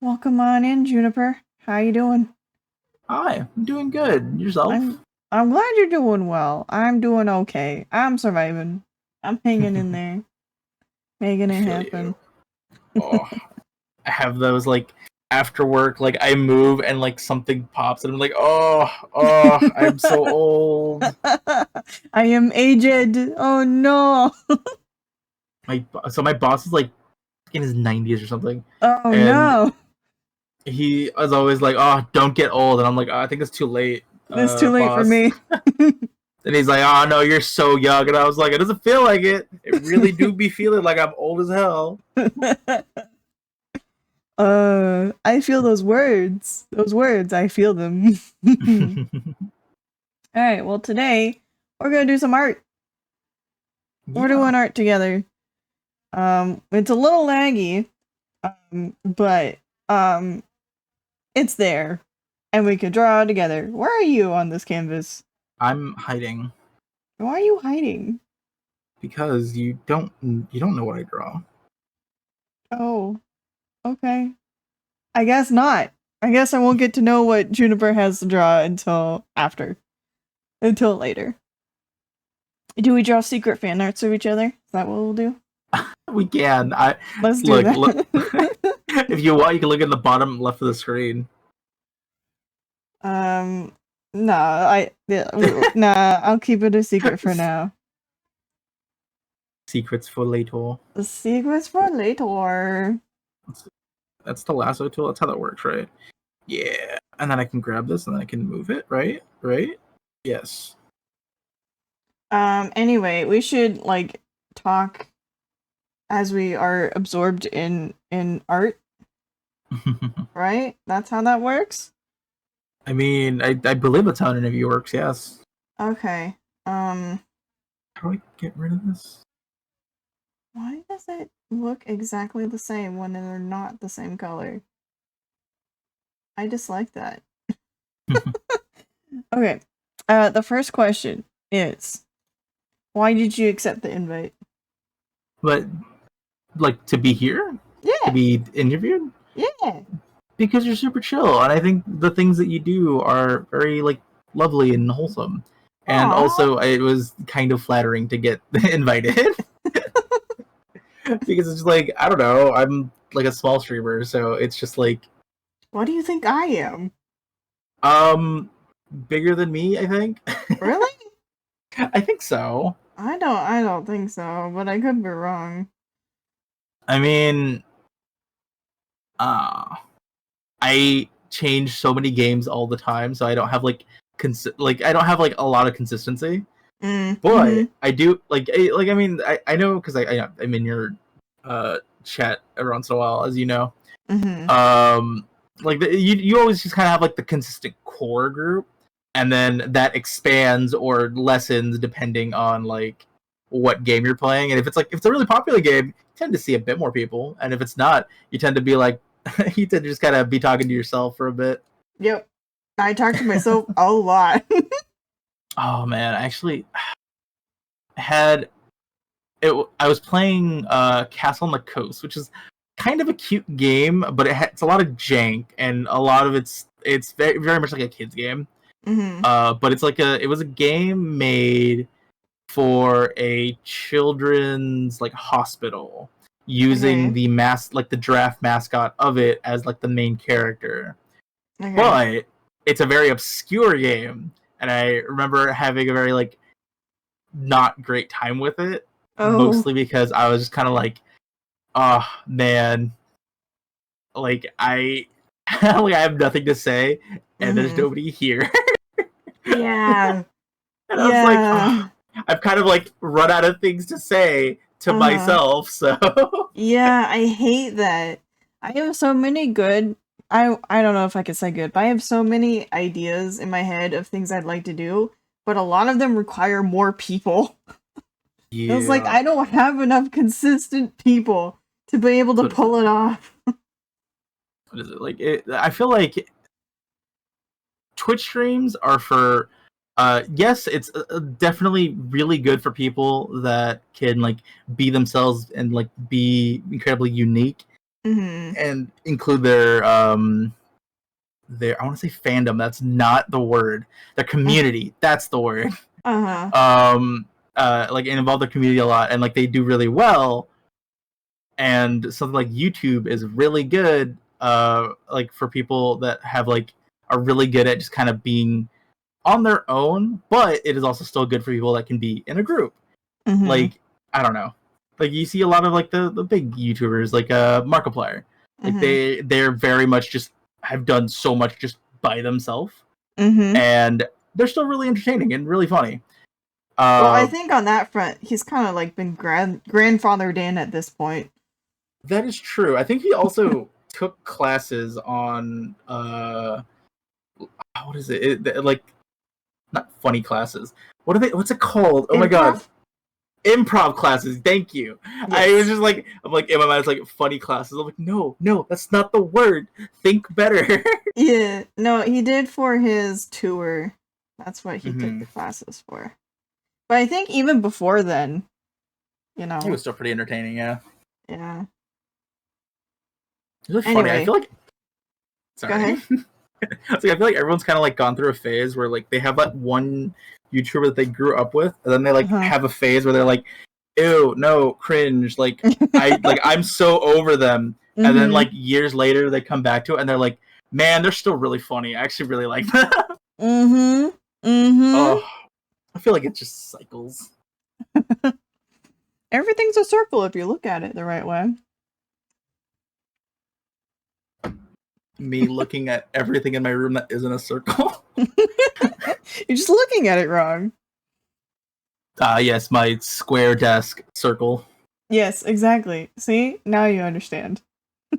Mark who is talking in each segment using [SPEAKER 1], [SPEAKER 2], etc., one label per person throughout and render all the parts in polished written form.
[SPEAKER 1] Welcome on in, Juniper. How you doing?
[SPEAKER 2] Hi, I'm doing good. Yourself?
[SPEAKER 1] I'm glad you're doing well. I'm doing okay. I'm surviving. I'm hanging in there, making
[SPEAKER 2] I
[SPEAKER 1] it
[SPEAKER 2] feel
[SPEAKER 1] happen.
[SPEAKER 2] you. Oh, I have those like after work, like I move and like something pops and I'm like, I'm so old.
[SPEAKER 1] I am aged. Oh no.
[SPEAKER 2] My boss is like in his 90s or something,
[SPEAKER 1] Oh
[SPEAKER 2] and
[SPEAKER 1] no.
[SPEAKER 2] he is always like, "Oh, don't get old," and I'm like, I think it's too late,
[SPEAKER 1] It's too late for
[SPEAKER 2] boss.
[SPEAKER 1] me.
[SPEAKER 2] And he's like, "Oh no, you're so young," and I was like, "It doesn't feel like it. It really do be feeling like I'm old as hell."
[SPEAKER 1] I feel those words. Those words, I feel them. Alright, well today we're gonna do some art. We're
[SPEAKER 2] Yeah.
[SPEAKER 1] doing art together. It's a little laggy, but it's there, and we can draw together. Where are you on this canvas?
[SPEAKER 2] I'm hiding
[SPEAKER 1] Why are you hiding?
[SPEAKER 2] because you don't know what I draw.
[SPEAKER 1] Oh, okay. I guess not. I guess I won't get to know what Juniper has to draw until later. Do we draw secret fan arts of each other? Is that what we'll do?
[SPEAKER 2] We can.
[SPEAKER 1] Let's do
[SPEAKER 2] Look.
[SPEAKER 1] that.
[SPEAKER 2] If you want, you can look at the bottom left of the screen.
[SPEAKER 1] Nah, I'll keep it a secret for now.
[SPEAKER 2] Secrets for later.
[SPEAKER 1] The secrets for later.
[SPEAKER 2] That's the lasso tool. That's how that works, right? Yeah. And then I can grab this and then I can move it, right? Right? Yes.
[SPEAKER 1] Anyway, we should like talk as we are absorbed in art, right? That's how that works?
[SPEAKER 2] I mean, I believe that's how an interview works, yes.
[SPEAKER 1] Okay.
[SPEAKER 2] How do I get rid of this?
[SPEAKER 1] Why does it look exactly the same when they're not the same color? I dislike that. Okay. The first question is, why did you accept the invite?
[SPEAKER 2] But like to be here? To
[SPEAKER 1] Yeah.
[SPEAKER 2] be interviewed?
[SPEAKER 1] Yeah.
[SPEAKER 2] Because you're super chill, and I think the things that you do are very like lovely and wholesome. And
[SPEAKER 1] Aw.
[SPEAKER 2] also, it was kind of flattering to get invited because it's just like I don't know, I'm like a small streamer, so it's just like
[SPEAKER 1] What do you think I am?
[SPEAKER 2] bigger than me. I think.
[SPEAKER 1] Really?
[SPEAKER 2] I think so.
[SPEAKER 1] I don't think so, but I could be wrong.
[SPEAKER 2] I mean, I change so many games all the time, so I don't have like I don't have like a lot of consistency. But I do I mean I know because I'm in your chat every once in a while, as you know. Like you always just kind of have like the consistent core group, and then that expands or lessens depending on like what game you're playing. And if it's a really popular game, you tend to see a bit more people, and if it's not, you tend to be like you tend to just kind of be talking to yourself for a bit.
[SPEAKER 1] Yep. I talk to myself a lot.
[SPEAKER 2] Oh man, actually had I was playing Castle on the Coast, which is kind of a cute game, but it's a lot of jank, and a lot of it's very very much like a kids game. But it was a game made for a children's like hospital using the the draft mascot of it as like the main character. But it's a very obscure game, and I remember having a very like not great time with it. Mostly because I was just kind of like, oh man, like I like I have nothing to say, and there's nobody here.
[SPEAKER 1] Yeah.
[SPEAKER 2] And I was like, oh, I've kind of like run out of things to say to myself. So
[SPEAKER 1] yeah, I hate that. I have so many good. I don't know if I could say good, but I have so many ideas in my head of things I'd like to do, but a lot of them require more people.
[SPEAKER 2] yeah.
[SPEAKER 1] It's like I don't have enough consistent people to be able to pull it off.
[SPEAKER 2] What is it like? I feel like Twitch streams are for. Yes, it's definitely really good for people that can like be themselves and like be incredibly unique.
[SPEAKER 1] Mhm.
[SPEAKER 2] and include their I want to say fandom. That's not the word. Their community. That's the word.
[SPEAKER 1] Uh-huh.
[SPEAKER 2] Like involve the community a lot, and like they do really well. And something like YouTube is really good. Like for people that have like are really good at just kind of being on their own, but it is also still good for people that can be in a group.
[SPEAKER 1] Mhm.
[SPEAKER 2] Like I don't know, like you see a lot of like the big YouTubers like Markiplier, like
[SPEAKER 1] Mhm.
[SPEAKER 2] they're very much just have done so much just by themselves,
[SPEAKER 1] Mhm.
[SPEAKER 2] and they're still really entertaining and really funny.
[SPEAKER 1] Well, I
[SPEAKER 2] Uh,
[SPEAKER 1] think on that front, he's kind of like been grandfathered in at this point.
[SPEAKER 2] that is true. I think he also took classes on what is like not funny classes. What are they? What's it called? Oh my god,
[SPEAKER 1] Improv?
[SPEAKER 2] improv classes. Thank you. I was
[SPEAKER 1] Yes.
[SPEAKER 2] just like, I'm like in my mind, it's like funny classes. I'm like, no, that's not the word. Think better.
[SPEAKER 1] Yeah. No, he did for his tour. That's what he took
[SPEAKER 2] Mm-hmm.
[SPEAKER 1] the classes for. But I think even before then, you
[SPEAKER 2] It
[SPEAKER 1] know,
[SPEAKER 2] was still pretty entertaining. Yeah,
[SPEAKER 1] yeah.
[SPEAKER 2] it's really funny. I
[SPEAKER 1] Anyway,
[SPEAKER 2] feel like
[SPEAKER 1] go
[SPEAKER 2] sorry.
[SPEAKER 1] ahead.
[SPEAKER 2] It's like I feel like everyone's kind of like gone through a phase where like they have that one YouTuber that they grew up with, and then they like
[SPEAKER 1] Uh-huh.
[SPEAKER 2] have a phase where they're like, ew, no, cringe. Like I'm so over them. And then
[SPEAKER 1] Mhm.
[SPEAKER 2] like years later they come back to it and they're like, man, they're still really funny. I actually really like that.
[SPEAKER 1] Mhm. Mhm.
[SPEAKER 2] Oh, I feel like it's just cycles.
[SPEAKER 1] Everything's a circle if you look at it the right way.
[SPEAKER 2] Me looking at everything in my room that isn't a circle.
[SPEAKER 1] You're just looking at it wrong.
[SPEAKER 2] Yes, my square desk circle.
[SPEAKER 1] Yes, exactly. See? Now you understand.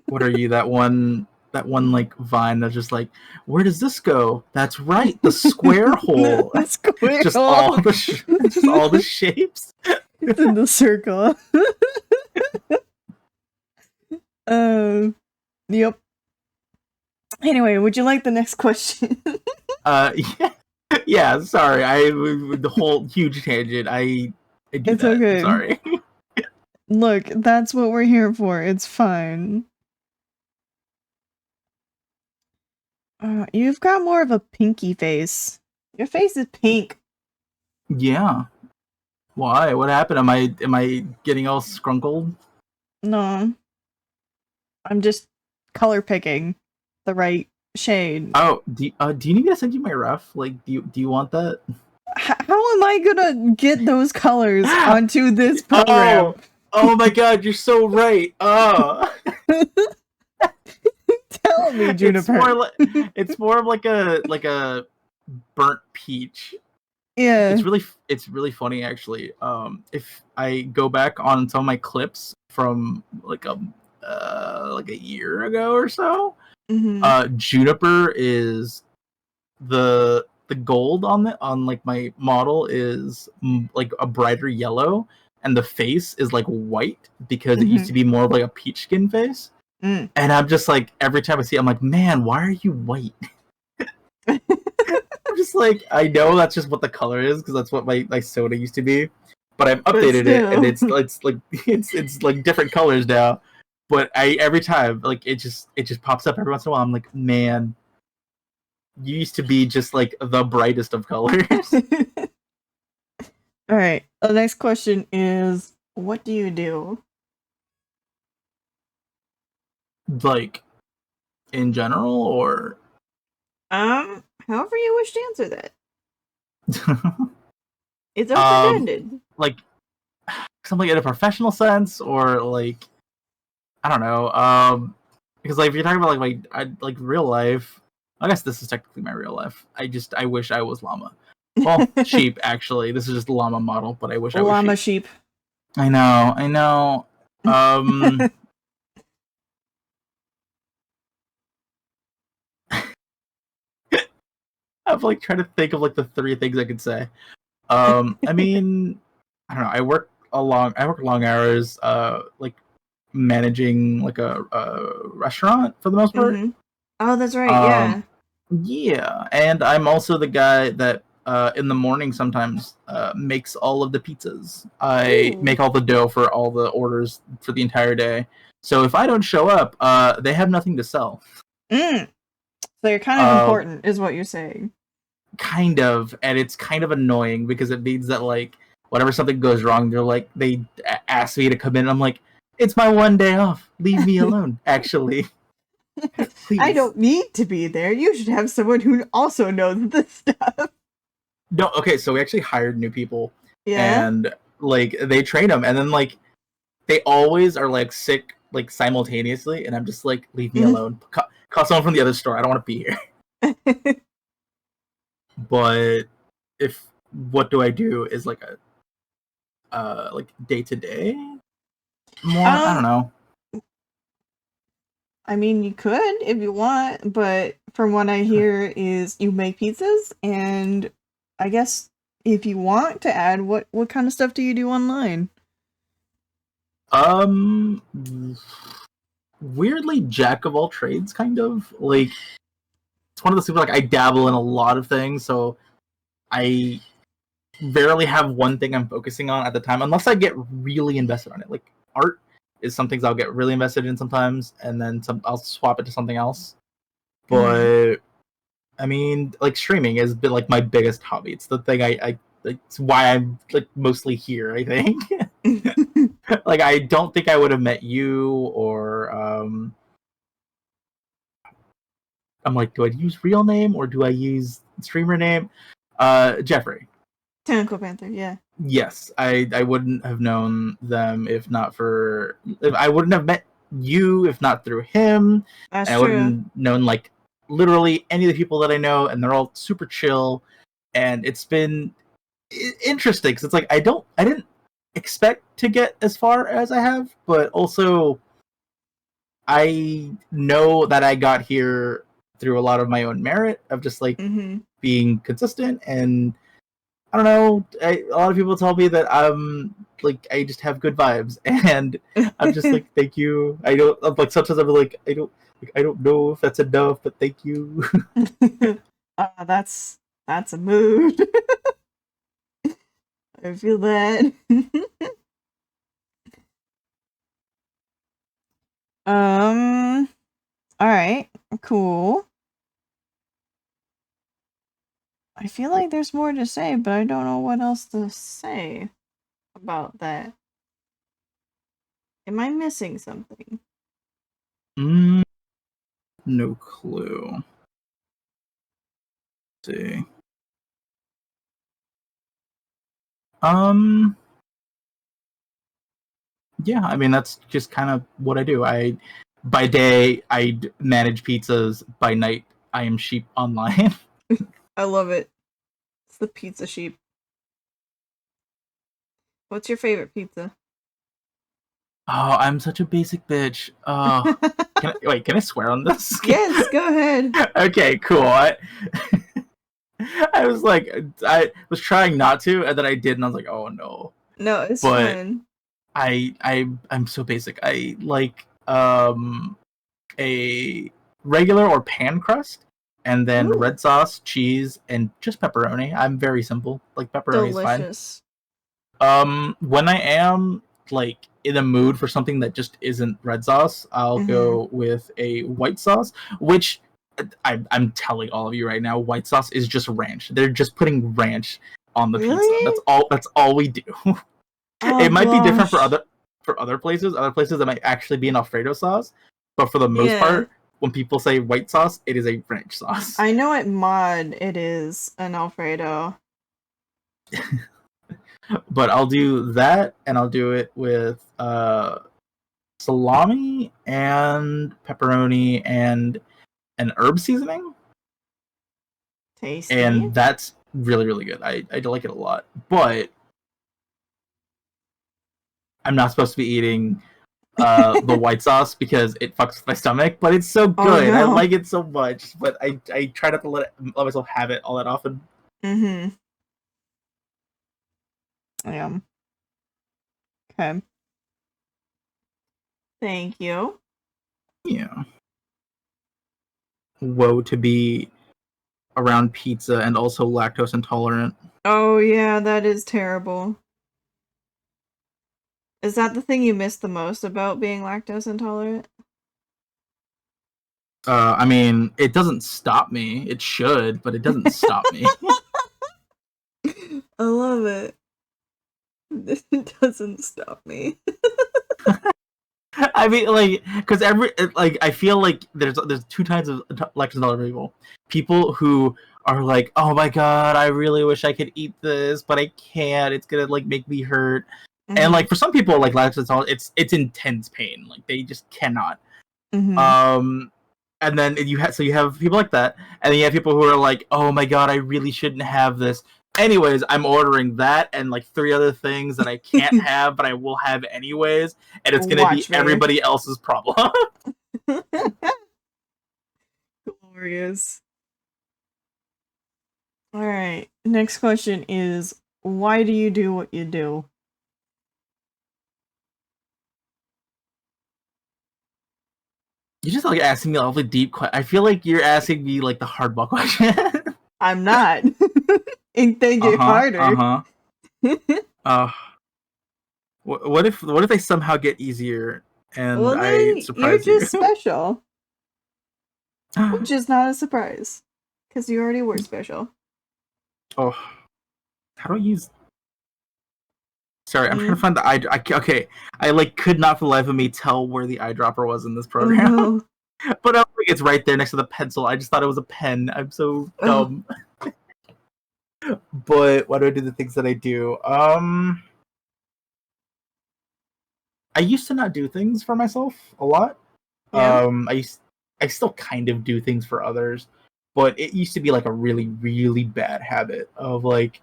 [SPEAKER 2] What are you? That one like vine that's just like, where does this go? That's right, the square hole.
[SPEAKER 1] The square
[SPEAKER 2] just
[SPEAKER 1] hole.
[SPEAKER 2] all the just all the shapes.
[SPEAKER 1] It's in the circle. Uh, yep. Anyway, would you like the next question?
[SPEAKER 2] Yeah, yeah. Sorry, the whole huge tangent. I do
[SPEAKER 1] It's
[SPEAKER 2] that. I'm
[SPEAKER 1] okay.
[SPEAKER 2] sorry.
[SPEAKER 1] Look, that's what we're here for. It's fine. You've got more of a pinky face. Your face is pink.
[SPEAKER 2] Yeah. Why? What happened? Am I getting all scrunkled?
[SPEAKER 1] No, I'm just color picking the right shade.
[SPEAKER 2] Oh, do you need me to send you my ref? Like, do you want that?
[SPEAKER 1] How am I gonna get those colors onto this program?
[SPEAKER 2] Oh, oh my God, you're so right. Oh,
[SPEAKER 1] Tell me,
[SPEAKER 2] it's more
[SPEAKER 1] Juniper.
[SPEAKER 2] like it's more of like a burnt peach.
[SPEAKER 1] Yeah.
[SPEAKER 2] It's really funny actually. If I go back on some of my clips from like a year ago or so,
[SPEAKER 1] Mm-hmm.
[SPEAKER 2] Juniper is the gold on like my model is like a brighter yellow, and the face is like white because it used
[SPEAKER 1] Mm-hmm.
[SPEAKER 2] to be more of like a peach skin face.
[SPEAKER 1] Mm.
[SPEAKER 2] And I'm just like every time I see it, I'm like, man, why are you white? I'm just like, I know that's just what the color is because that's what my soda used to be, but I've
[SPEAKER 1] But
[SPEAKER 2] updated it and
[SPEAKER 1] still.
[SPEAKER 2] it's like it's like different colors now. But I every time like it just pops up every once in a while. I'm like, man, you used to be just like the brightest of colors.
[SPEAKER 1] All right. The next question is, what do you do?
[SPEAKER 2] Like in general, or
[SPEAKER 1] However you wish to answer that. It's open
[SPEAKER 2] um
[SPEAKER 1] ended.
[SPEAKER 2] like something in a professional sense, or like I don't know, because like if you're talking about like like real life, I guess this is technically my real life. I wish I was llama. Well, sheep actually. This is just a llama model, but I wish I was
[SPEAKER 1] Llama
[SPEAKER 2] sheep.
[SPEAKER 1] sheep.
[SPEAKER 2] I know. Um, I'm like trying to think of like the three things I could say. I mean, I don't know. I work long hours. Like managing like a restaurant for the most part.
[SPEAKER 1] Mm-hmm. Oh, that's right.
[SPEAKER 2] Um,
[SPEAKER 1] Yeah.
[SPEAKER 2] yeah, and I'm also the guy that in the morning sometimes makes all of the pizzas. I
[SPEAKER 1] Ooh.
[SPEAKER 2] make all the dough for all the orders for the entire day. So if I don't show up, they have nothing to sell.
[SPEAKER 1] So you're kind of important, is what you're saying.
[SPEAKER 2] Kind of, and it's kind of annoying because it means that like whenever something goes wrong, they ask me to come in. And I'm like, it's my one day off. Leave me alone. Actually, please.
[SPEAKER 1] I don't need to be there. You should have someone who also knows this stuff.
[SPEAKER 2] No, okay. So we actually hired new people,
[SPEAKER 1] Yeah.
[SPEAKER 2] and like they train them, and then like they always are like sick like simultaneously, and I'm just like, leave me alone. Call someone from the other store. I don't want to be here. But if what do I do is like a like day to day more. I don't know.
[SPEAKER 1] I mean, you could if you want, but from what I hear is you make pizzas, and I guess if you want to add, what kind of stuff do you do online?
[SPEAKER 2] Weirdly jack of all trades, kind of. Like it's one of those people like I dabble in a lot of things, so I rarely have one thing I'm focusing on at the time unless I get really invested on it. Like art is some things I'll get really invested in sometimes, and then I'll swap it to something else. But I mean, like streaming has been like my biggest hobby. It's the thing I like, it's why I'm like mostly here, I think. Like I don't think I would have met you or I'm like, do I use real name or do I use streamer name? Jeffrey.
[SPEAKER 1] Tentacle Panther, yeah.
[SPEAKER 2] Yes, I wouldn't have known them if I wouldn't have met you if not through him.
[SPEAKER 1] That's
[SPEAKER 2] and I
[SPEAKER 1] true.
[SPEAKER 2] wouldn't have known like literally any of the people that I know, and they're all super chill. And it's been interesting because it's like I didn't expect to get as far as I have, but also I know that I got here through a lot of my own merit of just like being consistent. And I don't know, a lot of people tell me that I'm like I just have good vibes, and I'm just like thank you. I don't like sometimes I'm like I don't know if that's enough, but thank you.
[SPEAKER 1] That's a mood. I feel that. All right, cool. I feel like there's more to say, but I don't know what else to say about that. Am I missing something?
[SPEAKER 2] No clue. Let's see. Yeah, I mean that's just kind of what I do. By day I manage pizzas. By night I am sheep online.
[SPEAKER 1] I love it. It's the pizza sheep. What's your favorite pizza?
[SPEAKER 2] Oh, I'm such a basic bitch. Oh, can I swear on this?
[SPEAKER 1] Yes, go ahead.
[SPEAKER 2] Okay, cool. I was like, I was trying not to, and then I did, and I was like, oh no.
[SPEAKER 1] No, it's
[SPEAKER 2] But
[SPEAKER 1] fun.
[SPEAKER 2] I'm so basic. I like a regular or pan crust, and then red sauce, cheese, and just pepperoni. I'm very simple. Like pepperoni is fine.
[SPEAKER 1] Delicious.
[SPEAKER 2] When I am like in a mood for something that just isn't red sauce, I'll go with a white sauce, which I'm telling all of you right now, white sauce is just ranch. They're just putting ranch on the pizza. That's all we do. It might be different for other places. Other places that might actually be an Alfredo sauce, but for the most part, when people say white sauce, it is a ranch sauce.
[SPEAKER 1] I know at Mod it is an Alfredo.
[SPEAKER 2] But I'll do that, and I'll do it with salami and pepperoni and an herb seasoning.
[SPEAKER 1] Tasty.
[SPEAKER 2] And that's really, really good. I like it a lot. But I'm not supposed to be eating the white sauce because it fucks with my stomach, but it's so good. I like it so much, but I try not to let myself have it all that often.
[SPEAKER 1] Yeah. Okay. Thank you.
[SPEAKER 2] Yeah. Woe to be around pizza and also lactose intolerant.
[SPEAKER 1] Oh yeah, that is terrible. Is that the thing you miss the most about being lactose intolerant?
[SPEAKER 2] I mean, it doesn't stop me. It should, but it doesn't stop me.
[SPEAKER 1] I love it. It doesn't stop me.
[SPEAKER 2] I mean, like, because I feel like there's two types of lactose intolerant people. People who are like, oh my god, I really wish I could eat this, but I can't. It's gonna like make me hurt. And
[SPEAKER 1] Mm-hmm.
[SPEAKER 2] like for some people, like lactose intolerant, it's intense pain. Like they just cannot.
[SPEAKER 1] Mm-hmm.
[SPEAKER 2] Um, and then you have people like that, and then you have people who are like, oh my god, I really shouldn't have this. Anyways, I'm ordering that and like three other things that I can't have, but I will have anyways, and it's gonna be
[SPEAKER 1] Watch me.
[SPEAKER 2] everybody else's problem.
[SPEAKER 1] Glorious. Alright, next question is, why do you do what you do?
[SPEAKER 2] You just like asking me all the deep questions. I feel like you're asking me like the hardball question.
[SPEAKER 1] I'm not. And they
[SPEAKER 2] Uh
[SPEAKER 1] get
[SPEAKER 2] huh. Uh
[SPEAKER 1] harder.
[SPEAKER 2] huh. Uh, what if they somehow get easier and
[SPEAKER 1] Well,
[SPEAKER 2] I
[SPEAKER 1] then you're
[SPEAKER 2] surprise you?
[SPEAKER 1] just special, which is not a surprise, because you already were special.
[SPEAKER 2] Oh, how do I use? Sorry, I'm trying to
[SPEAKER 1] Mm.
[SPEAKER 2] find the eye. Okay, I like could not for the life of me tell where the eyedropper was in this
[SPEAKER 1] Oh
[SPEAKER 2] program,
[SPEAKER 1] no.
[SPEAKER 2] but I think it's right there next to the pencil. I just thought it was a pen. I'm so
[SPEAKER 1] Oh.
[SPEAKER 2] dumb. But why do I do the things that I do? I used to not do things for myself a lot.
[SPEAKER 1] Yeah?
[SPEAKER 2] I still kind of do things for others, but it used to be like a really really bad habit of like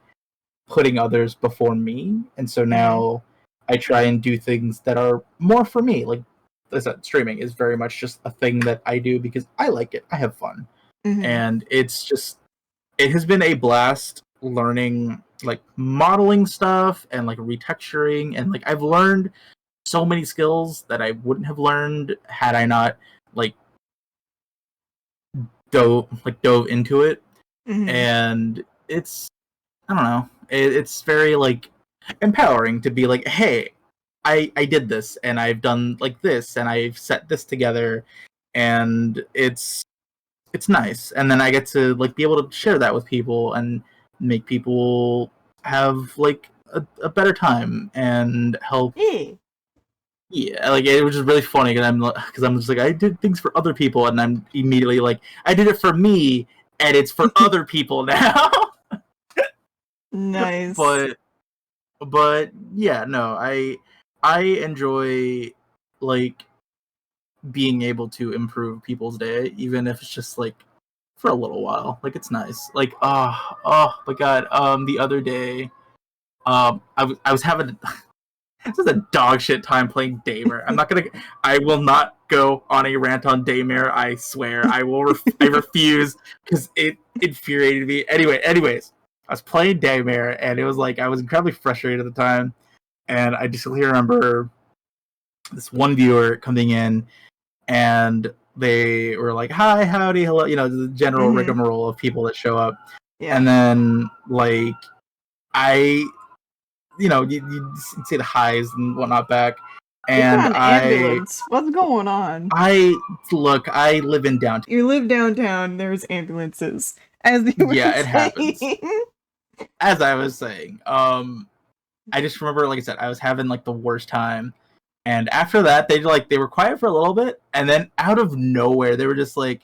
[SPEAKER 2] putting others before me, and so
[SPEAKER 1] Mm-hmm.
[SPEAKER 2] now I try and do things that are more for me. Like I said, streaming is very much just a thing that I do because I like it. I have fun,
[SPEAKER 1] Mm-hmm.
[SPEAKER 2] and it has been a blast learning like modeling stuff and like retexturing, and like I've learned so many skills that I wouldn't have learned had I not like dove into it.
[SPEAKER 1] Mm-hmm.
[SPEAKER 2] And it's I don't know. It's very like empowering to be like, hey, I did this and I've done like this and I've set this together, and it's nice. And then I get to like be able to share that with people and make people have like a better time and help.
[SPEAKER 1] Yeah.
[SPEAKER 2] Yeah, like it was just really funny because I'm just like I did things for other people, and I'm immediately like I did it for me, and it's for other people now.
[SPEAKER 1] Nice.
[SPEAKER 2] but yeah, no, I enjoy like being able to improve people's day, even if it's just like for a little while. Like it's nice. Like oh my god. The other day, I was having this is a dog shit time playing Daymare. I will not go on a rant on Daymare. I swear. I refuse because it infuriated me. Anyways, I was playing Daymare and it was like I was incredibly frustrated at the time, and I distinctly remember this one viewer coming in and they were like, "Hi, howdy, hello," the general
[SPEAKER 1] Mm-hmm.
[SPEAKER 2] rigmarole of people that show up,
[SPEAKER 1] Yeah.
[SPEAKER 2] and then like I, you say the highs and whatnot back,
[SPEAKER 1] You
[SPEAKER 2] and
[SPEAKER 1] got an ambulance. What's going on?
[SPEAKER 2] I live in downtown.
[SPEAKER 1] You live downtown, there's ambulances, as you were
[SPEAKER 2] Yeah, it happens.
[SPEAKER 1] saying.
[SPEAKER 2] As I was saying, I just remember, like I said, I was having like the worst time, and after that, they were quiet for a little bit, and then out of nowhere, they were just like,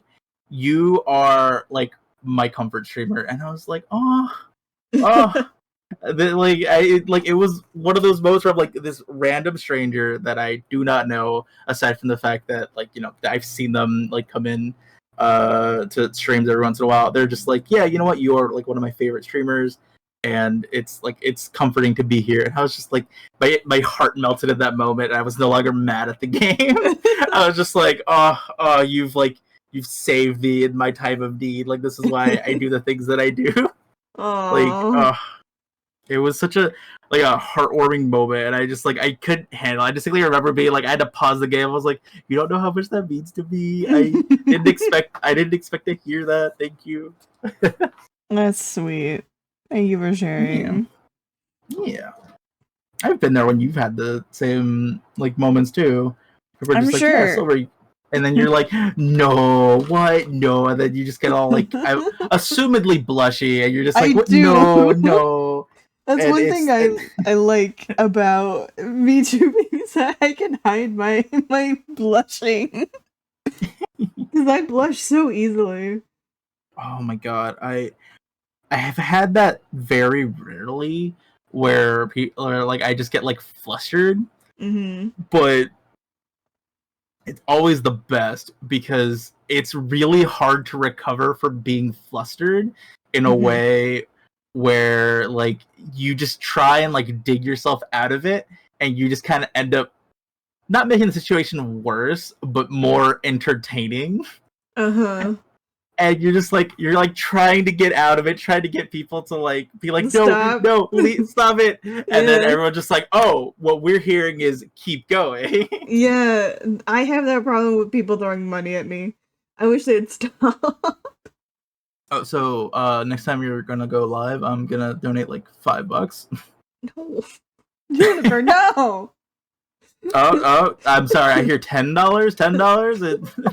[SPEAKER 2] "You are like my comfort streamer," and I was like, oh. It was one of those moments where I'm like this random stranger that I do not know, aside from the fact that like I've seen them like come in to streams every once in a while. They're just like, yeah, you know what, you're like one of my favorite streamers, and it's comforting to be here. And I was just like, my heart melted at that moment. And I was no longer mad at the game. I was just like, oh, you've saved me in my time of need. Like this is why I do the things that I do. Like,
[SPEAKER 1] Oh.
[SPEAKER 2] it was such a like a heartwarming moment, and I just like I couldn't handle it. I distinctly remember being like I had to pause the game. I was like, you don't know how much that means to me. I didn't expect to hear that. Thank you.
[SPEAKER 1] That's sweet. Thank you for
[SPEAKER 2] Yeah.
[SPEAKER 1] sharing.
[SPEAKER 2] Yeah. I've been there when you've had the same like moments too. We're
[SPEAKER 1] I'm
[SPEAKER 2] just like, yeah,
[SPEAKER 1] sure.
[SPEAKER 2] silver, and then you're like, no, what, no, and then you just get all like, assumedly blushy, and you're just
[SPEAKER 1] I
[SPEAKER 2] like, what, no,
[SPEAKER 1] do.
[SPEAKER 2] no,
[SPEAKER 1] That's
[SPEAKER 2] and
[SPEAKER 1] one thing I like about VTubing is that I can hide my blushing because I blush so easily.
[SPEAKER 2] oh my god, I have had that very rarely where people are like, I just get like flustered,
[SPEAKER 1] Mm-hmm.
[SPEAKER 2] but it's always the best because it's really hard to recover from being flustered in a
[SPEAKER 1] Mm-hmm.
[SPEAKER 2] way where like you just try and like dig yourself out of it and you just kind of end up not making the situation worse but more entertaining,
[SPEAKER 1] Uh-huh.
[SPEAKER 2] and you're like trying to get out of it, trying to get people to like be like, no,
[SPEAKER 1] Stop.
[SPEAKER 2] no, stop it, and then
[SPEAKER 1] Yeah.
[SPEAKER 2] everyone just like, oh, what we're hearing is keep going.
[SPEAKER 1] Yeah. I have that problem with people throwing money at me. I wish they'd stop.
[SPEAKER 2] Oh, so next time you're gonna go live, I'm gonna donate like $5.
[SPEAKER 1] No. Juniper, no!
[SPEAKER 2] I'm sorry. I hear $10. $10.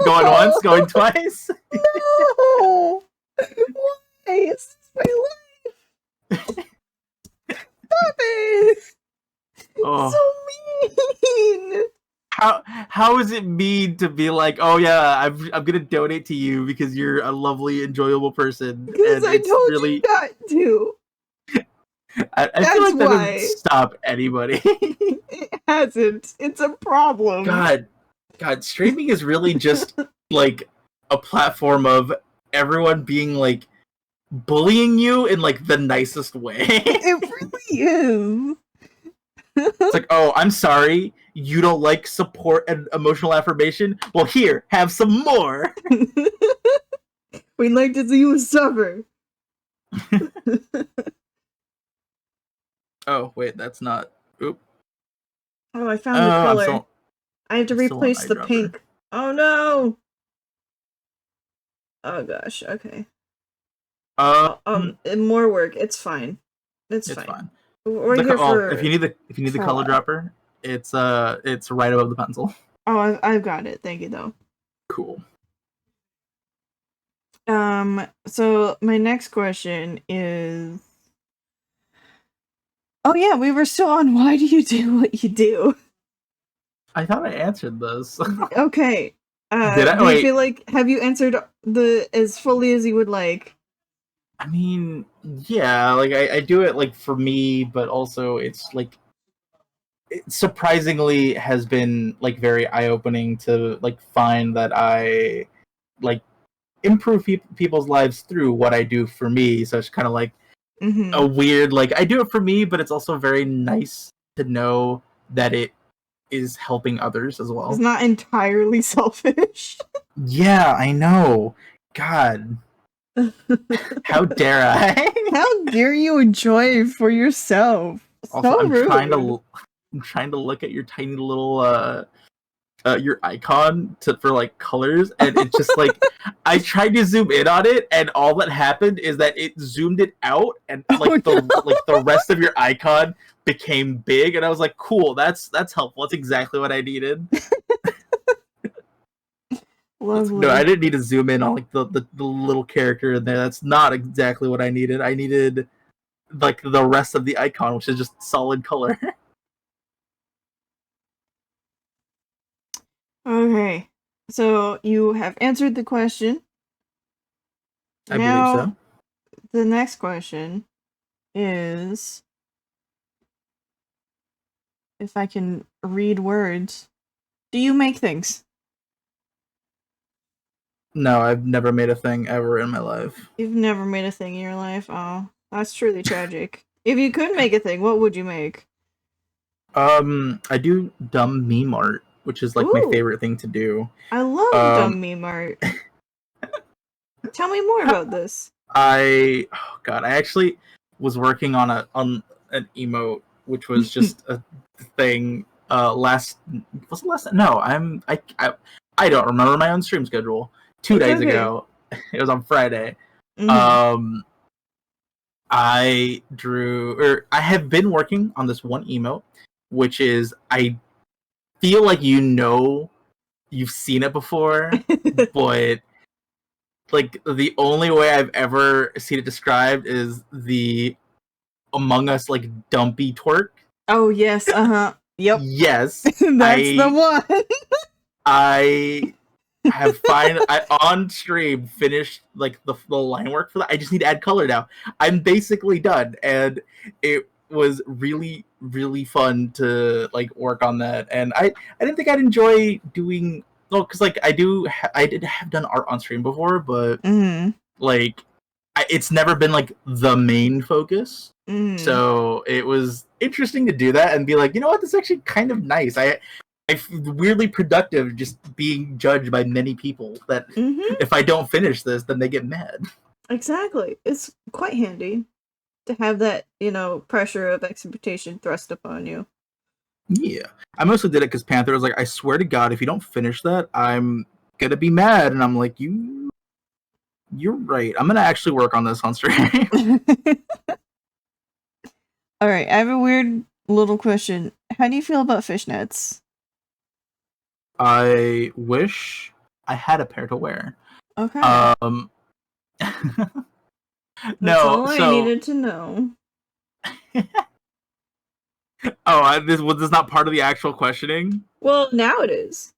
[SPEAKER 2] Going once, going twice.
[SPEAKER 1] No! Why? This is my life! Stop it!
[SPEAKER 2] Oh,
[SPEAKER 1] So mean!
[SPEAKER 2] how is it mean to be like, oh yeah, I'm gonna donate to you because you're a lovely, enjoyable person,
[SPEAKER 1] Because
[SPEAKER 2] and
[SPEAKER 1] I
[SPEAKER 2] it's
[SPEAKER 1] told you
[SPEAKER 2] really.
[SPEAKER 1] not to.
[SPEAKER 2] I feel
[SPEAKER 1] That's
[SPEAKER 2] like that doesn't
[SPEAKER 1] why.
[SPEAKER 2] stop anybody.
[SPEAKER 1] It hasn't. It's a problem.
[SPEAKER 2] God, God, streaming is really just like a platform of everyone being like bullying you in like the nicest way.
[SPEAKER 1] It really is.
[SPEAKER 2] It's like, oh, I'm sorry, you don't like support and emotional affirmation? Well, here, have some more.
[SPEAKER 1] We'd like to see you suffer.
[SPEAKER 2] Oh, wait, that's not. Oop.
[SPEAKER 1] Oh, I found the color. I have to
[SPEAKER 2] I'm still on
[SPEAKER 1] replace the
[SPEAKER 2] eyedropper.
[SPEAKER 1] pink. Oh no! Oh gosh, okay. More work. It's fine. It's
[SPEAKER 2] It's
[SPEAKER 1] fine.
[SPEAKER 2] fine.
[SPEAKER 1] We're here
[SPEAKER 2] If
[SPEAKER 1] for
[SPEAKER 2] you need the
[SPEAKER 1] a
[SPEAKER 2] color
[SPEAKER 1] while.
[SPEAKER 2] dropper, it's right above the pencil.
[SPEAKER 1] Oh, I've got it. Thank you, though.
[SPEAKER 2] Cool.
[SPEAKER 1] So my next question is... Oh yeah, we were still on why do you do what you do?
[SPEAKER 2] I thought I answered this.
[SPEAKER 1] Okay.
[SPEAKER 2] Did I?
[SPEAKER 1] Do you
[SPEAKER 2] Wait.
[SPEAKER 1] feel like... Have you answered the as fully as you would like?
[SPEAKER 2] I mean, yeah, like I do it like for me, but also it's like it surprisingly has been like very eye-opening to like find that I like improve people's lives through what I do for me. So it's kind of like
[SPEAKER 1] Mm-hmm.
[SPEAKER 2] a weird like I do it for me, but it's also very nice to know that it is helping others as
[SPEAKER 1] It's
[SPEAKER 2] well.
[SPEAKER 1] not entirely selfish.
[SPEAKER 2] Yeah, I know. God, how dare I?
[SPEAKER 1] How dare you enjoy it for yourself?
[SPEAKER 2] Also,
[SPEAKER 1] So rude.
[SPEAKER 2] I'm trying to look at your tiny little your icon for like colors, and it's just like I tried to zoom in on it, and all that happened is that it zoomed it out, and
[SPEAKER 1] Oh
[SPEAKER 2] like
[SPEAKER 1] no.
[SPEAKER 2] the rest of your icon became big, and I was like, cool, that's helpful. That's exactly what I needed. No, I
[SPEAKER 1] Lovely.
[SPEAKER 2] didn't need to zoom in on like the little character in there. That's not exactly what I needed. I needed like the rest of the icon, which is just solid color.
[SPEAKER 1] Okay. So you have answered the question.
[SPEAKER 2] I believe
[SPEAKER 1] Now
[SPEAKER 2] so.
[SPEAKER 1] the next question is, if I can read words. Do you make things?
[SPEAKER 2] No, I've never made a thing ever in my life.
[SPEAKER 1] You've never made a thing in your life. Oh, that's truly tragic. If you could make a thing, what would you make?
[SPEAKER 2] I do dumb meme art, which is like my
[SPEAKER 1] Ooh,
[SPEAKER 2] favorite thing to do.
[SPEAKER 1] I love
[SPEAKER 2] Um,
[SPEAKER 1] dumb meme art. Tell me more about this.
[SPEAKER 2] oh god, I actually was working on an emote, which was just a thing. Last was it last? No, I don't remember my own stream schedule. Two
[SPEAKER 1] It's
[SPEAKER 2] days
[SPEAKER 1] okay.
[SPEAKER 2] ago, it was on Friday.
[SPEAKER 1] Mm-hmm.
[SPEAKER 2] Um, I have been working on this one emote, which is, I feel like you've seen it before, but like the only way I've ever seen it described is the Among Us like dumpy twerk.
[SPEAKER 1] Oh yes, yep.
[SPEAKER 2] Yes,
[SPEAKER 1] That's the one.
[SPEAKER 2] I have I on stream finished like the line work for that. I just need to add color now. I'm basically done, and it was really really fun to like work on that. And I didn't think I'd enjoy doing, well, because like I did have done art on stream before, but
[SPEAKER 1] Mm.
[SPEAKER 2] like it's never been like the main focus.
[SPEAKER 1] Mm.
[SPEAKER 2] So it was interesting to do that and be like, you know what, this is actually kind of nice. I feel weirdly productive just being judged by many people that
[SPEAKER 1] Mm-hmm.
[SPEAKER 2] if I don't finish this, then they get mad.
[SPEAKER 1] Exactly. It's quite handy to have that, pressure of expectation thrust upon you.
[SPEAKER 2] Yeah. I mostly did it because Panther was like, I swear to God, if you don't finish that, I'm gonna be mad. And I'm like, you're right. I'm gonna actually work on this on stream.
[SPEAKER 1] All right, I have a weird little question. How do you feel about fishnets?
[SPEAKER 2] I wish I had a pair to wear.
[SPEAKER 1] Okay.
[SPEAKER 2] Um
[SPEAKER 1] That's
[SPEAKER 2] no,
[SPEAKER 1] all I
[SPEAKER 2] so
[SPEAKER 1] needed to know.
[SPEAKER 2] this was this not part of the actual questioning?
[SPEAKER 1] Well, now it is.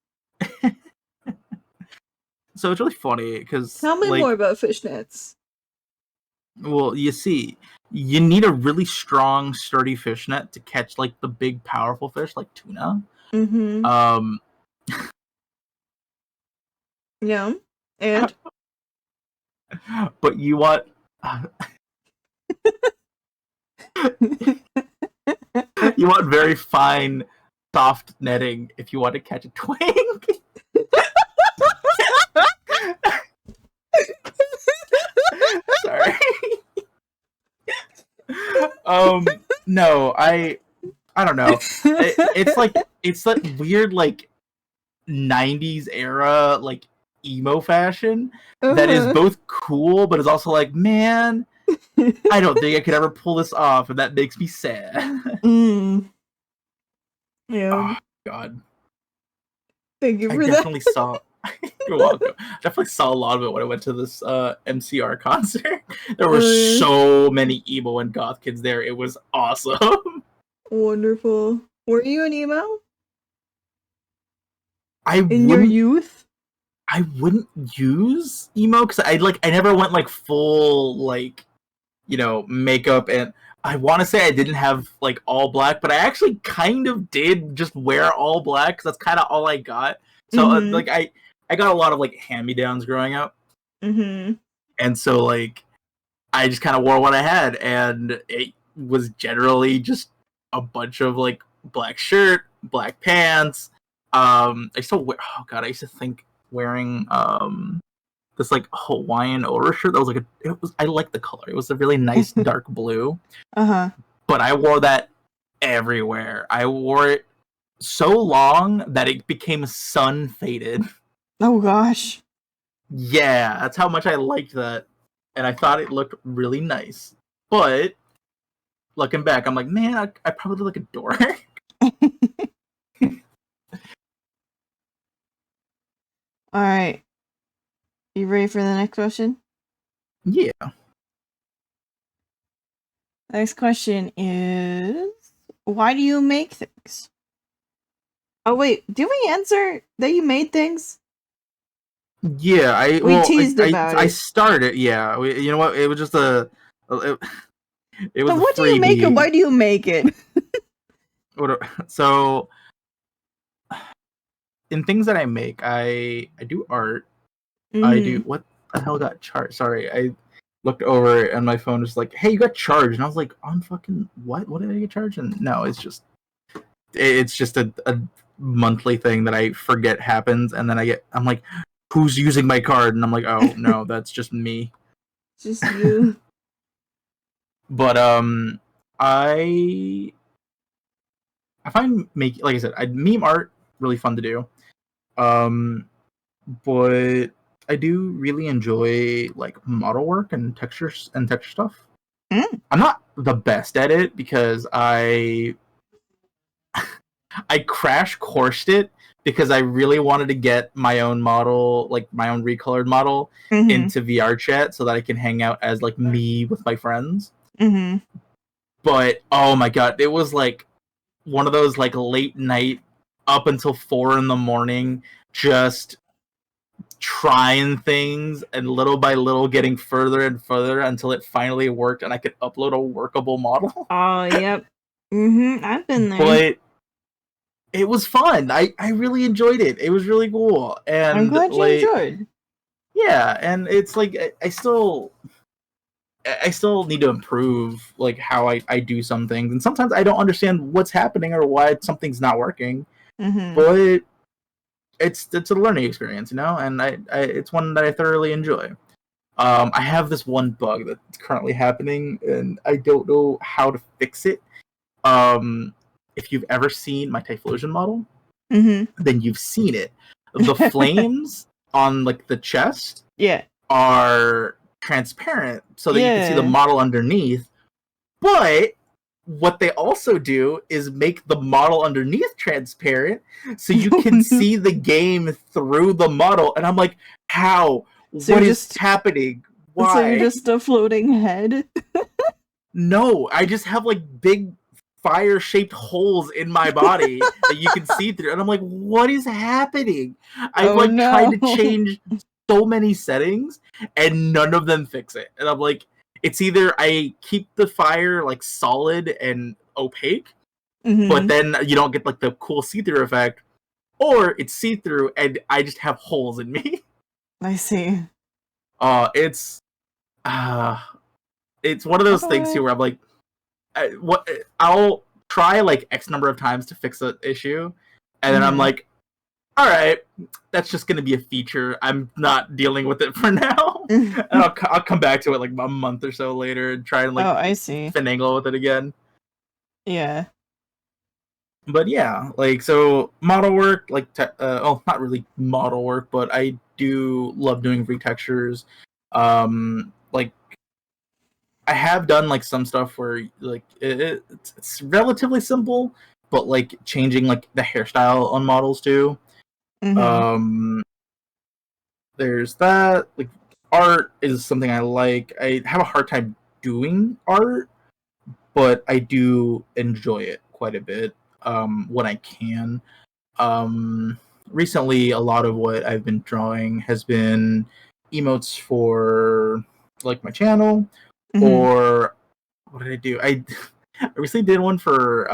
[SPEAKER 2] So it's really funny because,
[SPEAKER 1] Tell me more
[SPEAKER 2] like,
[SPEAKER 1] about fishnets.
[SPEAKER 2] well, you see, you need a really strong, sturdy fishnet to catch like the big, powerful fish like tuna.
[SPEAKER 1] Mm-hmm.
[SPEAKER 2] Um,
[SPEAKER 1] Yeah. And?
[SPEAKER 2] but you want you want very fine, soft netting if you want to catch a twink. Sorry. No, I don't know. It's that weird like 90s era like emo fashion that is both cool but is also like, man, I don't think I could ever pull this off, and that makes me sad.
[SPEAKER 1] Mm. Yeah.
[SPEAKER 2] Oh God.
[SPEAKER 1] Thank you
[SPEAKER 2] I
[SPEAKER 1] for that.
[SPEAKER 2] definitely saw You're welcome. Definitely saw a lot of it when I went to this MCR concert. There were
[SPEAKER 1] Oh,
[SPEAKER 2] so many emo and goth kids there. It was awesome.
[SPEAKER 1] wonderful. Were you an emo
[SPEAKER 2] I
[SPEAKER 1] in your
[SPEAKER 2] wouldn't
[SPEAKER 1] youth?
[SPEAKER 2] I wouldn't use emo because I never went like full like, makeup, and I want to say I didn't have like all black, but I actually kind of did just wear all black because that's kind of all I got. So
[SPEAKER 1] Mm-hmm.
[SPEAKER 2] like I got a lot of like hand me downs growing up,
[SPEAKER 1] Mm-hmm.
[SPEAKER 2] and so like I just kind of wore what I had, and it was generally just a bunch of like black shirt, black pants. I still wear. Oh God, I used to think wearing this like Hawaiian overshirt that was like I liked the color. It was a really nice dark blue,
[SPEAKER 1] Uh-huh.
[SPEAKER 2] but I wore that everywhere. I wore it so long that it became sun faded.
[SPEAKER 1] Oh gosh.
[SPEAKER 2] Yeah, that's how much I liked that, and I thought it looked really nice. But looking back, I'm like, man, I probably look like a dork.
[SPEAKER 1] All right. You ready for the next question?
[SPEAKER 2] Yeah.
[SPEAKER 1] Next question is, why do you make things? Oh wait, did we answer that you made things?
[SPEAKER 2] Yeah,
[SPEAKER 1] We teased about
[SPEAKER 2] I
[SPEAKER 1] it.
[SPEAKER 2] started. Yeah, you know what? It was just it, it was
[SPEAKER 1] So
[SPEAKER 2] a
[SPEAKER 1] what do you make and
[SPEAKER 2] freebie.
[SPEAKER 1] why do you make it?
[SPEAKER 2] So in things that I make, I do art. I do
[SPEAKER 1] Mm-hmm.
[SPEAKER 2] what the hell got charged? Sorry, I looked over and my phone was like, "Hey, you got charged," and I was like, "On fucking what? What did I get charged?" And no, it's just a monthly thing that I forget happens, and then I'm like, "Who's using my card?" And I'm like, "Oh no, that's just me."
[SPEAKER 1] Just you.
[SPEAKER 2] But I I find make like I said, I meme art really fun to do. Um, but I do really enjoy like model work and texture stuff.
[SPEAKER 1] Mm.
[SPEAKER 2] I'm not the best at it because I crash coursed it because I really wanted to get my own model, like my own recolored model,
[SPEAKER 1] Mhm.
[SPEAKER 2] into VR chat so that I can hang out as like me with my friends.
[SPEAKER 1] Mhm.
[SPEAKER 2] But oh my god, it was like one of those like late night up until 4 in the morning, just trying things and little by little getting further and further until it finally worked and I could upload a workable model.
[SPEAKER 1] Oh, yep. Mhm. I've been there.
[SPEAKER 2] But it was fun. I really enjoyed it. It was really cool.
[SPEAKER 1] I'm
[SPEAKER 2] And
[SPEAKER 1] glad you
[SPEAKER 2] like
[SPEAKER 1] enjoyed.
[SPEAKER 2] yeah, and it's like I still need to improve like how I do some things. And sometimes I don't understand what's happening or why something's not working.
[SPEAKER 1] Mhm.
[SPEAKER 2] But it's a learning experience, you know, and I it's one that I thoroughly enjoy. I have this one bug that's currently happening, and I don't know how to fix it. Um, if you've ever seen my Typhlosion model,
[SPEAKER 1] Mhm.
[SPEAKER 2] then you've seen it. The flames on like the chest
[SPEAKER 1] Yeah.
[SPEAKER 2] are transparent, so that you can see the
[SPEAKER 1] Yeah.
[SPEAKER 2] model underneath. But what they also do is make the model underneath transparent, so you can see the game through the model. And I'm like, how?
[SPEAKER 1] So
[SPEAKER 2] What
[SPEAKER 1] you're
[SPEAKER 2] is
[SPEAKER 1] just
[SPEAKER 2] happening?
[SPEAKER 1] so you're
[SPEAKER 2] Why?
[SPEAKER 1] just a floating head?
[SPEAKER 2] No, I just have like big fire shaped holes in my body that you can see through. And I'm like, what is happening? I've
[SPEAKER 1] Oh
[SPEAKER 2] like tried
[SPEAKER 1] no.
[SPEAKER 2] to change so many settings and none of them fix it. And I'm like, it's either I keep the fire like solid and opaque, but
[SPEAKER 1] Mhm.
[SPEAKER 2] then you don't get like the cool see through effect, or it's see through and I just have holes in me.
[SPEAKER 1] I see.
[SPEAKER 2] Uh it's uh it's one of
[SPEAKER 1] How
[SPEAKER 2] those
[SPEAKER 1] do
[SPEAKER 2] things
[SPEAKER 1] I?
[SPEAKER 2] too where I'm like, I'll try like X number of times to fix an issue, and then I'm
[SPEAKER 1] Mhm.
[SPEAKER 2] like, all right, that's just gonna be a feature. I'm not dealing with it for now, and I'll come back to it like a month or so later and try and
[SPEAKER 1] Oh,
[SPEAKER 2] like
[SPEAKER 1] I see.
[SPEAKER 2] finagle with it again.
[SPEAKER 1] Yeah.
[SPEAKER 2] But yeah, like so model work, like oh, not really model work, but I do love doing retextures. Like I have done like some stuff where like it's relatively simple, but like changing like the hairstyle on models too.
[SPEAKER 1] Mhm.
[SPEAKER 2] Um, there's that. Like art is something I like. I have a hard time doing art, but I do enjoy it quite a bit when I can. Recently, a lot of what I've been drawing has been emotes for like my channel,
[SPEAKER 1] Mhm.
[SPEAKER 2] or what did I do? I recently did one for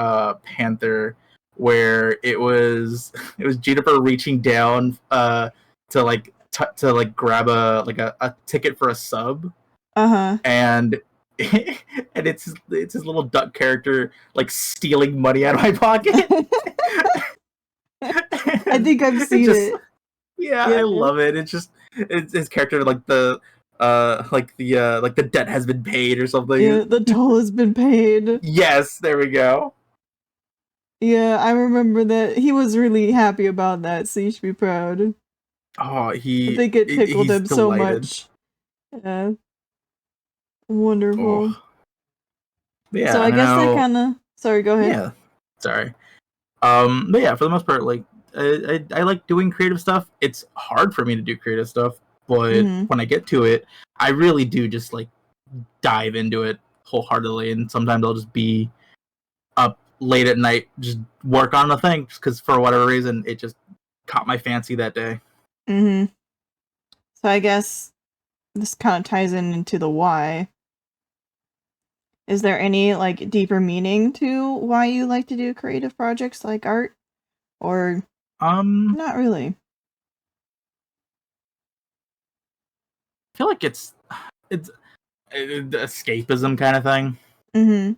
[SPEAKER 2] Panther where it was Juniper reaching down to like to like grab a ticket for a sub,
[SPEAKER 1] Uh-huh.
[SPEAKER 2] and and it's his little duck character like stealing money out of my pocket.
[SPEAKER 1] I
[SPEAKER 2] And
[SPEAKER 1] think I've
[SPEAKER 2] it
[SPEAKER 1] seen
[SPEAKER 2] just
[SPEAKER 1] it.
[SPEAKER 2] yeah,
[SPEAKER 1] Yeah.
[SPEAKER 2] I love it. It's just it's his character like the debt has been paid or something.
[SPEAKER 1] Yeah, the toll has been paid.
[SPEAKER 2] Yes, there we go.
[SPEAKER 1] Yeah, I remember that. He was really happy about that, so you should be proud.
[SPEAKER 2] Oh,
[SPEAKER 1] I think it tickled
[SPEAKER 2] he's
[SPEAKER 1] him so
[SPEAKER 2] delighted.
[SPEAKER 1] much. Yeah,
[SPEAKER 2] Oh,
[SPEAKER 1] wonderful.
[SPEAKER 2] but
[SPEAKER 1] So
[SPEAKER 2] yeah,
[SPEAKER 1] I
[SPEAKER 2] and I
[SPEAKER 1] guess that
[SPEAKER 2] know.
[SPEAKER 1] kinda sorry, go ahead.
[SPEAKER 2] Yeah, sorry. But yeah, for the most part, like I like doing creative stuff. It's hard for me to do creative stuff, but
[SPEAKER 1] Mhm.
[SPEAKER 2] when I get to it, I really do just like dive into it wholeheartedly. And sometimes I'll just be up late at night, just work on the thing, just because for whatever reason it just caught my fancy that day.
[SPEAKER 1] Mhm. So I guess this kinda ties into the why. Is there any, like, deeper meaning to why you like to do creative projects like art? Or
[SPEAKER 2] Um,
[SPEAKER 1] not really?
[SPEAKER 2] I feel like it's escapism kind of thing
[SPEAKER 1] Mhm.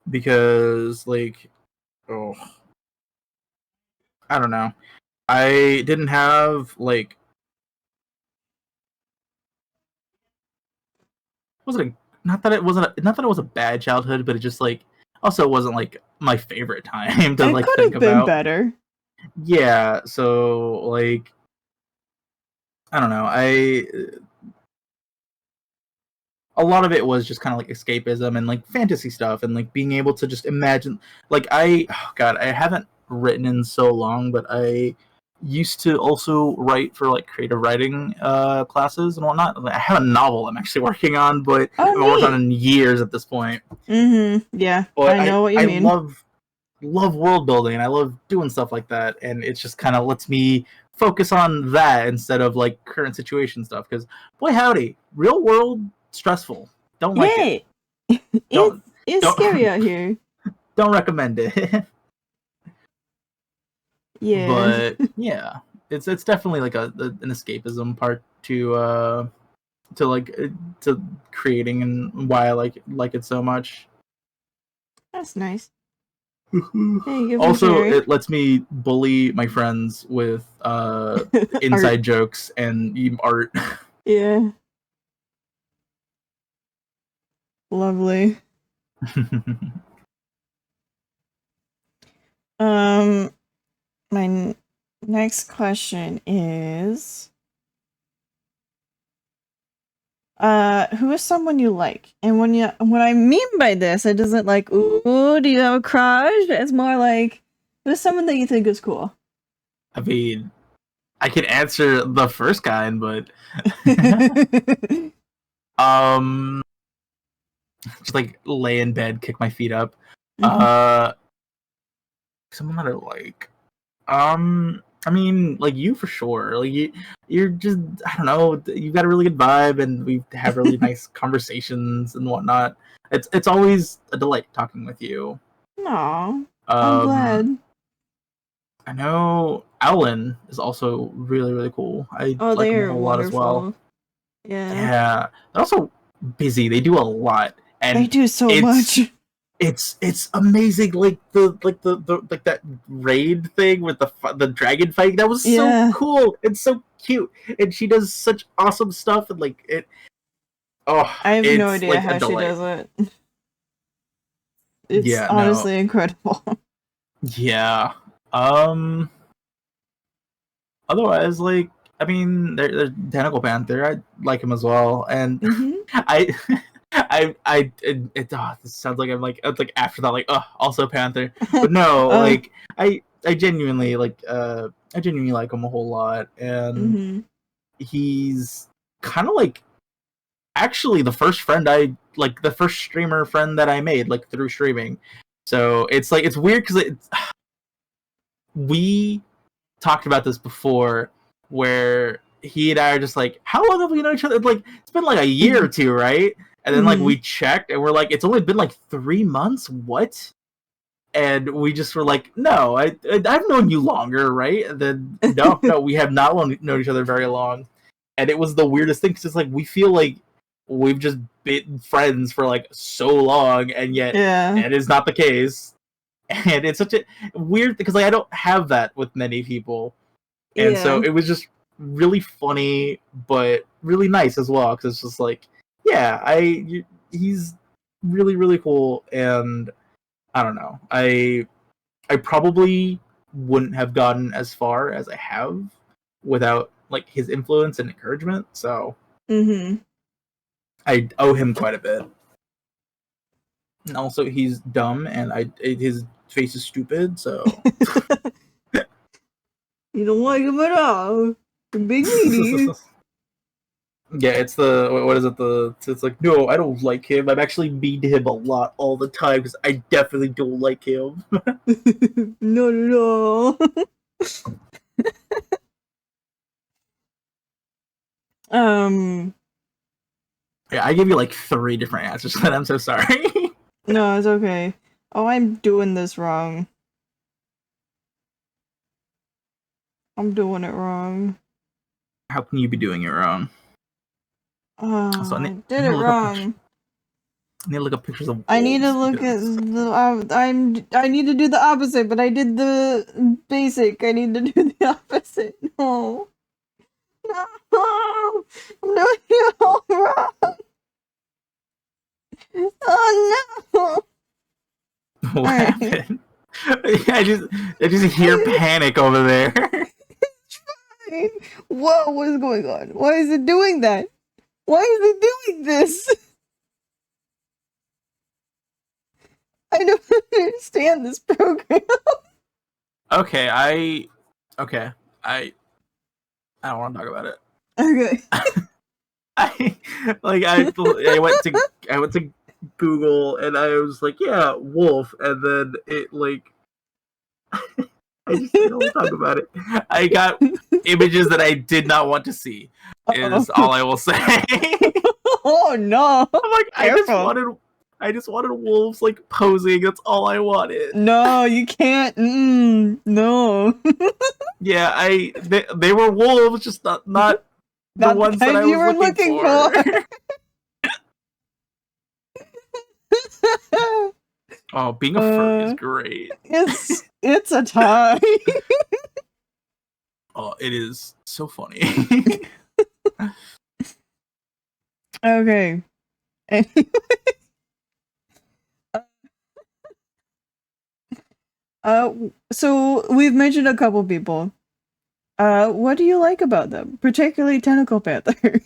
[SPEAKER 2] because like oh I don't know. I didn't have like wasn't not that it was a bad childhood, but it just like also wasn't like my favorite time to
[SPEAKER 1] It
[SPEAKER 2] like
[SPEAKER 1] could
[SPEAKER 2] think
[SPEAKER 1] have been
[SPEAKER 2] about.
[SPEAKER 1] better.
[SPEAKER 2] Yeah, so like I don't know. I a lot of it was just kind of like escapism and like fantasy stuff and like being able to just imagine. Like I haven't written in so long, but I used to also write for like creative writing classes and whatnot. I have a novel I'm actually working on, but
[SPEAKER 1] Oh,
[SPEAKER 2] I've been working on
[SPEAKER 1] neat.
[SPEAKER 2] it in years at this point.
[SPEAKER 1] Yeah,
[SPEAKER 2] But
[SPEAKER 1] I know what you
[SPEAKER 2] I
[SPEAKER 1] mean.
[SPEAKER 2] love world building and I love doing stuff like that, and it just kind of lets me focus on that instead of like current situation stuff. Because boy howdy, real world stressful. Don't like it.
[SPEAKER 1] Yeah, it's
[SPEAKER 2] Don't
[SPEAKER 1] it's scary
[SPEAKER 2] don't
[SPEAKER 1] out here.
[SPEAKER 2] don't recommend it.
[SPEAKER 1] Yeah.
[SPEAKER 2] But yeah, it's definitely like an escapism part to like to creating and why I like it so much.
[SPEAKER 1] That's nice. Hey, good for
[SPEAKER 2] Also,
[SPEAKER 1] sharing.
[SPEAKER 2] it lets me bully my friends with
[SPEAKER 1] Art.
[SPEAKER 2] inside jokes and art.
[SPEAKER 1] Yeah. Lovely. Um, my next question is, who is someone you like? And what I mean by this, it doesn't like, ooh, do you have a crush? It's more like, who's someone that you think is cool?
[SPEAKER 2] I mean, I can answer the first kind, but um, just like lay in bed, kick my feet up.
[SPEAKER 1] Mhm.
[SPEAKER 2] Uh, someone that I like. I mean, like you for sure. Like you're just I don't know. You've got a really good vibe, and we have really nice conversations and whatnot. It's always a delight talking with you.
[SPEAKER 1] Aw, I'm
[SPEAKER 2] Um,
[SPEAKER 1] glad.
[SPEAKER 2] I know Owlin is also really cool. I
[SPEAKER 1] Oh,
[SPEAKER 2] like
[SPEAKER 1] they
[SPEAKER 2] him a
[SPEAKER 1] are
[SPEAKER 2] whole lot as well.
[SPEAKER 1] wonderful. Yeah.
[SPEAKER 2] Yeah, they're also busy. They do a lot,
[SPEAKER 1] They
[SPEAKER 2] and
[SPEAKER 1] do so
[SPEAKER 2] it's
[SPEAKER 1] much.
[SPEAKER 2] it's amazing. Like the like that raid thing with the dragon fight. That was so
[SPEAKER 1] Yeah.
[SPEAKER 2] cool and so cute. And she does such awesome stuff. And like it, oh,
[SPEAKER 1] I have no
[SPEAKER 2] it's
[SPEAKER 1] idea
[SPEAKER 2] like a
[SPEAKER 1] how she
[SPEAKER 2] delight.
[SPEAKER 1] does it. It's
[SPEAKER 2] Yeah, no,
[SPEAKER 1] honestly incredible.
[SPEAKER 2] yeah. Um, otherwise, like I mean, there's Tentacle Panther. I like him as well, and
[SPEAKER 1] Hmm.
[SPEAKER 2] I. This sounds like I'm like after that, like, oh, also Panther, but no,
[SPEAKER 1] Oh.
[SPEAKER 2] like, I genuinely like him a whole lot, and
[SPEAKER 1] Hmm.
[SPEAKER 2] he's kind of like actually the first streamer friend that I made, like, through streaming. So it's like, it's weird because we talked about this before, where he and I are just like, how long have we known each other? Like, it's been like a year or two, right? And then like
[SPEAKER 1] Hmm.
[SPEAKER 2] we checked and we're like, it's only been like 3 months. What? And we just were like, no, I've known you longer, right? And then no, we have not known each other very long. And it was the weirdest thing because it's like we feel like we've just been friends for like so long, and yet
[SPEAKER 1] Yeah.
[SPEAKER 2] that is not the case. And it's such a weird because like I don't have that with many people, and so
[SPEAKER 1] Yeah.
[SPEAKER 2] it was just really funny, but really nice as well. Because it's just like, yeah, he's really cool, and I don't know, I probably wouldn't have gotten as far as I have without like his influence and encouragement. So
[SPEAKER 1] Hmm.
[SPEAKER 2] I owe him quite a bit. And also, he's dumb, and his face is stupid. So
[SPEAKER 1] You don't like him at all. The big meaty.
[SPEAKER 2] yeah, it's the what is it? It's like, no, I don't like him. I'm actually mean to him a lot all the time because I definitely don't like him.
[SPEAKER 1] No, no, no. um,
[SPEAKER 2] Yeah, I give you like 3 different answers, and I'm so sorry.
[SPEAKER 1] no, it's okay. Oh, I'm doing this wrong. I'm doing it wrong.
[SPEAKER 2] How can you be doing it wrong?
[SPEAKER 1] Oh,
[SPEAKER 2] Also,
[SPEAKER 1] I
[SPEAKER 2] I
[SPEAKER 1] did
[SPEAKER 2] need
[SPEAKER 1] it
[SPEAKER 2] to look up pictures.
[SPEAKER 1] wrong.
[SPEAKER 2] I need to look up pictures of
[SPEAKER 1] I need to
[SPEAKER 2] wolves
[SPEAKER 1] look at
[SPEAKER 2] because
[SPEAKER 1] the. I need to do the opposite, but I did the basic. I need to do the opposite. No, no, I'm doing it all wrong. Oh no!
[SPEAKER 2] what
[SPEAKER 1] All right.
[SPEAKER 2] happened? I just hear panic over there.
[SPEAKER 1] Whoa, what is going on? Why is it doing that? Why is it doing this? I don't understand this program.
[SPEAKER 2] Okay, I I don't want to talk about it.
[SPEAKER 1] Okay.
[SPEAKER 2] I went to Google and I was like, yeah, wolf, and then it like I don't want to talk about it. I got images that I did not want to see.
[SPEAKER 1] Uh-oh.
[SPEAKER 2] Is all I will say.
[SPEAKER 1] Oh no!
[SPEAKER 2] I'm like,
[SPEAKER 1] Careful.
[SPEAKER 2] I just wanted wolves like posing. That's all I wanted.
[SPEAKER 1] No, you can't. No.
[SPEAKER 2] Yeah, they were wolves, just not the
[SPEAKER 1] Not the
[SPEAKER 2] ones that
[SPEAKER 1] kind
[SPEAKER 2] I
[SPEAKER 1] you
[SPEAKER 2] was
[SPEAKER 1] were
[SPEAKER 2] looking
[SPEAKER 1] looking
[SPEAKER 2] for.
[SPEAKER 1] for.
[SPEAKER 2] Oh, being a furry is great.
[SPEAKER 1] It's a tie.
[SPEAKER 2] Oh, it is so funny.
[SPEAKER 1] Okay. Anyway, so we've mentioned a couple people. What do you like about them, particularly Tentacle Panther?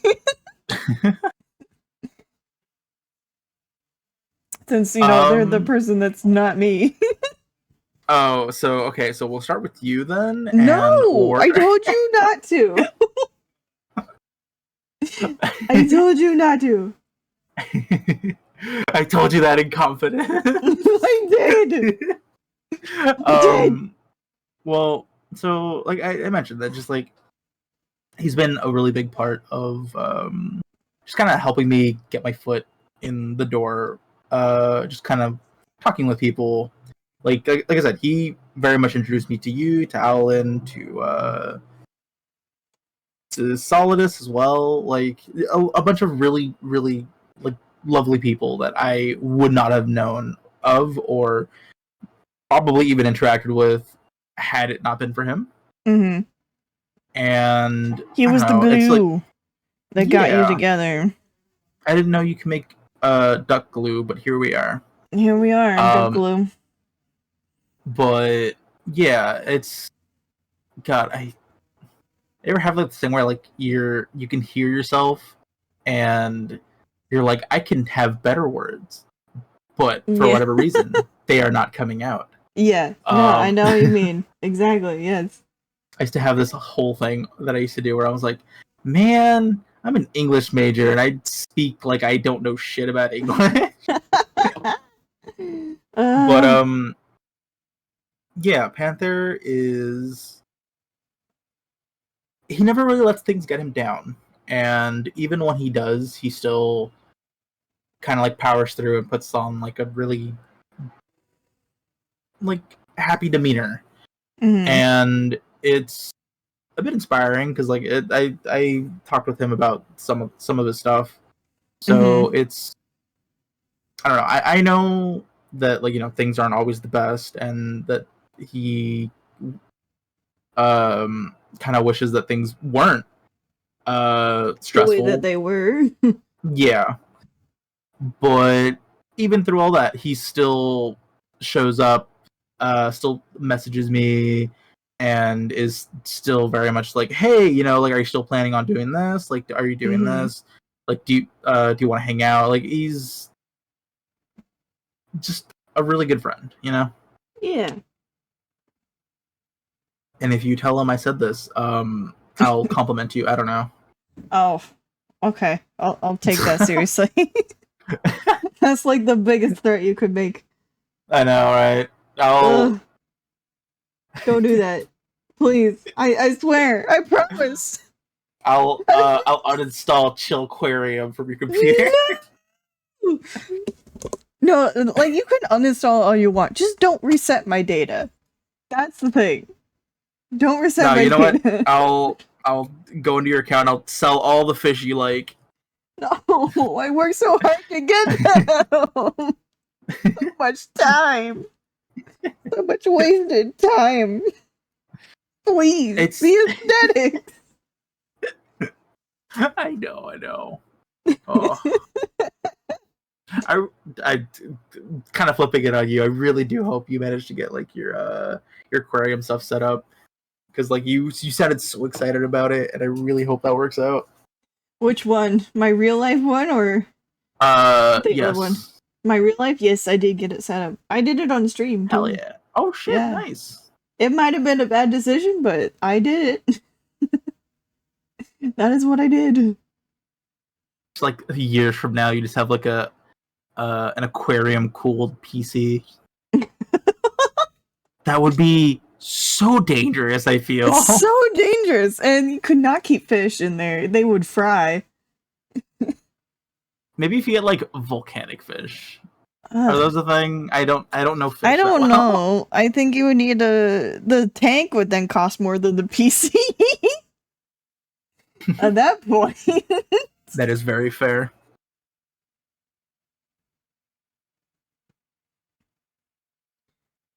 [SPEAKER 1] Since they're the person that's not me.
[SPEAKER 2] Oh, so okay, so we'll start with you then,
[SPEAKER 1] No, I told you not to. I told you not to.
[SPEAKER 2] I told you that in confidence.
[SPEAKER 1] I did. I did.
[SPEAKER 2] Well, so like I mentioned that just like he's been a really big part of just kind of helping me get my foot in the door, just kind of talking with people. Like I said, he very much introduced me to you, to Alan, to Solidus as well. Like a bunch of really, really like lovely people that I would not have known of or probably even interacted with had it not been for him.
[SPEAKER 1] Mm-hmm.
[SPEAKER 2] And
[SPEAKER 1] He
[SPEAKER 2] I don't
[SPEAKER 1] was the
[SPEAKER 2] know, it's like
[SPEAKER 1] glue that got you
[SPEAKER 2] yeah,
[SPEAKER 1] together.
[SPEAKER 2] I didn't know you can make duck glue, but here we are.
[SPEAKER 1] Here we are, duck
[SPEAKER 2] Um,
[SPEAKER 1] glue.
[SPEAKER 2] but yeah, it's God. I ever have like this thing where like you can hear yourself, and you're like, I can have better words, but for
[SPEAKER 1] Yeah.
[SPEAKER 2] whatever reason, they are not coming out.
[SPEAKER 1] Yeah. No, I
[SPEAKER 2] Um,
[SPEAKER 1] know what you mean. Exactly. Yes.
[SPEAKER 2] I used to have this whole thing that I used to do where I was like, man, I'm an English major and I speak like I don't know shit about English. But
[SPEAKER 1] uh,
[SPEAKER 2] yeah, Panther is he never really lets things get him down. And even when he does, he still kind of like powers through and puts on like a really like happy demeanor.
[SPEAKER 1] mm-hmm.
[SPEAKER 2] And it's a bit inspiring because like I talked with him about some of his stuff. So
[SPEAKER 1] Mm-hmm.
[SPEAKER 2] it's I don't know. I know that like things aren't always the best, and that he kind of wishes that things weren't
[SPEAKER 1] The way that
[SPEAKER 2] stressful.
[SPEAKER 1] they were.
[SPEAKER 2] Yeah, but even through all that, he still shows up, still messages me, and is still very much like, hey, like, are you still planning on doing this? Like, are you doing
[SPEAKER 1] Mm-hmm.
[SPEAKER 2] this? Like, do you want to hang out? Like, he's just a really good friend.
[SPEAKER 1] Yeah.
[SPEAKER 2] And if you tell him I said this, I'll compliment you. I don't know.
[SPEAKER 1] Oh. Okay. I'll take that seriously. That's like the biggest threat you could make.
[SPEAKER 2] I know, right? I'll
[SPEAKER 1] Ugh. Don't do that. Please. I swear. I promise.
[SPEAKER 2] I'll uninstall Chillquarium from your computer.
[SPEAKER 1] No! No, like you can uninstall all you want. Just don't reset my data. That's the thing. Don't reset
[SPEAKER 2] No,
[SPEAKER 1] my
[SPEAKER 2] you know what?
[SPEAKER 1] data.
[SPEAKER 2] I'll go into your account. I'll sell all the fish you like.
[SPEAKER 1] No, I worked so hard to get them. So much time. So much wasted time. Please,
[SPEAKER 2] It's
[SPEAKER 1] be aesthetic.
[SPEAKER 2] I know. Oh, I kind of flipping it on you. I really do hope you manage to get like your aquarium stuff set up, because like you sounded so excited about it, and I really hope that works out.
[SPEAKER 1] Which one? My real life one or the other one?
[SPEAKER 2] Yes.
[SPEAKER 1] My real life, yes, I did get it set up. I did it on stream
[SPEAKER 2] Hell
[SPEAKER 1] too.
[SPEAKER 2] yeah! Oh shit!
[SPEAKER 1] Yeah.
[SPEAKER 2] Nice.
[SPEAKER 1] It might have been a bad decision, but I did it. That is what I did.
[SPEAKER 2] It's like years from now, you just have like an aquarium cooled PC. That would be so dangerous. I feel
[SPEAKER 1] It's so dangerous, and you could not keep fish in there; they would fry.
[SPEAKER 2] maybe if you get like volcanic fish. Are
[SPEAKER 1] Ugh.
[SPEAKER 2] those a thing? I don't know fish
[SPEAKER 1] I
[SPEAKER 2] that
[SPEAKER 1] don't
[SPEAKER 2] well.
[SPEAKER 1] know. I think you would need the tank would then cost more than the PC. At that point.
[SPEAKER 2] That is very fair.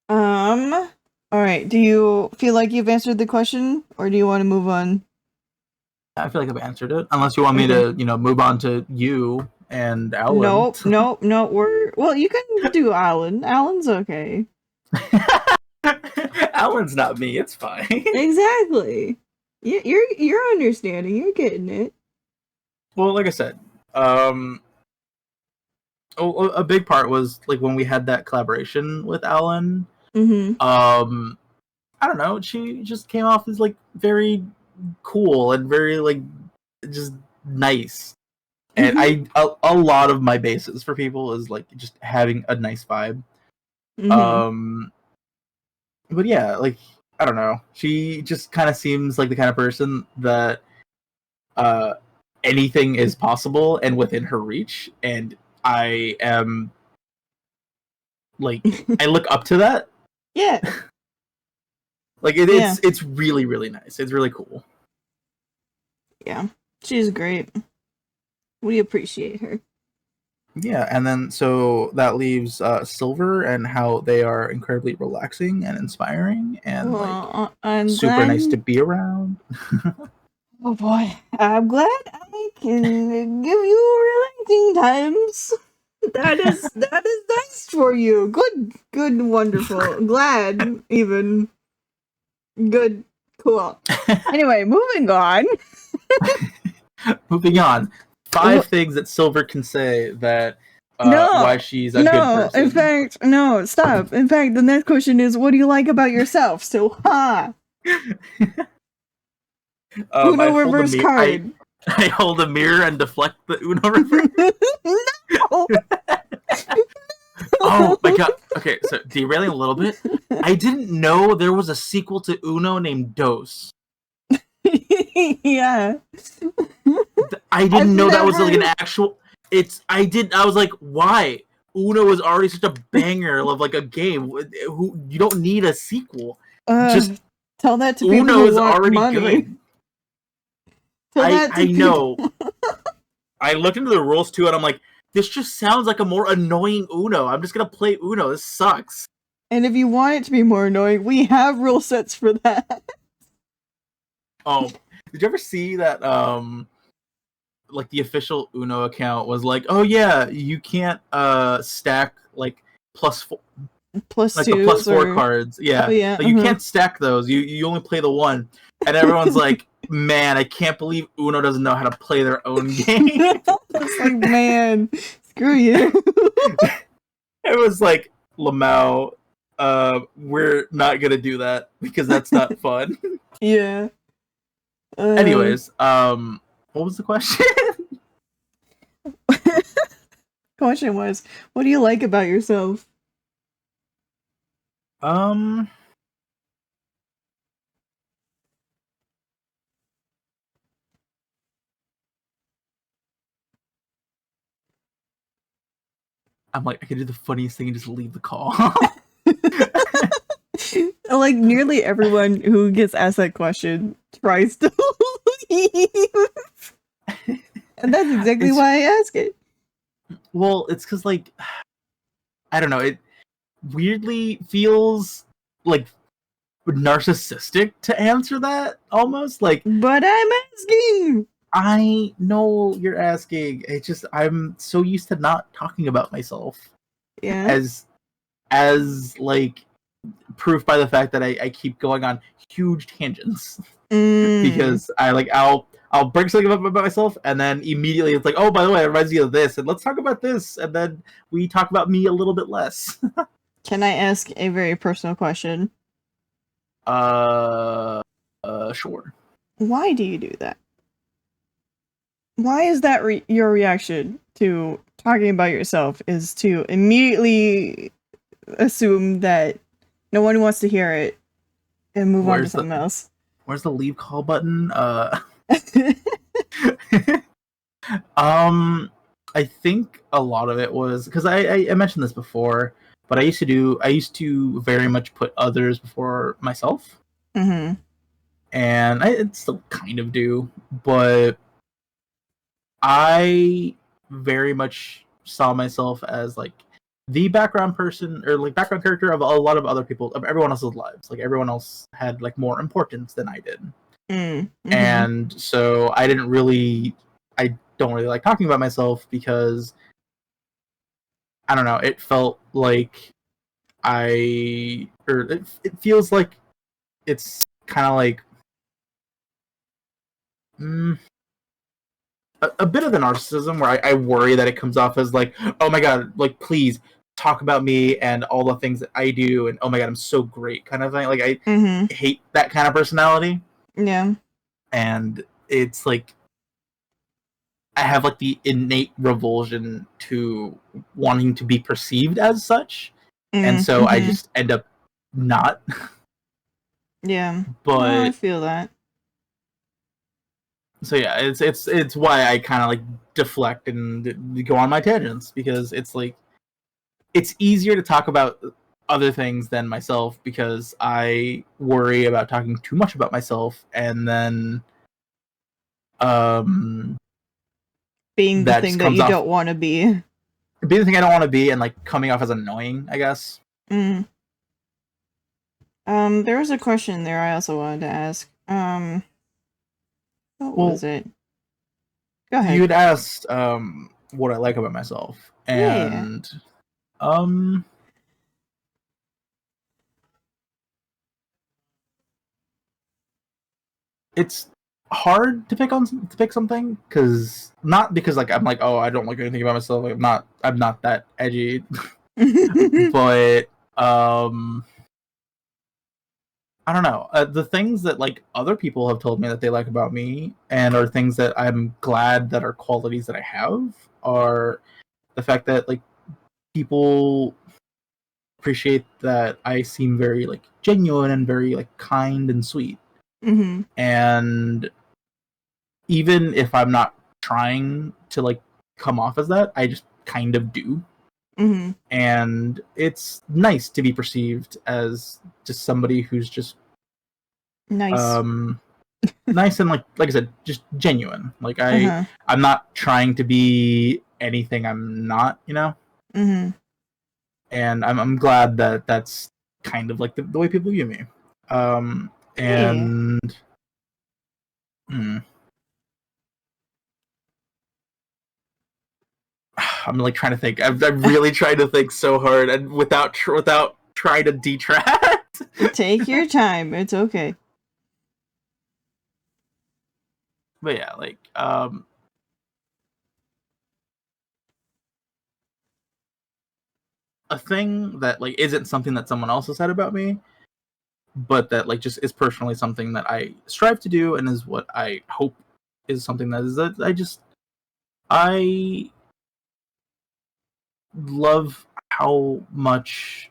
[SPEAKER 1] All right. Do you feel like you've answered the question, or do you want to move on?
[SPEAKER 2] I feel like I've answered it. Unless you want me
[SPEAKER 1] Okay.
[SPEAKER 2] to, move on to you and Alan.
[SPEAKER 1] Nope. Nope. Nope. Well. You can do Alan. Alan's okay.
[SPEAKER 2] Alan's not me. It's fine.
[SPEAKER 1] Exactly. You're understanding. You're getting it.
[SPEAKER 2] Well, like I said, a big part was like when we had that collaboration with Alan.
[SPEAKER 1] Mm-hmm.
[SPEAKER 2] I don't know. She just came off as like very cool and very like just nice. And a lot of my basis for people is like just having a nice vibe.
[SPEAKER 1] Mm-hmm.
[SPEAKER 2] But yeah, like I don't know. She just kind of seems like the kind of person that uh anything is possible and within her reach, and I am like I look up to that.
[SPEAKER 1] Yeah.
[SPEAKER 2] Like
[SPEAKER 1] Yeah.
[SPEAKER 2] it's really really nice. It's really cool.
[SPEAKER 1] Yeah. She's great. We appreciate her.
[SPEAKER 2] Yeah, and then so that leaves Silver and how they are incredibly relaxing and inspiring and like
[SPEAKER 1] Well, I'm
[SPEAKER 2] super nice to
[SPEAKER 1] glad.
[SPEAKER 2] be around.
[SPEAKER 1] Oh boy, I'm glad I can give you relaxing times. That is nice for you. Good, wonderful. Glad, even good, cool. Anyway, moving on.
[SPEAKER 2] Moving on. 5 things that Silver can say that why
[SPEAKER 1] No,
[SPEAKER 2] she's a good
[SPEAKER 1] no. In
[SPEAKER 2] person.
[SPEAKER 1] fact, no. Stop. In fact, the next question is, what do you like about yourself? So,
[SPEAKER 2] I
[SPEAKER 1] Uno
[SPEAKER 2] hold a
[SPEAKER 1] reverse
[SPEAKER 2] mirror.
[SPEAKER 1] card.
[SPEAKER 2] I hold a mirror and deflect the Uno reverse.
[SPEAKER 1] No.
[SPEAKER 2] Oh my god. Okay, so derailing a little bit. I didn't know there was a sequel to Uno named Dos.
[SPEAKER 1] Yeah.
[SPEAKER 2] I
[SPEAKER 1] I've
[SPEAKER 2] didn't know that was like an
[SPEAKER 1] never.
[SPEAKER 2] actual. I was like, why? Uno is already such a banger of like a game. Who you don't need a sequel. Just
[SPEAKER 1] Tell that to people
[SPEAKER 2] Uno
[SPEAKER 1] who
[SPEAKER 2] is
[SPEAKER 1] want
[SPEAKER 2] already
[SPEAKER 1] money.
[SPEAKER 2] good.
[SPEAKER 1] Tell that
[SPEAKER 2] I
[SPEAKER 1] to people.
[SPEAKER 2] know. I looked into the rules too, and I'm like, this just sounds like a more annoying Uno. I'm just gonna play Uno. This sucks.
[SPEAKER 1] And if you want it to be more annoying, we have rule sets for that.
[SPEAKER 2] Oh, did you ever see that? Like the official Uno account was like, oh yeah, you can't stack like plus four,
[SPEAKER 1] Plus
[SPEAKER 2] like the plus
[SPEAKER 1] twos
[SPEAKER 2] four
[SPEAKER 1] or.
[SPEAKER 2] cards.
[SPEAKER 1] Oh,
[SPEAKER 2] Yeah,
[SPEAKER 1] yeah.
[SPEAKER 2] like you can't stack those. You only play the one, and everyone's like, man, I can't believe Uno doesn't know how to play their own game.
[SPEAKER 1] It's like, man, screw you.
[SPEAKER 2] It was like, Lamau, we're not gonna do that because that's not fun.
[SPEAKER 1] Yeah.
[SPEAKER 2] Anyways, what was the question?
[SPEAKER 1] Question was, what do you like about yourself?
[SPEAKER 2] um, I'm like, I could do the funniest thing and just leave the call.
[SPEAKER 1] Like nearly everyone who gets asked that question tries to leave. And that's exactly
[SPEAKER 2] It's
[SPEAKER 1] why I ask it.
[SPEAKER 2] well, it's because like I don't know, it weirdly feels like narcissistic to answer that almost like
[SPEAKER 1] But I'm asking.
[SPEAKER 2] I know you're asking. It's just I'm so used to not talking about myself
[SPEAKER 1] Yeah.
[SPEAKER 2] as like proof by the fact that I keep going on huge tangents
[SPEAKER 1] Mm.
[SPEAKER 2] because I like I'll bring something up about myself, and then immediately it's like, oh, by the way, it reminds me of this, and let's talk about this, and then we talk about me a little bit less.
[SPEAKER 1] Can I ask a very personal question?
[SPEAKER 2] uh, sure.
[SPEAKER 1] Why do you do that? Why is that your reaction to talking about yourself is to immediately assume that no one wants to hear it and move on to something else?
[SPEAKER 2] Where's the leave call button? I think a lot of it was because I mentioned this before, but I used to very much put others before myself,
[SPEAKER 1] Mm-hmm.
[SPEAKER 2] and I still kind of do, but I very much saw myself as like the background person or like background character of a lot of other people of everyone else's lives. Like everyone else had like more importance than I did.
[SPEAKER 1] Mm-hmm.
[SPEAKER 2] And so I don't really like talking about myself because I don't know, it felt like it feels like it's kind of like mm, a bit of the narcissism where I worry that it comes off as like, oh my god, like please talk about me and all the things that I do, and oh my god, I'm so great kind of thing. Like I
[SPEAKER 1] Mm-hmm.
[SPEAKER 2] hate that kind of personality,
[SPEAKER 1] Yeah.
[SPEAKER 2] and it's like I have like the innate revulsion to wanting to be perceived as such, and so I
[SPEAKER 1] Mm-hmm.
[SPEAKER 2] just end up not.
[SPEAKER 1] Yeah. No, I
[SPEAKER 2] But
[SPEAKER 1] feel that.
[SPEAKER 2] so yeah, it's why I kind of like deflect and go on my tangents because it's like it's easier to talk about other things than myself because I worry about talking too much about myself and then um
[SPEAKER 1] Being the
[SPEAKER 2] that
[SPEAKER 1] thing
[SPEAKER 2] just
[SPEAKER 1] that
[SPEAKER 2] comes
[SPEAKER 1] you
[SPEAKER 2] off
[SPEAKER 1] don't want to be.
[SPEAKER 2] being the thing I don't want to be and like coming off as annoying, I guess.
[SPEAKER 1] Mm. There was a question there I also wanted to ask. What
[SPEAKER 2] Well,
[SPEAKER 1] was it? Go
[SPEAKER 2] you
[SPEAKER 1] ahead.
[SPEAKER 2] had asked what I like about myself,
[SPEAKER 1] Yeah, yeah.
[SPEAKER 2] and um it's hard to pick something because not because like I'm like, oh, I don't like anything about myself, like I'm not that edgy. But um I don't know, the things that like other people have told me that they like about me and are things that I'm glad that are qualities that I have are the fact that like people appreciate that I seem very like genuine and very like kind and sweet.
[SPEAKER 1] Mm-hmm.
[SPEAKER 2] And even if I'm not trying to like come off as that, I just kind of do.
[SPEAKER 1] Mm-hmm.
[SPEAKER 2] And it's nice to be perceived as just somebody who's just
[SPEAKER 1] Nice.
[SPEAKER 2] um nice and like I said, just genuine. Like
[SPEAKER 1] Uh-huh.
[SPEAKER 2] I'm not trying to be anything I'm not, you know?
[SPEAKER 1] Mm-hmm.
[SPEAKER 2] And I'm glad that that's kind of like the way people view me.
[SPEAKER 1] Yeah.
[SPEAKER 2] And hmm, I'm like trying to think. I'm really trying to think so hard, and without trying to detract.
[SPEAKER 1] Take your time. It's okay.
[SPEAKER 2] But yeah, like a thing that like isn't something that someone else has said about me, but that like just is personally something that I strive to do and is what I hope is something that I love how much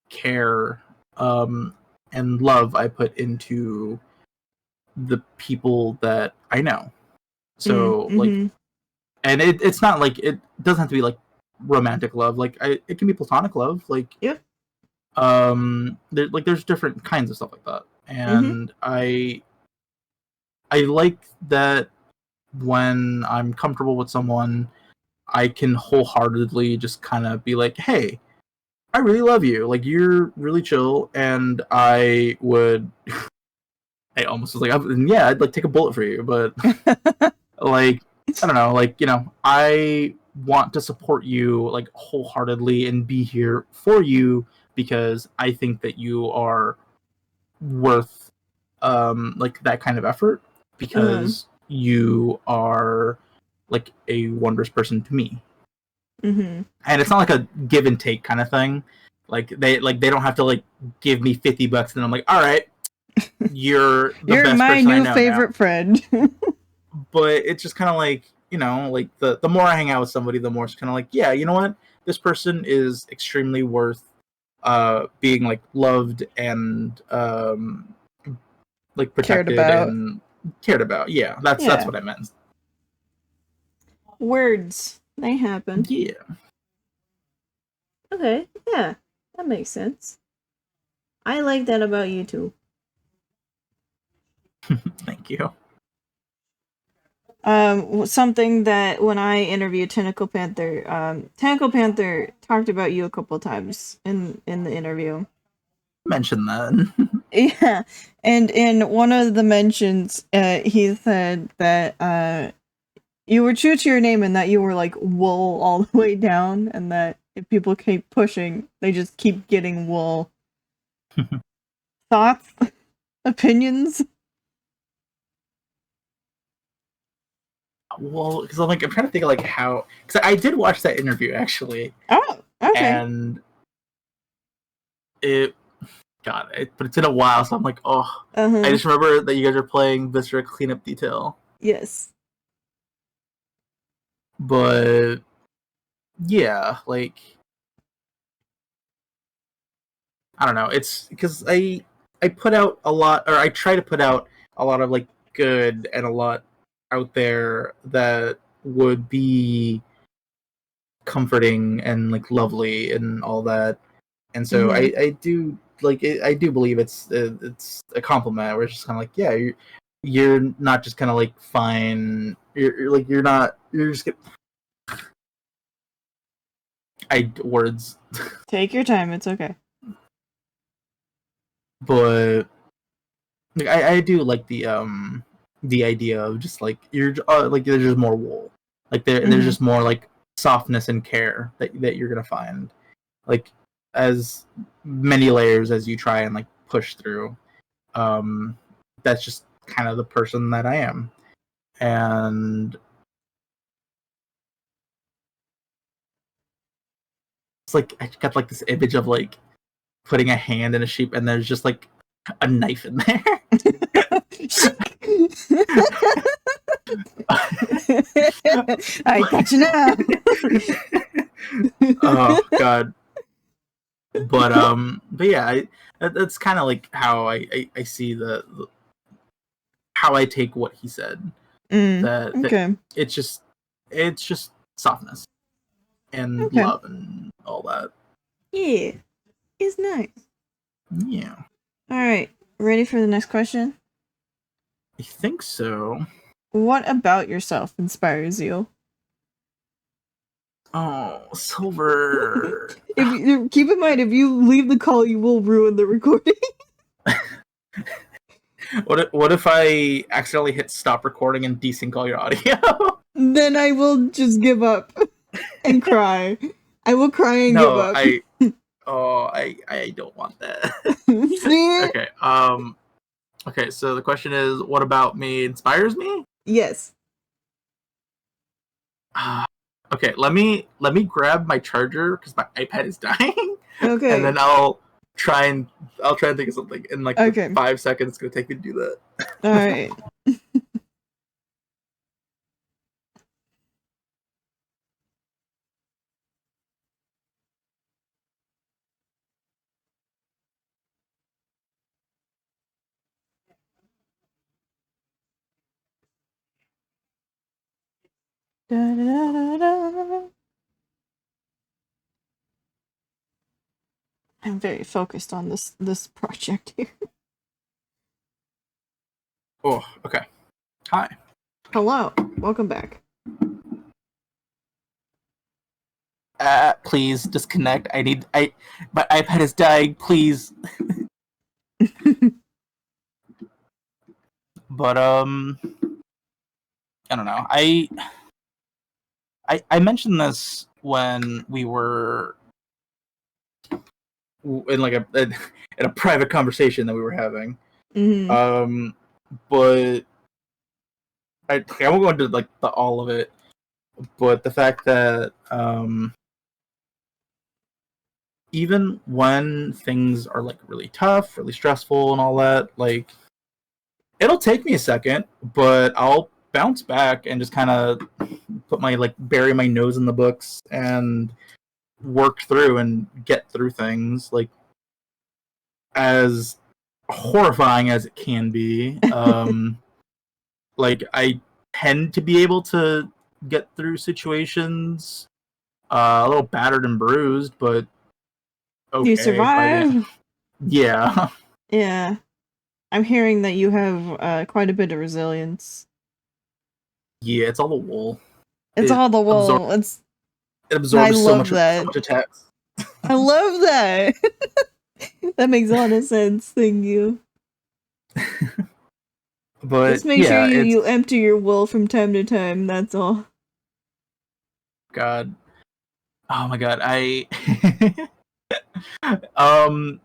[SPEAKER 2] care and love I put into the people that I know. So like,
[SPEAKER 1] Mm-hmm.
[SPEAKER 2] and it's not like it doesn't have to be like romantic love. Like it can be platonic love. Like
[SPEAKER 1] Yep.
[SPEAKER 2] there's different kinds of stuff like that,
[SPEAKER 1] Mm-hmm.
[SPEAKER 2] and I like that when I'm comfortable with someone, I can wholeheartedly just kind of be like, hey, I really love you. Like you're really chill, and I would. I almost was like, yeah, I'd like take a bullet for you, but like I don't know, like I want to support you like wholeheartedly and be here for you because I think that you are worth like that kind of effort
[SPEAKER 1] Uh-huh.
[SPEAKER 2] because you are like a wondrous person to me.
[SPEAKER 1] Mm-hmm.
[SPEAKER 2] And it's not like a give and take kind of thing. They don't have to like give me $50 and I'm like, all right, you're the
[SPEAKER 1] You're
[SPEAKER 2] best
[SPEAKER 1] my
[SPEAKER 2] person I
[SPEAKER 1] new
[SPEAKER 2] know now.
[SPEAKER 1] favorite friend.
[SPEAKER 2] But it's just kind of like, like the more I hang out with somebody, the more it's kind of like, yeah, you know what, this person is extremely worth being like loved and like
[SPEAKER 1] Cared
[SPEAKER 2] protected
[SPEAKER 1] about.
[SPEAKER 2] and cared about. Yeah, that's
[SPEAKER 1] Yeah.
[SPEAKER 2] what I meant.
[SPEAKER 1] Words. They happen.
[SPEAKER 2] Yeah.
[SPEAKER 1] Okay. Yeah. That makes sense. I like that about you too.
[SPEAKER 2] Thank you.
[SPEAKER 1] Something that when I interviewed Tentacle Panther talked about you a couple times in the interview.
[SPEAKER 2] Mention that.
[SPEAKER 1] Yeah, and in one of the mentions, he said that you were true to your name and that you were like wool all the way down, and that if people keep pushing, they just keep getting wool. Thoughts, opinions?
[SPEAKER 2] Well, because I'm trying to think of like how, because I did watch that interview actually,
[SPEAKER 1] Oh, okay.
[SPEAKER 2] and it but it's been a while, so I'm like, oh, I
[SPEAKER 1] Uh-huh.
[SPEAKER 2] just remember that you guys are playing Viscera Cleanup Detail,
[SPEAKER 1] Yes.
[SPEAKER 2] but yeah, like I don't know, it's because I put out a lot, or I try to put out a lot of like good and a lot out there that would be comforting and like lovely and all that, and so
[SPEAKER 1] Mm-hmm.
[SPEAKER 2] I do like I do believe it's a compliment where it's just kind of like, yeah, you're not just kind of like fine, you're like you're just words.
[SPEAKER 1] Take your time. It's okay.
[SPEAKER 2] But like, I do like the idea of just like you're like there's just more wool, like there's
[SPEAKER 1] Mm-hmm.
[SPEAKER 2] just more like softness and care that you're gonna find, like as many layers as you try and like push through. That's just kind of the person that I am, and it's like I got like this image of like putting a hand in a sheep and there's just like a knife in there.
[SPEAKER 1] I got you now.
[SPEAKER 2] Oh god. But yeah, that's kind of like how I see the how I take what he said, that
[SPEAKER 1] Okay.
[SPEAKER 2] it's just softness and
[SPEAKER 1] Okay.
[SPEAKER 2] love and all that.
[SPEAKER 1] Yeah. It's nice.
[SPEAKER 2] Yeah,
[SPEAKER 1] Alright. Ready for the next question?
[SPEAKER 2] I think so.
[SPEAKER 1] What about yourself inspires you?
[SPEAKER 2] Oh, Silver.
[SPEAKER 1] If you keep in mind, if you leave the call, you will ruin the recording.
[SPEAKER 2] What if I accidentally hit stop recording and desync all your audio?
[SPEAKER 1] Then I will just give up and cry. I will cry and give
[SPEAKER 2] No,
[SPEAKER 1] up.
[SPEAKER 2] I don't want that.
[SPEAKER 1] See?
[SPEAKER 2] Okay. Okay, so the question is, what about me inspires me?
[SPEAKER 1] Yes.
[SPEAKER 2] Okay, let me grab my charger because my iPad is dying, and
[SPEAKER 1] Okay.
[SPEAKER 2] then I'll try and think of something in like the
[SPEAKER 1] Okay.
[SPEAKER 2] 5 seconds it's gonna take me to do that.
[SPEAKER 1] Alright. Da, da, da, da. I'm very focused on this project here.
[SPEAKER 2] Oh, okay. Hi.
[SPEAKER 1] Hello. Welcome back.
[SPEAKER 2] Please disconnect. My iPad is dying. Please. But I don't know. I mentioned this when we were in like in a private conversation that we were having.
[SPEAKER 1] Mm-hmm.
[SPEAKER 2] But I won't go into like all of it, but the fact that even when things are like really tough, really stressful, and all that, like it'll take me a second, but I'll bounce back and just kind of put my like bury my nose in the books and work through and get through things. Like as horrifying as it can be, like I tend to be able to get through situations a little battered and bruised, but
[SPEAKER 1] You
[SPEAKER 2] okay by the
[SPEAKER 1] survive.
[SPEAKER 2] yeah.
[SPEAKER 1] Yeah, I'm hearing that you have quite a bit of resilience.
[SPEAKER 2] Yeah, it's all the wool.
[SPEAKER 1] It's
[SPEAKER 2] It
[SPEAKER 1] all the
[SPEAKER 2] absorbs
[SPEAKER 1] wool.
[SPEAKER 2] it
[SPEAKER 1] I
[SPEAKER 2] absorbs
[SPEAKER 1] love
[SPEAKER 2] so
[SPEAKER 1] that.
[SPEAKER 2] much attacks.
[SPEAKER 1] I love that. That makes a lot of sense. Thank you.
[SPEAKER 2] But
[SPEAKER 1] Just make sure
[SPEAKER 2] yeah,
[SPEAKER 1] you
[SPEAKER 2] it's
[SPEAKER 1] empty your wool from time to time. That's all.
[SPEAKER 2] God. Oh my God, I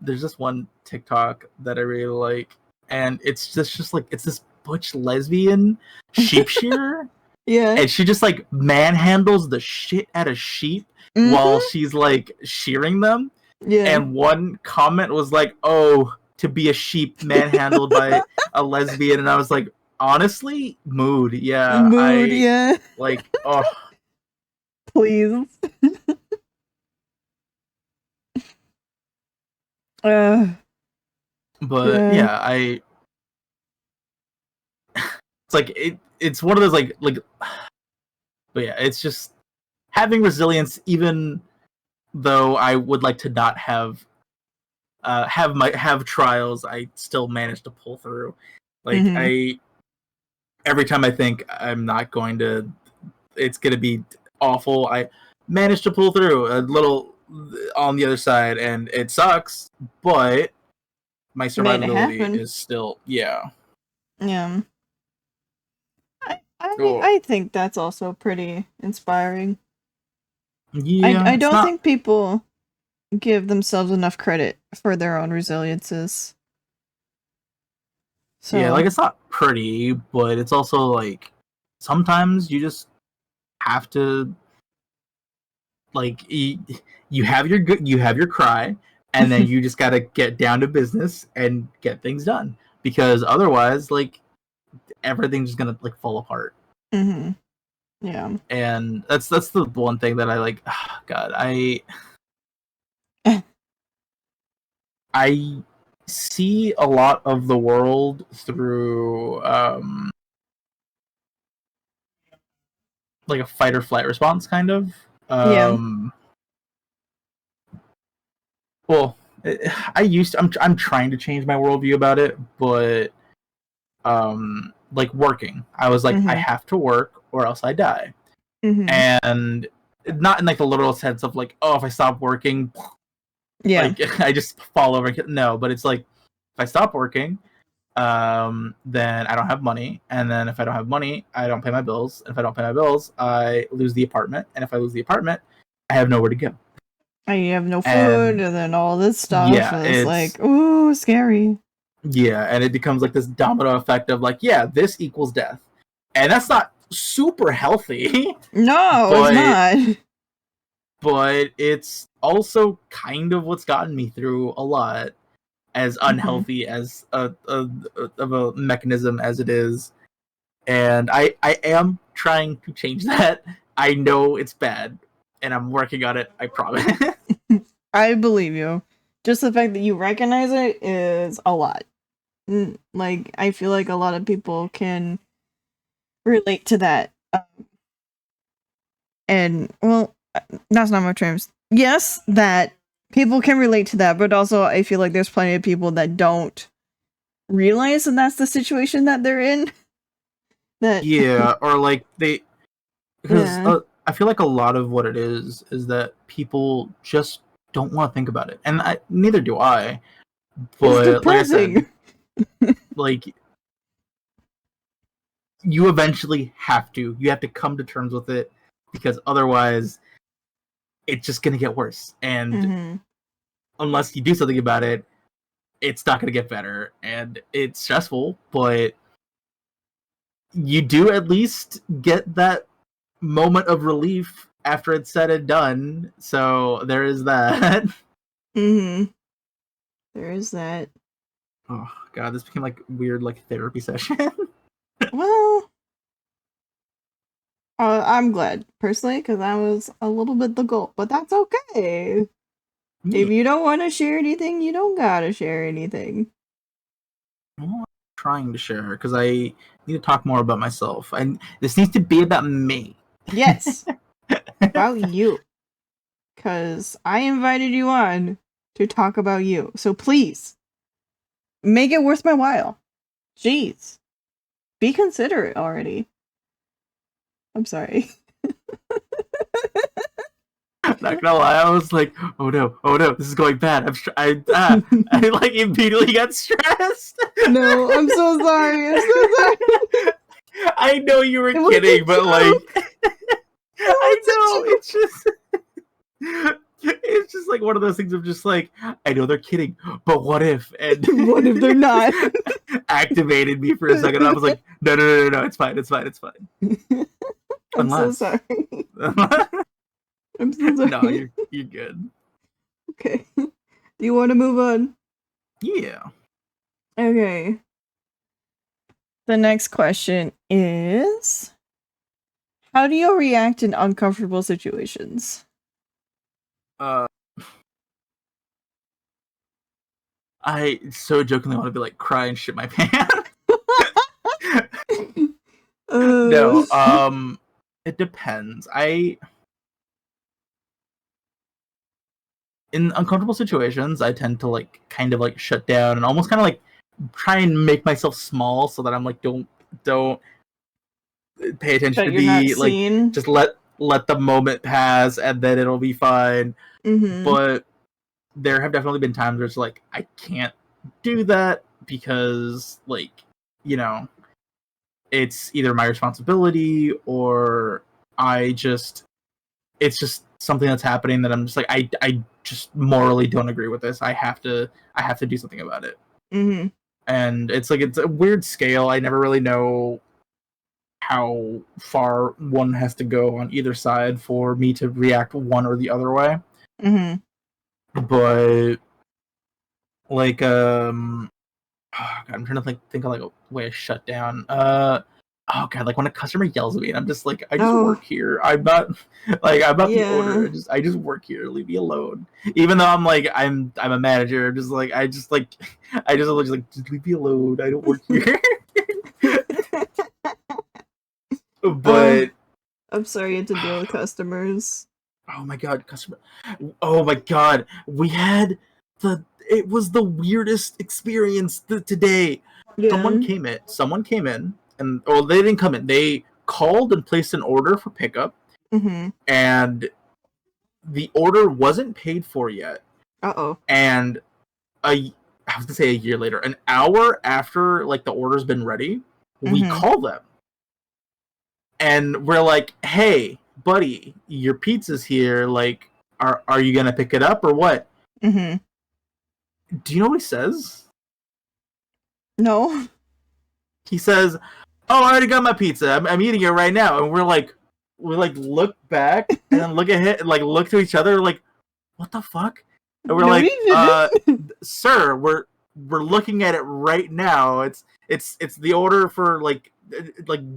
[SPEAKER 2] there's this one TikTok that I really like, and it's just like it's this butch lesbian sheep shearer,
[SPEAKER 1] Yeah.
[SPEAKER 2] and she just like manhandles the shit out of sheep while
[SPEAKER 1] Mm-hmm.
[SPEAKER 2] she's like shearing them.
[SPEAKER 1] Yeah.
[SPEAKER 2] And one comment was like, "Oh, to be a sheep manhandled by a lesbian," and I was like, honestly, mood. Yeah,
[SPEAKER 1] Mood.
[SPEAKER 2] I
[SPEAKER 1] Yeah.
[SPEAKER 2] like. Oh,
[SPEAKER 1] Please. Uh.
[SPEAKER 2] but
[SPEAKER 1] Yeah.
[SPEAKER 2] yeah, I. It's like it's one of those like. But yeah, it's just having resilience, even though I would like to not have trials, I still manage to pull through. Like
[SPEAKER 1] Mm-hmm.
[SPEAKER 2] I every time I think I'm not going to, it's gonna be awful, I manage to pull through a little on the other side, and it sucks, but my
[SPEAKER 1] Made it
[SPEAKER 2] survivability
[SPEAKER 1] happen.
[SPEAKER 2] is still yeah.
[SPEAKER 1] Yeah.
[SPEAKER 2] Oh
[SPEAKER 1] I think that's also pretty inspiring.
[SPEAKER 2] yeah,
[SPEAKER 1] I
[SPEAKER 2] it's
[SPEAKER 1] don't
[SPEAKER 2] not
[SPEAKER 1] think people give themselves enough credit for their own resiliences.
[SPEAKER 2] yeah,
[SPEAKER 1] So,
[SPEAKER 2] like it's not pretty, but it's also like sometimes you just have to like you have your good, you have your cry, and then you just gotta get down to business and get things done, because otherwise like everything's just gonna like fall apart.
[SPEAKER 1] hmm, yeah.
[SPEAKER 2] And that's the one thing that I like. God, I see a lot of the world through like a fight or flight response kind of.
[SPEAKER 1] Yeah.
[SPEAKER 2] um well, I used to, I'm trying to change my worldview about it, but like working, I was like, I
[SPEAKER 1] Hmm.
[SPEAKER 2] have to work or else I die.
[SPEAKER 1] Hmm.
[SPEAKER 2] And not in like the literal sense of like, oh, if I stop working,
[SPEAKER 1] Yeah.
[SPEAKER 2] like I just fall over. No, but it's like if I stop working, then I don't have money, and then if I don't have money, I don't pay my bills, and if I don't pay my bills, I lose the apartment, and if I lose the apartment, I have nowhere to go.
[SPEAKER 1] You have no food,
[SPEAKER 2] And
[SPEAKER 1] and then all this stuff
[SPEAKER 2] yeah,
[SPEAKER 1] is
[SPEAKER 2] it's
[SPEAKER 1] like, ooh, scary.
[SPEAKER 2] yeah, and it becomes like this domino effect of like, yeah, this equals death, and that's not super healthy.
[SPEAKER 1] No, it's
[SPEAKER 2] but
[SPEAKER 1] not.
[SPEAKER 2] but it's also kind of what's gotten me through a lot, as
[SPEAKER 1] Hmm.
[SPEAKER 2] unhealthy as of a mechanism as it is. And I am trying to change that. I know it's bad, and I'm working on it, I promise.
[SPEAKER 1] I believe you. Just the fact that you recognize it is a lot. Like, I feel like a lot of people can relate to that. And, well, that's not my terms. Yes, that people can relate to that, but also I feel like there's plenty of people that don't realize that that's the situation that they're in. That,
[SPEAKER 2] Yeah, or like they, because
[SPEAKER 1] yeah,
[SPEAKER 2] I feel like a lot of what it is that people just don't want to think about it, and neither do I.
[SPEAKER 1] it's
[SPEAKER 2] But like I said,
[SPEAKER 1] depressing.
[SPEAKER 2] like you eventually you have to come to terms with it, because otherwise it's just gonna get worse. And
[SPEAKER 1] Hmm.
[SPEAKER 2] unless you do something about it, it's not gonna get better, and it's stressful. But you do at least get that moment of relief after it's said and done. So there is that.
[SPEAKER 1] Mm-hmm. There is that.
[SPEAKER 2] Oh god, this became like weird like therapy session.
[SPEAKER 1] Well, I'm glad personally because I was a little bit the goal, but that's okay. If you don't want to share anything, you don't gotta share anything.
[SPEAKER 2] I'm trying to share because I need to talk more about myself. And this needs to be about me.
[SPEAKER 1] Yes, about you. Because I invited you on to talk about you. So please, make it worth my while. Jeez. Be considerate already. I'm sorry.
[SPEAKER 2] Not gonna lie, I was like, oh no, this is going bad. I like immediately got stressed.
[SPEAKER 1] No, I'm so sorry. I'm so sorry.
[SPEAKER 2] I know you were kidding, but like, I know it's just like one of those things of just like, I know they're kidding, but what if? And
[SPEAKER 1] what if they're not?
[SPEAKER 2] Activated me for a second. I was like, no, it's fine.
[SPEAKER 1] I'm so sorry. I'm so sorry.
[SPEAKER 2] No, you're good.
[SPEAKER 1] Okay. Do you want to move on?
[SPEAKER 2] Yeah.
[SPEAKER 1] Okay. The next question is, how do you react in uncomfortable situations?
[SPEAKER 2] I so jokingly want to be like cry and shit my pants. No, it depends. In uncomfortable situations, I tend to like kind of like shut down and almost kind of like try and make myself small so that I'm like don't pay attention
[SPEAKER 1] That
[SPEAKER 2] to
[SPEAKER 1] you're not
[SPEAKER 2] me. Like
[SPEAKER 1] seen.
[SPEAKER 2] just let the moment pass and then it'll be fine.
[SPEAKER 1] Mm-hmm.
[SPEAKER 2] But there have definitely been times where it's like I can't do that because like, you know, it's either my responsibility or it's just something that's happening that I'm just like I just morally don't agree with this. I have to do something about it.
[SPEAKER 1] Mm-hmm.
[SPEAKER 2] And it's like it's a weird scale. I never really know how far one has to go on either side for me to react one or the other way.
[SPEAKER 1] Mm-hmm.
[SPEAKER 2] But like oh god, I'm trying to think of like a way to shut down. Oh god, like when a customer yells at me and I'm just like, I just work here. I'm not the owner. I just work here. Leave me alone. Even though I'm like I'm a manager. Just like I just like just leave me alone. I don't work here. But
[SPEAKER 1] I'm sorry you had to deal with customers.
[SPEAKER 2] oh my god, customer. Oh my god, it was the weirdest experience today.
[SPEAKER 1] Yeah.
[SPEAKER 2] Someone came in, and they didn't come in. They called and placed an order for pickup,
[SPEAKER 1] Mm-hmm.
[SPEAKER 2] and the order wasn't paid for yet.
[SPEAKER 1] Uh-oh.
[SPEAKER 2] And I was gonna say a year later, an hour after like the order's been ready, we call them, and we're like, "Hey, buddy, your pizza's here. Like, are you gonna pick it up or what?"
[SPEAKER 1] Mm-hmm.
[SPEAKER 2] Do you know what he says?
[SPEAKER 1] No.
[SPEAKER 2] He says, "Oh, I already got my pizza. I'm eating it right now." And we look back and then look ahead and like look to each other like, "What the fuck?" And we're
[SPEAKER 1] No,
[SPEAKER 2] like,
[SPEAKER 1] you didn't.
[SPEAKER 2] "Sir, we're looking at it right now. It's the order for like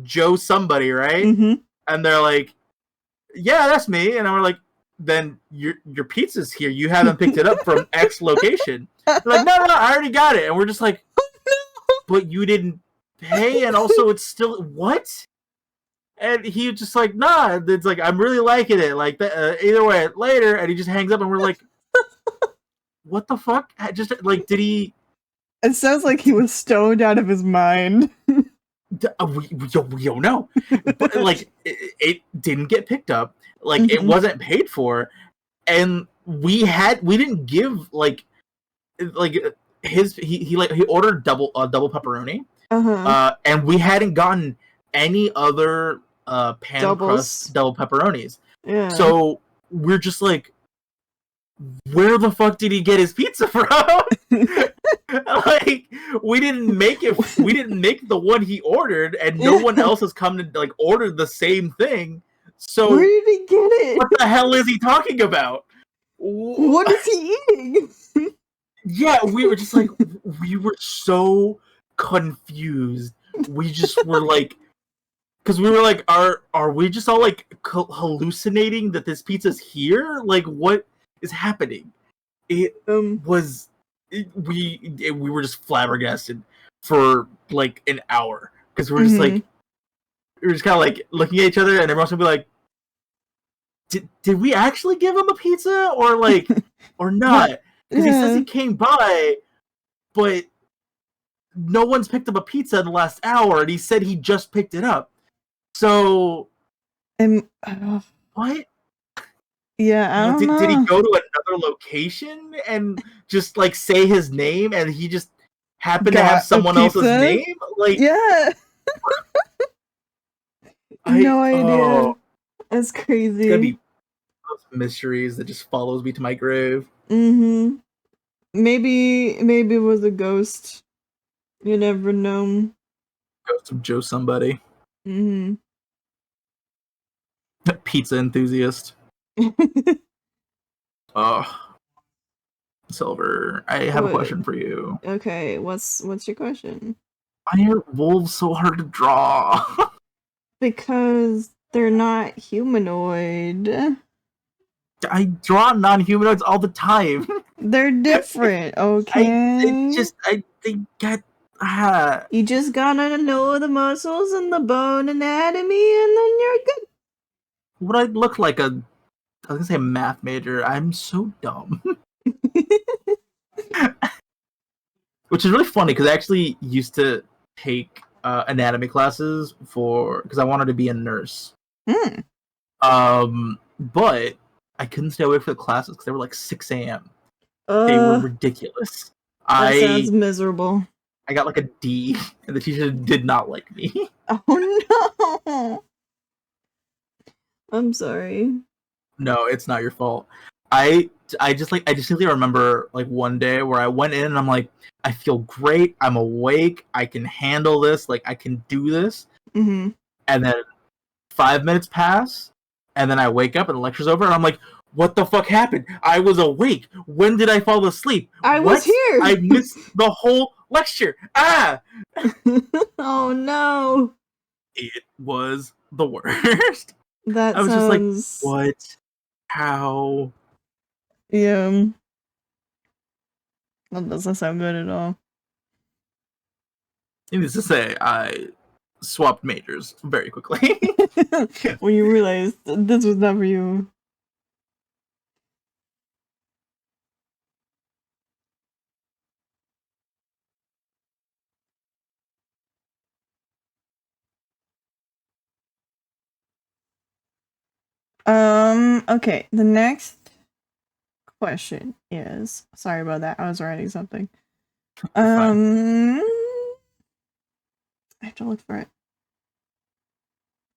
[SPEAKER 2] Joe somebody, right?"
[SPEAKER 1] Mm-hmm.
[SPEAKER 2] And they're like, "Yeah, that's me." And we're like, "Then your pizza's here. You haven't picked it up from X location." They're like, "No, I already got it." And we're just like, "But you didn't pay, and also it's still what?" And he just like, "Nah." It's like I'm really liking it. Like either way, later. And he just hangs up, and we're like, "What the fuck?" Just like, did he?
[SPEAKER 1] It sounds like he was stoned out of his mind.
[SPEAKER 2] We don't know, but like it didn't get picked up. Like it wasn't paid for, and we didn't give like he ordered double pepperoni, and we hadn't gotten any other pan crust double pepperonis.
[SPEAKER 1] Yeah.
[SPEAKER 2] So we're just like, where the fuck did he get his pizza from? Like, we didn't make it. We didn't make the one he ordered, and no one else has come to like order the same thing.
[SPEAKER 1] Where
[SPEAKER 2] So
[SPEAKER 1] did he get it?
[SPEAKER 2] what the hell is he talking about?
[SPEAKER 1] What is he eating?
[SPEAKER 2] Yeah, we were just like, we were so confused. We just were like, because we were like, are we just all like hallucinating that this pizza's here? Like, what is happening? It was we were just flabbergasted for like an hour because we're just like we were just kind of like looking at each other, and everyone's gonna be like, did we actually give him a pizza or like or not? Because he says he came by, but no one's picked up a pizza in the last hour, and he said he just picked it up. So what?
[SPEAKER 1] Yeah, I don't know.
[SPEAKER 2] Did he go to another location and just like say his name, and he just happened to have someone else's name? Like,
[SPEAKER 1] yeah. No idea. That's crazy.
[SPEAKER 2] It's gonna be those mysteries that just follows me to my grave.
[SPEAKER 1] Maybe it was a ghost. You never know.
[SPEAKER 2] Ghost of Joe somebody. Pizza enthusiast. Silver, I have a question for you.
[SPEAKER 1] Okay, what's your question?
[SPEAKER 2] Why are wolves so hard to draw?
[SPEAKER 1] Because they're not humanoid.
[SPEAKER 2] I draw non-humanoids all the time.
[SPEAKER 1] They're different, okay?
[SPEAKER 2] They get.
[SPEAKER 1] You just gotta know the muscles and the bone anatomy, and then you're good.
[SPEAKER 2] Would I look like I was gonna say a math major? I'm so dumb. Which is really funny because I actually used to take anatomy classes because I wanted to be a nurse. But I couldn't stay away for the classes because they were like 6 a.m. They were ridiculous.
[SPEAKER 1] That sounds miserable.
[SPEAKER 2] I got like a D, and the teacher did not like me.
[SPEAKER 1] Oh no! I'm sorry.
[SPEAKER 2] No, it's not your fault. I distinctly remember like one day where I went in and I'm like, I feel great. I'm awake. I can handle this. Like I can do this. And then 5 minutes pass, and then I wake up and the lecture's over, and I'm like, what the fuck happened? I was awake. When did I fall asleep?
[SPEAKER 1] I was here.
[SPEAKER 2] I missed the whole lecture. Ah!
[SPEAKER 1] Oh no!
[SPEAKER 2] It was the worst.
[SPEAKER 1] I
[SPEAKER 2] was just like, what? How?
[SPEAKER 1] Yeah. That doesn't sound good at all.
[SPEAKER 2] Needless to say, I swapped majors very quickly.
[SPEAKER 1] When you realized this was not for you. Okay, the next question is, sorry about that, I was writing something. I have to look for it.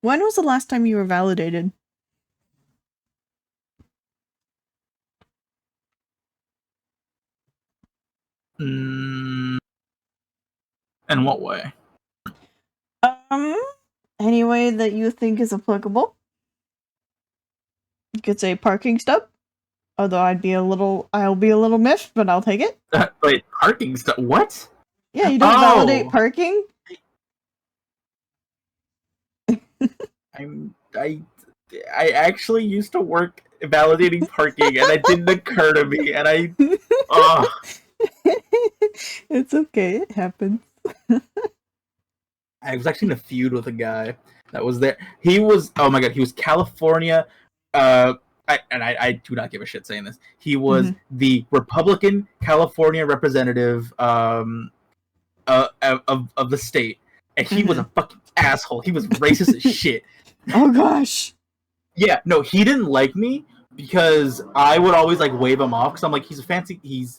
[SPEAKER 1] When was the last time you were validated?
[SPEAKER 2] In what way?
[SPEAKER 1] Any way that you think is applicable. You could say parking stop. Although I'll be a little miffed, but I'll take it.
[SPEAKER 2] Wait, parking stop? What?
[SPEAKER 1] Yeah, you don't validate parking?
[SPEAKER 2] I actually used to work validating parking, and it didn't occur to me, and
[SPEAKER 1] It's okay, it happens.
[SPEAKER 2] I was actually in a feud with a guy that was there. He was, oh my god, he was California. I do not give a shit saying this. He was the Republican California representative of the state, and he was a fucking asshole. He was racist as shit.
[SPEAKER 1] Oh gosh.
[SPEAKER 2] Yeah, no, he didn't like me because I would always like wave him off because I'm like,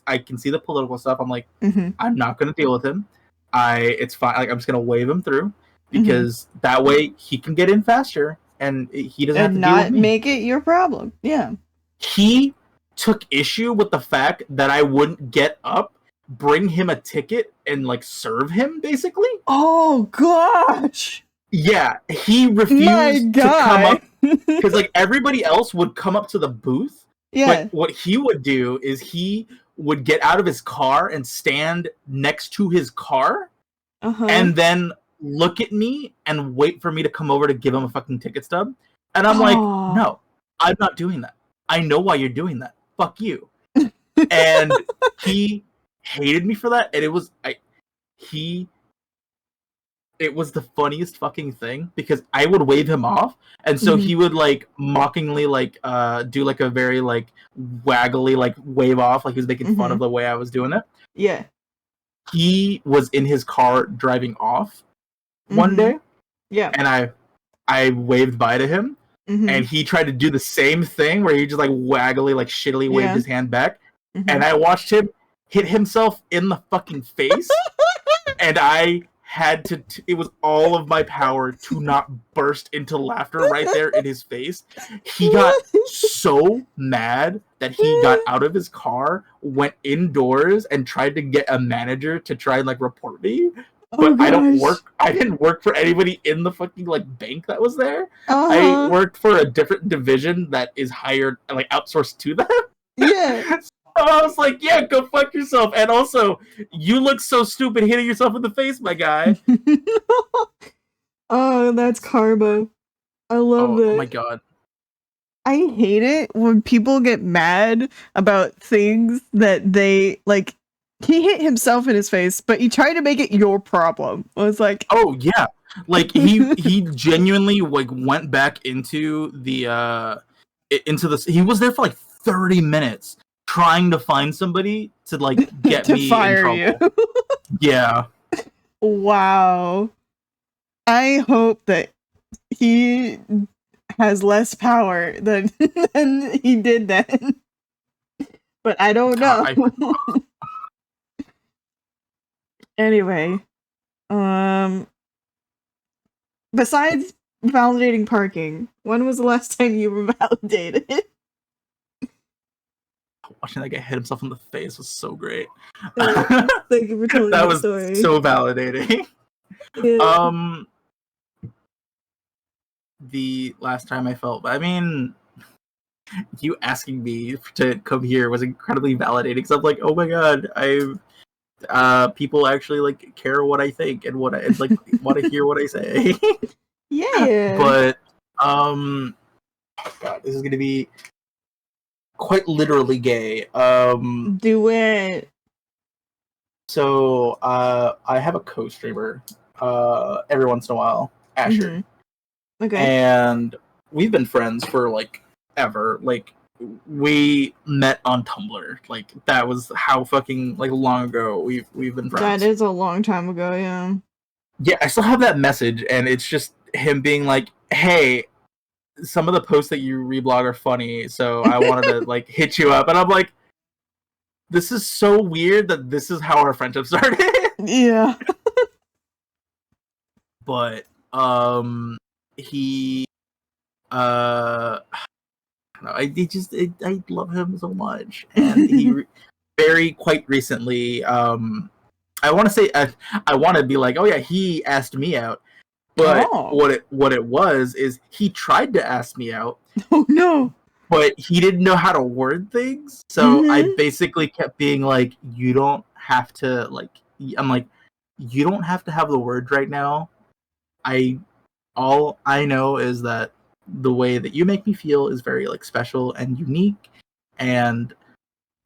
[SPEAKER 2] I can see the political stuff. I'm like, I'm not gonna deal with him. It's fine. Like I'm just gonna wave him through because that way he can get in faster and he doesn't have to deal with me.
[SPEAKER 1] Make it your problem. Yeah.
[SPEAKER 2] He took issue with the fact that I wouldn't get up, bring him a ticket, and like serve him basically.
[SPEAKER 1] Oh gosh.
[SPEAKER 2] Yeah, he
[SPEAKER 1] My
[SPEAKER 2] refused to come
[SPEAKER 1] God.
[SPEAKER 2] up because like everybody else would come up to the booth, but
[SPEAKER 1] Yeah.
[SPEAKER 2] what he would do is he would get out of his car and stand next to his car
[SPEAKER 1] Uh-huh.
[SPEAKER 2] and then look at me and wait for me to come over to give him a fucking ticket stub. And I'm like,
[SPEAKER 1] Oh.
[SPEAKER 2] no, I'm not doing that. I know why you're doing that. Fuck you. And he hated me for that, and he it was the funniest fucking thing because I would wave him off, and so he would like mockingly like do like a very like waggly like wave off, like he was making fun of the way I was doing it.
[SPEAKER 1] Yeah.
[SPEAKER 2] He was in his car driving off one day,
[SPEAKER 1] Yeah.
[SPEAKER 2] and I waved by to him, and he tried to do the same thing where he just like waggly like shittily waved his hand back, and I watched him hit himself in the fucking face, and I had to it was all of my power to not burst into laughter right there in his face. He got so mad that he got out of his car, went indoors, and tried to get a manager to try and like report me. But I didn't work for anybody in the fucking like bank that was there. I worked for a different division that is hired, like outsourced to them.
[SPEAKER 1] Yeah.
[SPEAKER 2] So I was like, yeah, go fuck yourself. And also, you look so stupid hitting yourself in the face, my guy.
[SPEAKER 1] Oh, that's karma. I love
[SPEAKER 2] Oh
[SPEAKER 1] it.
[SPEAKER 2] my god.
[SPEAKER 1] I hate it when people get mad about things that they like. He hit himself in his face, but he tried to make it your problem. I was like,
[SPEAKER 2] oh yeah, like he genuinely like went back into the he was there for like 30 minutes trying to find somebody to like get
[SPEAKER 1] to
[SPEAKER 2] me
[SPEAKER 1] fire
[SPEAKER 2] in trouble.
[SPEAKER 1] you.
[SPEAKER 2] Yeah.
[SPEAKER 1] Wow. I hope that he has less power than he did then. But I don't know. Anyway, besides validating parking, when was the last time you were validated?
[SPEAKER 2] Watching that guy hit himself in the face was so great.
[SPEAKER 1] Thank you for telling
[SPEAKER 2] that
[SPEAKER 1] that
[SPEAKER 2] was
[SPEAKER 1] story.
[SPEAKER 2] so validating.
[SPEAKER 1] Yeah.
[SPEAKER 2] The last time I felt, I mean, you asking me to come here was incredibly validating because I'm like, oh my god, people actually like care what I think and what I like want to hear what I say.
[SPEAKER 1] Yeah.
[SPEAKER 2] But oh god, this is gonna be quite literally gay.
[SPEAKER 1] Do it.
[SPEAKER 2] So I have a co-streamer every once in a while, Asher.
[SPEAKER 1] Okay.
[SPEAKER 2] And we've been friends for like ever. Like we met on Tumblr. Like that was how fucking like long ago we've been friends.
[SPEAKER 1] That is a long time ago, yeah.
[SPEAKER 2] Yeah, I still have that message, and it's just him being like, "Hey, some of the posts that you reblog are funny, so I wanted to like hit you up." And I'm like, "This is so weird that this is how our friendship started."
[SPEAKER 1] Yeah.
[SPEAKER 2] But he I love him so much, and he very quite recently I want to say I want to be like, oh yeah, he asked me out, but what it was is he tried to ask me out.
[SPEAKER 1] Oh no.
[SPEAKER 2] But he didn't know how to word things, so I basically kept being like, you don't have to like, I'm like, you don't have to have the words right now. All I know is that the way that you make me feel is very like special and unique, and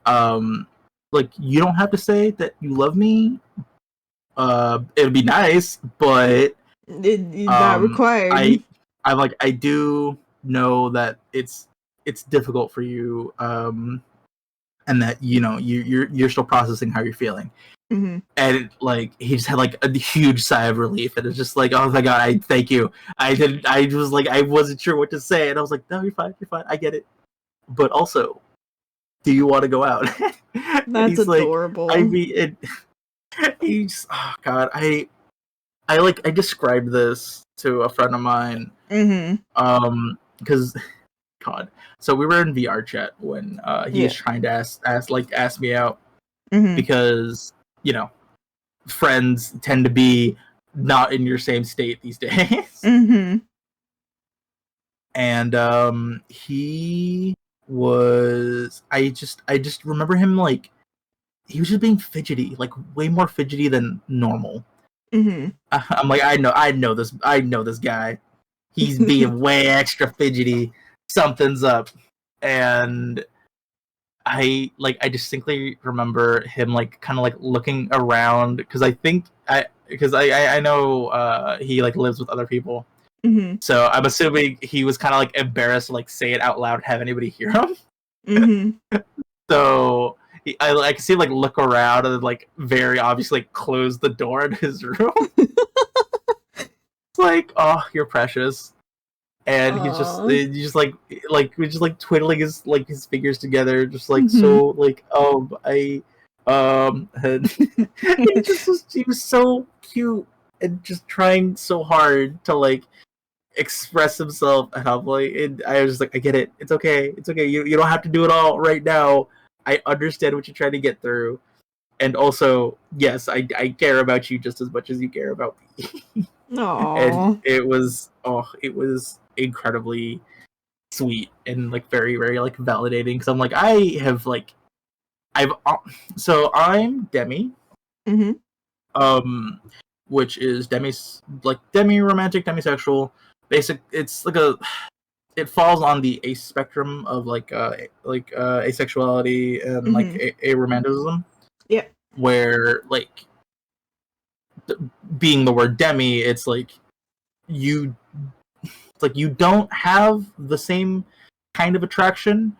[SPEAKER 2] like you don't have to say that you love me. It'd be nice, but
[SPEAKER 1] not required.
[SPEAKER 2] I do know that it's difficult for you, and that you know you're still processing how you're feeling. And it, like he just had like a huge sigh of relief, and it's just like, oh my god, I thank you. I was like, I wasn't sure what to say, and I was like, no, you're fine, I get it. But also, do you want to go out?
[SPEAKER 1] That's adorable.
[SPEAKER 2] Like, I mean, he's oh god, I described this to a friend of mine, because COD. So we were in VR chat when he was
[SPEAKER 1] Yeah.
[SPEAKER 2] trying to ask me out
[SPEAKER 1] Mhm.
[SPEAKER 2] because friends tend to be not in your same state these days.
[SPEAKER 1] Mhm.
[SPEAKER 2] And he was I just remember him like he was just being fidgety, like way more fidgety than normal.
[SPEAKER 1] Mhm.
[SPEAKER 2] I'm like, I know this guy. He's being way extra fidgety. Something's up. And I distinctly remember him like kind of like looking around because I know he like lives with other people.
[SPEAKER 1] Mhm.
[SPEAKER 2] So I'm assuming he was kind of like embarrassed to like say it out loud, have anybody hear him.
[SPEAKER 1] Mhm.
[SPEAKER 2] So I can see him like look around and like very obviously like, close the door in his room. It's like, oh, you're precious. And
[SPEAKER 1] Aw.
[SPEAKER 2] he's just we're just like twiddling his fingers together, just like
[SPEAKER 1] Mhm.
[SPEAKER 2] so like I and he was so cute and just trying so hard to like express himself, and I'm like, and I was just like, I get it, it's okay, you don't have to do it all right now. I understand what you're trying to get through, and also yes, I care about you just as much as you care about me. And
[SPEAKER 1] Aw.
[SPEAKER 2] it was incredibly sweet and like very very like validating because I'm like I have like I've so I'm Demi,
[SPEAKER 1] Mhm.
[SPEAKER 2] um which is demi romantic, demisexual, basic. It's like a it falls on the ace spectrum of asexuality and like
[SPEAKER 1] Mhm.
[SPEAKER 2] aromanticism,
[SPEAKER 1] Yeah.
[SPEAKER 2] where like being the word demi, you it's like you don't have the same kind of attraction,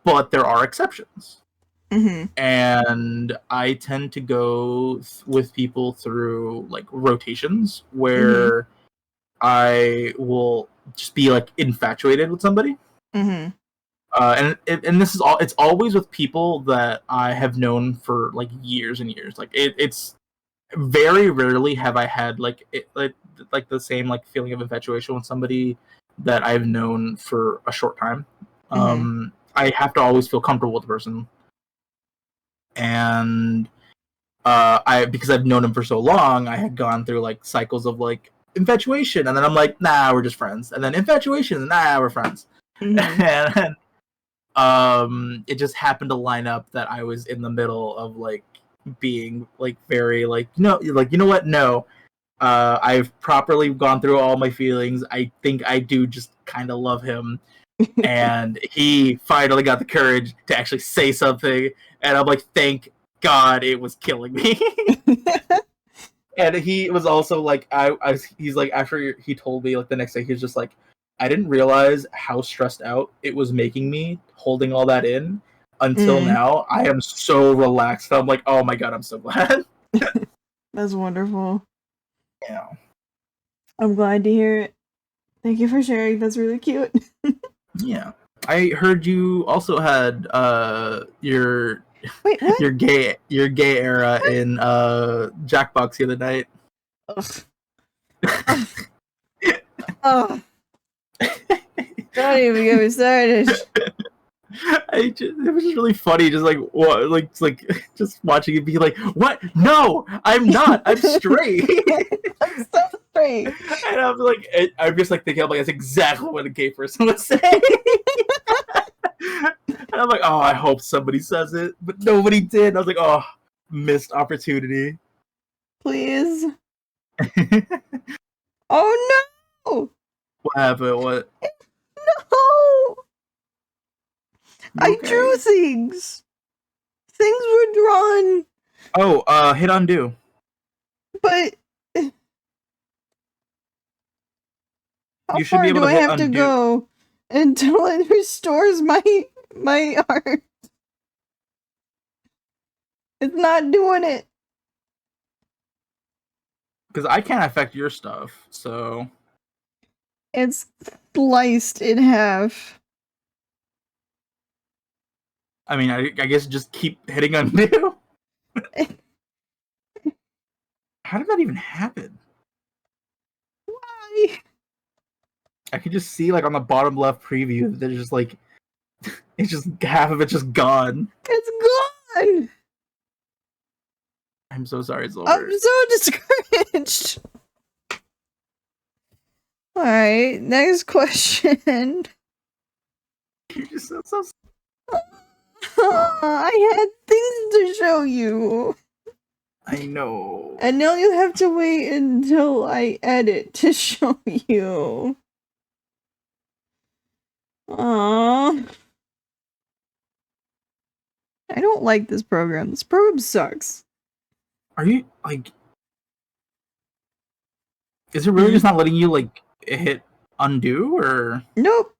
[SPEAKER 2] but there are exceptions.
[SPEAKER 1] Mhm.
[SPEAKER 2] And I tend to go with people through like rotations
[SPEAKER 1] Mhm.
[SPEAKER 2] where I will just be like infatuated with somebody.
[SPEAKER 1] Mhm.
[SPEAKER 2] And this is all. It's always with people that I have known for like years and years. Like it's very rarely have I had like the same like feeling of infatuation with somebody that I've known for a short time.
[SPEAKER 1] Mhm.
[SPEAKER 2] I have to always feel comfortable with the person, and I because I've known him for so long, I had gone through like cycles of like infatuation, and then I'm like, nah, we're just friends, and then infatuation, and nah, we're friends,
[SPEAKER 1] Mhm.
[SPEAKER 2] and it just happened to line up that I was in the middle of like being like very like no, like you know what, no, I've properly gone through all my feelings. I think I do just kind of love him, and he finally got the courage to actually say something, and I'm like, thank God, it was killing me. And he was also like, he's like, after he told me like the next day, he was just like, I didn't realize how stressed out it was making me holding all that in until
[SPEAKER 1] Mm.
[SPEAKER 2] now. I am so relaxed. I'm like, oh my God, I'm so glad.
[SPEAKER 1] That's wonderful.
[SPEAKER 2] Yeah.
[SPEAKER 1] I'm glad to hear it. Thank you for sharing. That's really cute.
[SPEAKER 2] Yeah. I heard you also had
[SPEAKER 1] Wait, what?
[SPEAKER 2] your gay era in Jackbox the other night.
[SPEAKER 1] Ugh. Ugh. Ugh. Don't even get me started.
[SPEAKER 2] It was just really funny, just like what, like it's like just watching it be like, what? No, I'm not. I'm straight.
[SPEAKER 1] I'm so straight.
[SPEAKER 2] And I'm like, I'm just like thinking, I'm like, that's exactly what a gay person would say. And I'm like, oh, I hope somebody says it, but nobody did. And I was like, oh, missed opportunity.
[SPEAKER 1] Please.
[SPEAKER 2] What
[SPEAKER 1] Oh no!
[SPEAKER 2] happened? What?
[SPEAKER 1] No!
[SPEAKER 2] You
[SPEAKER 1] I
[SPEAKER 2] okay?
[SPEAKER 1] drew things. Things were drawn,
[SPEAKER 2] Oh, hit undo.
[SPEAKER 1] but how
[SPEAKER 2] You should be
[SPEAKER 1] far
[SPEAKER 2] able
[SPEAKER 1] do
[SPEAKER 2] to
[SPEAKER 1] I
[SPEAKER 2] hit
[SPEAKER 1] have to
[SPEAKER 2] undo
[SPEAKER 1] go until it restores my art? It's not doing it.
[SPEAKER 2] because I can't affect your stuff. So
[SPEAKER 1] It's sliced in half.
[SPEAKER 2] I mean, I guess just keep hitting undo. How did that even happen?
[SPEAKER 1] Why?
[SPEAKER 2] I could just see like on the bottom left preview that there's just like it's just half of it's just gone.
[SPEAKER 1] It's gone.
[SPEAKER 2] I'm so sorry, Silver.
[SPEAKER 1] I'm so discouraged. All right, next question.
[SPEAKER 2] You just sound so.
[SPEAKER 1] I had things to show you.
[SPEAKER 2] I know.
[SPEAKER 1] And now you have to wait until I edit to show you. Aww. I don't like this program. This program sucks.
[SPEAKER 2] Are you like? Is it really just not letting you like hit undo or?
[SPEAKER 1] Nope.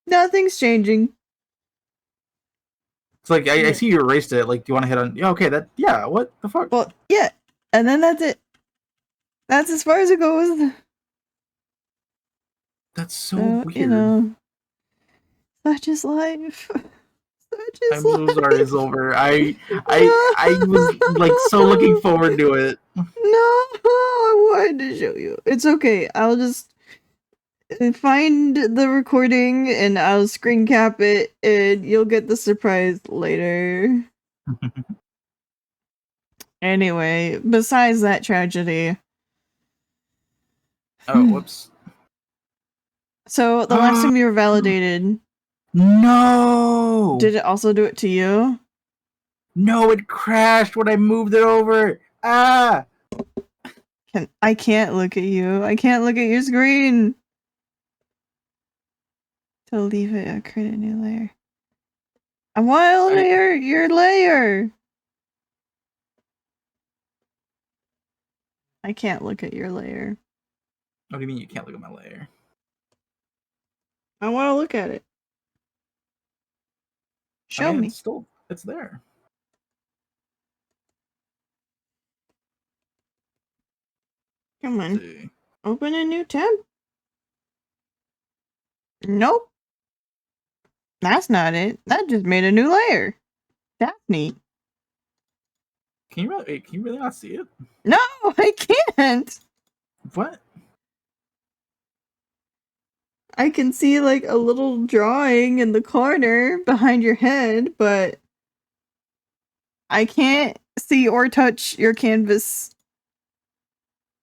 [SPEAKER 1] Nothing's changing.
[SPEAKER 2] It's like I see you erased it. Like, do you want to hit on? Yeah, okay. Yeah. What the fuck?
[SPEAKER 1] Well, yeah. And then that's it. That's as far as it goes.
[SPEAKER 2] That's so weird.
[SPEAKER 1] You know, such is life.
[SPEAKER 2] I'm so sorry, Silver. I was like so looking forward to it.
[SPEAKER 1] No, I wanted to show you. It's okay. I'll just find the recording and I'll screen cap it and you'll get the surprise later. Anyway, besides that tragedy.
[SPEAKER 2] Oh, whoops.
[SPEAKER 1] So, the last time you were validated...
[SPEAKER 2] No!
[SPEAKER 1] Did it also do it to you?
[SPEAKER 2] No, it crashed when I moved it over! Ah!
[SPEAKER 1] I can't look at you. I can't look at your screen! To leave it or create a new layer. I want to layer your layer! I can't look at your layer.
[SPEAKER 2] What do you mean you can't look at my layer?
[SPEAKER 1] I want to look at it. Show me.
[SPEAKER 2] It's there.
[SPEAKER 1] Come on. Open a new tab. Nope. That's not it. That just made a new layer. That's neat.
[SPEAKER 2] Can you really not see it?
[SPEAKER 1] No, I can't.
[SPEAKER 2] What?
[SPEAKER 1] I can see like a little drawing in the corner behind your head, but I can't see or touch your canvas.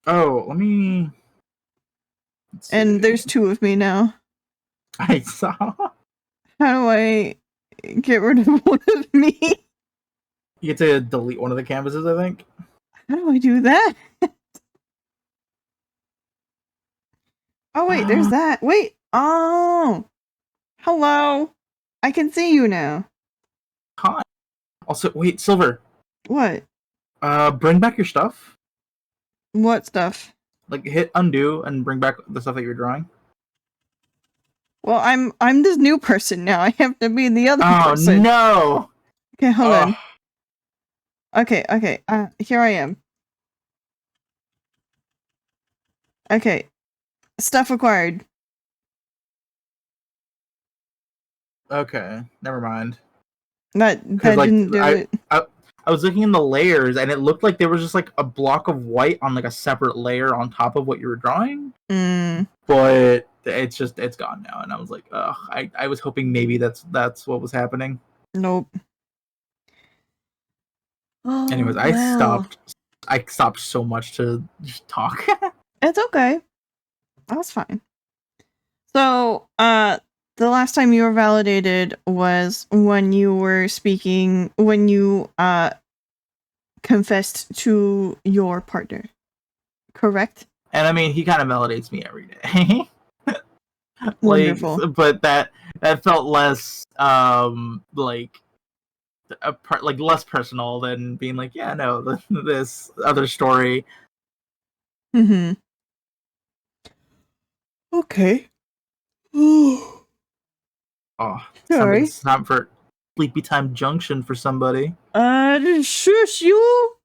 [SPEAKER 2] Oh, let me...
[SPEAKER 1] And there's two of me now.
[SPEAKER 2] I saw.
[SPEAKER 1] How do I get rid of one of me?
[SPEAKER 2] You get to delete one of the canvases, I think.
[SPEAKER 1] How do I do that? Oh, wait, there's that. Wait. Oh. Hello. I can see you now.
[SPEAKER 2] Hi. Also, wait, Silver.
[SPEAKER 1] What?
[SPEAKER 2] Bring back your stuff.
[SPEAKER 1] What stuff?
[SPEAKER 2] Like, hit undo and bring back the stuff that you're drawing.
[SPEAKER 1] Well, I'm this new person now. I have to be the other person.
[SPEAKER 2] Oh, no!
[SPEAKER 1] Okay, hold on. Okay. Here I am. Okay. Stuff acquired.
[SPEAKER 2] Okay, never mind.
[SPEAKER 1] That
[SPEAKER 2] like,
[SPEAKER 1] didn't do it.
[SPEAKER 2] I was looking in the layers, and it looked like there was just like a block of white on like a separate layer on top of what you were drawing. But it's gone now, and I was like, ugh. I was hoping maybe that's what was happening.
[SPEAKER 1] Nope. Oh,
[SPEAKER 2] anyways, I stopped so much to just talk.
[SPEAKER 1] It's okay. That's fine. So, the last time you were validated was when you were speaking, when you confessed to your partner. Correct?
[SPEAKER 2] And I mean, he kind of validates me every day.
[SPEAKER 1] Wonderful.
[SPEAKER 2] But that felt less like less personal than being like, yeah, no, this other story.
[SPEAKER 1] Okay.
[SPEAKER 2] Oh,
[SPEAKER 1] sorry.
[SPEAKER 2] It's time for sleepy time junction for somebody.
[SPEAKER 1] Shush you.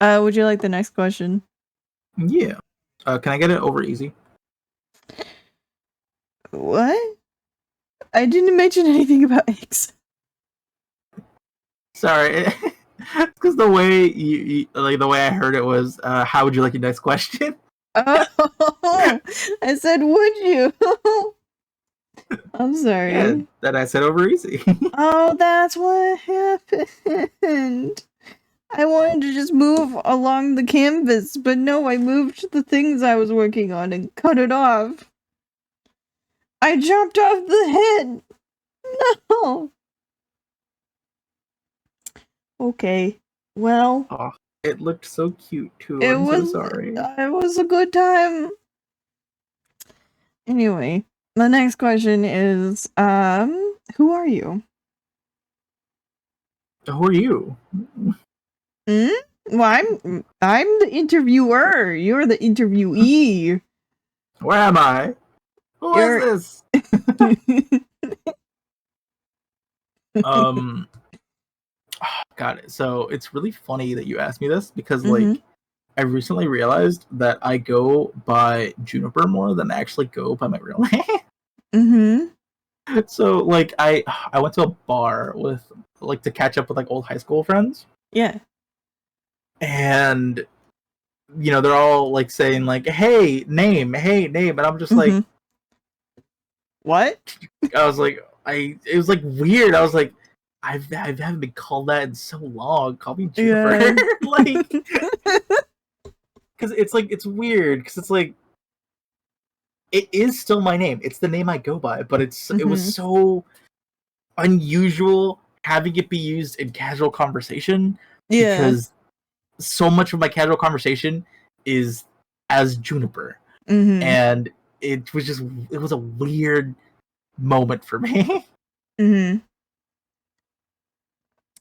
[SPEAKER 1] Would you like the next question?
[SPEAKER 2] Yeah. Can I get it over easy?
[SPEAKER 1] What? I didn't mention anything about eggs.
[SPEAKER 2] Sorry. Because the way you like the way I heard it was, how would you like your next question?
[SPEAKER 1] Oh, I said, would you? I'm
[SPEAKER 2] Yeah,
[SPEAKER 1] sorry.
[SPEAKER 2] that I said over easy.
[SPEAKER 1] Oh, that's what happened. I wanted to just move along the canvas, but no, I moved the things I was working on and cut it off. I chopped off the head. No. Okay. Well,
[SPEAKER 2] Oh, it looked so cute too.
[SPEAKER 1] it
[SPEAKER 2] I'm so
[SPEAKER 1] was
[SPEAKER 2] sorry.
[SPEAKER 1] it was a good time. Anyway, the next question is who are you?
[SPEAKER 2] Who are you?
[SPEAKER 1] Hmm? Well, I'm the interviewer. You're the interviewee.
[SPEAKER 2] Where am I? Who is
[SPEAKER 1] You're
[SPEAKER 2] this? Um, got it. So it's really funny that you asked me this because
[SPEAKER 1] Mhm.
[SPEAKER 2] I recently realized that I go by Juniper more than I actually go by my real name.
[SPEAKER 1] Mhm.
[SPEAKER 2] So I went to a bar with to catch up with old high school friends,
[SPEAKER 1] Yeah.
[SPEAKER 2] and they're all saying hey name, and I'm just like,
[SPEAKER 1] Mhm. What?
[SPEAKER 2] I was like, it was weird. I was like, I haven't been called that in so long. Call me Juniper.
[SPEAKER 1] Yeah.
[SPEAKER 2] Because it's weird because it is still my name. It's the name I go by, but it was
[SPEAKER 1] Mhm.
[SPEAKER 2] so unusual having it be used in casual conversation
[SPEAKER 1] Yeah.
[SPEAKER 2] because so much of my casual conversation is as Juniper,
[SPEAKER 1] Mhm.
[SPEAKER 2] and it was a weird moment for me.
[SPEAKER 1] Mhm.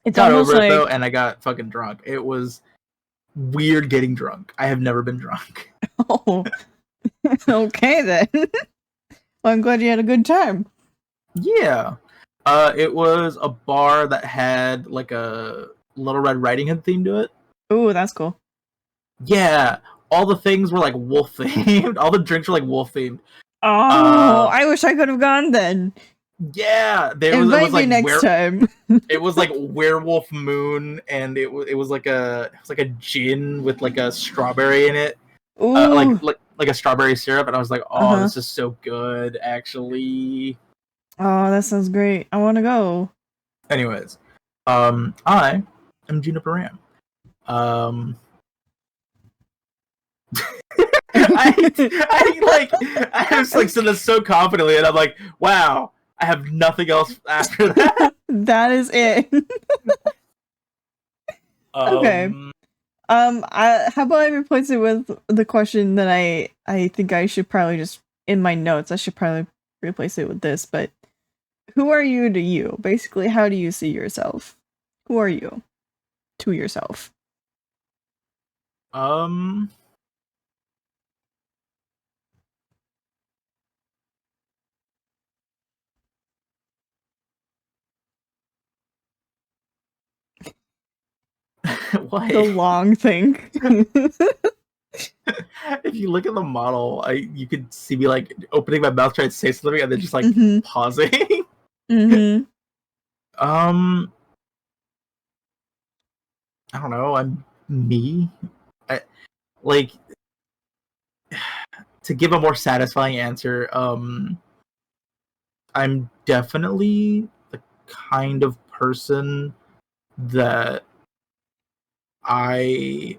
[SPEAKER 1] It's
[SPEAKER 2] Got
[SPEAKER 1] almost
[SPEAKER 2] over it though,
[SPEAKER 1] like,
[SPEAKER 2] and I got fucking drunk. It was weird getting drunk. I have never been drunk.
[SPEAKER 1] oh, okay then. Well, I'm glad you had a good time.
[SPEAKER 2] Yeah. It was a bar that had a Little Red Riding Hood theme to it.
[SPEAKER 1] Ooh, that's cool.
[SPEAKER 2] Yeah, all the things were wolf themed. All the drinks were wolf themed.
[SPEAKER 1] Oh,
[SPEAKER 2] Uh,
[SPEAKER 1] I wish I could have gone then.
[SPEAKER 2] yeah, it
[SPEAKER 1] Invite
[SPEAKER 2] was
[SPEAKER 1] me next time.
[SPEAKER 2] it was Werewolf Moon, and it was a gin with a strawberry in it,
[SPEAKER 1] Ooh.
[SPEAKER 2] like a strawberry syrup, and I was like, oh,
[SPEAKER 1] Uh-huh.
[SPEAKER 2] this is so good, actually.
[SPEAKER 1] Oh, that sounds great. I want to go.
[SPEAKER 2] Anyways, I am JuniperRam. Um, I was saying this so confidently, and I'm like, wow, I have nothing else after that.
[SPEAKER 1] That is it. Okay.
[SPEAKER 2] Um,
[SPEAKER 1] How about I replace it with the question that I think I should probably just in my notes. I should probably replace it with this, but who are you to you? Basically, how do you see yourself? Who are you to yourself?
[SPEAKER 2] um,
[SPEAKER 1] The
[SPEAKER 2] what?
[SPEAKER 1] long thing.
[SPEAKER 2] If you look at the model, you could see me opening my mouth trying to say something and then just
[SPEAKER 1] Mhm.
[SPEAKER 2] pausing.
[SPEAKER 1] Mhm.
[SPEAKER 2] um, I don't know. I'm me. I, like to give a more satisfying answer. I'm definitely the kind of person that I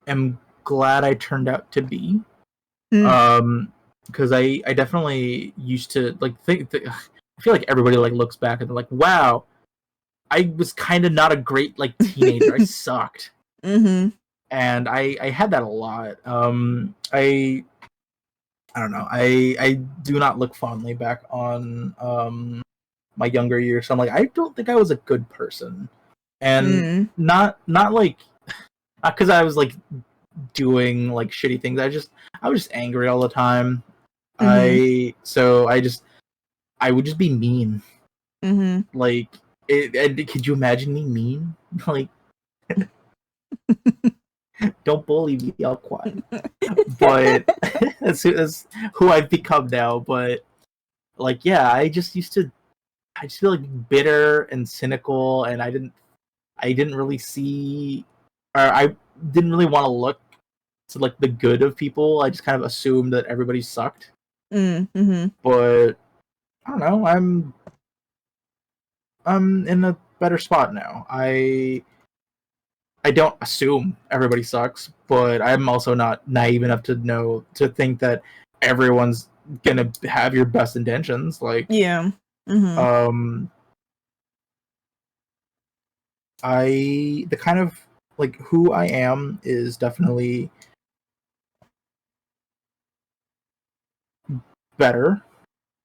[SPEAKER 2] am glad I turned out to be.
[SPEAKER 1] Mm.
[SPEAKER 2] Because I definitely used to I feel like everybody looks back and they're like, wow, I was kind of not a great teenager. I sucked,
[SPEAKER 1] Mhm.
[SPEAKER 2] and I had that a lot. I don't know. I do not look fondly back on my younger years. So I'm like, I don't think I was a good person, and
[SPEAKER 1] Mm.
[SPEAKER 2] not not because I was doing shitty things. I was just angry all the time.
[SPEAKER 1] Mhm.
[SPEAKER 2] I would just be mean.
[SPEAKER 1] Mhm.
[SPEAKER 2] Like and could you imagine me mean? Like don't bully me, I'll quiet. But that's who I've become now. But yeah, I just feel bitter and cynical, and I didn't really see, or I didn't really want to look to like the good of people. I just kind of assumed that everybody sucked.
[SPEAKER 1] Mm-hmm.
[SPEAKER 2] But I don't know. I'm in a better spot now. I don't assume everybody sucks, but I'm also not naive enough to think that everyone's gonna have your best intentions. Like,
[SPEAKER 1] Yeah. Mm-hmm.
[SPEAKER 2] The kind of like who I am is definitely better,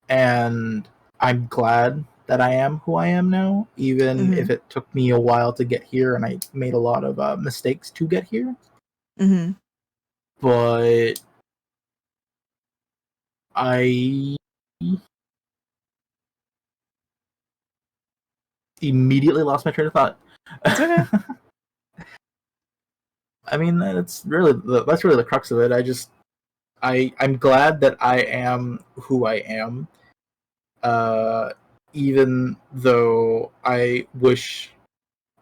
[SPEAKER 2] and I'm glad that I am who I am now, even
[SPEAKER 1] Mm-hmm.
[SPEAKER 2] if it took me a while to get here and I made a lot of mistakes to get here.
[SPEAKER 1] Mm-hmm.
[SPEAKER 2] But I immediately lost my train of thought.
[SPEAKER 1] It's okay.
[SPEAKER 2] I mean, that's really the crux of it. I'm glad that I am who I am, uh, even though I wish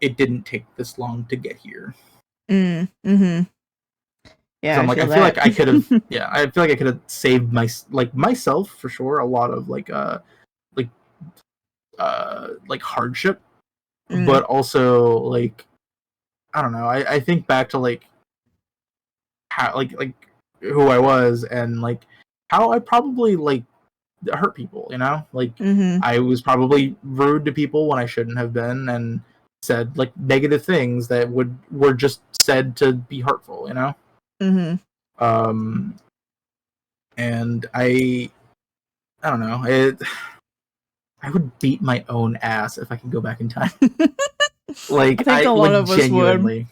[SPEAKER 2] it didn't take this long to get here.
[SPEAKER 1] Mm-hmm.
[SPEAKER 2] Because
[SPEAKER 1] Yeah, I
[SPEAKER 2] I'm like, I
[SPEAKER 1] feel
[SPEAKER 2] feel
[SPEAKER 1] that.
[SPEAKER 2] like I could have, yeah, I feel like I could have saved myself for sure a lot of like like hardship,
[SPEAKER 1] Mm.
[SPEAKER 2] but also like I don't know. I think back to like how like who I was and like how I probably like hurt people, you know? Like
[SPEAKER 1] Mm-hmm.
[SPEAKER 2] I was probably rude to people when I shouldn't have been and said like negative things that were just said to be hurtful, you know?
[SPEAKER 1] Mm-hmm.
[SPEAKER 2] Um and I don't know. I would beat my own ass if I could go back in time.
[SPEAKER 1] I
[SPEAKER 2] Like
[SPEAKER 1] think
[SPEAKER 2] I
[SPEAKER 1] a lot
[SPEAKER 2] like
[SPEAKER 1] of us would.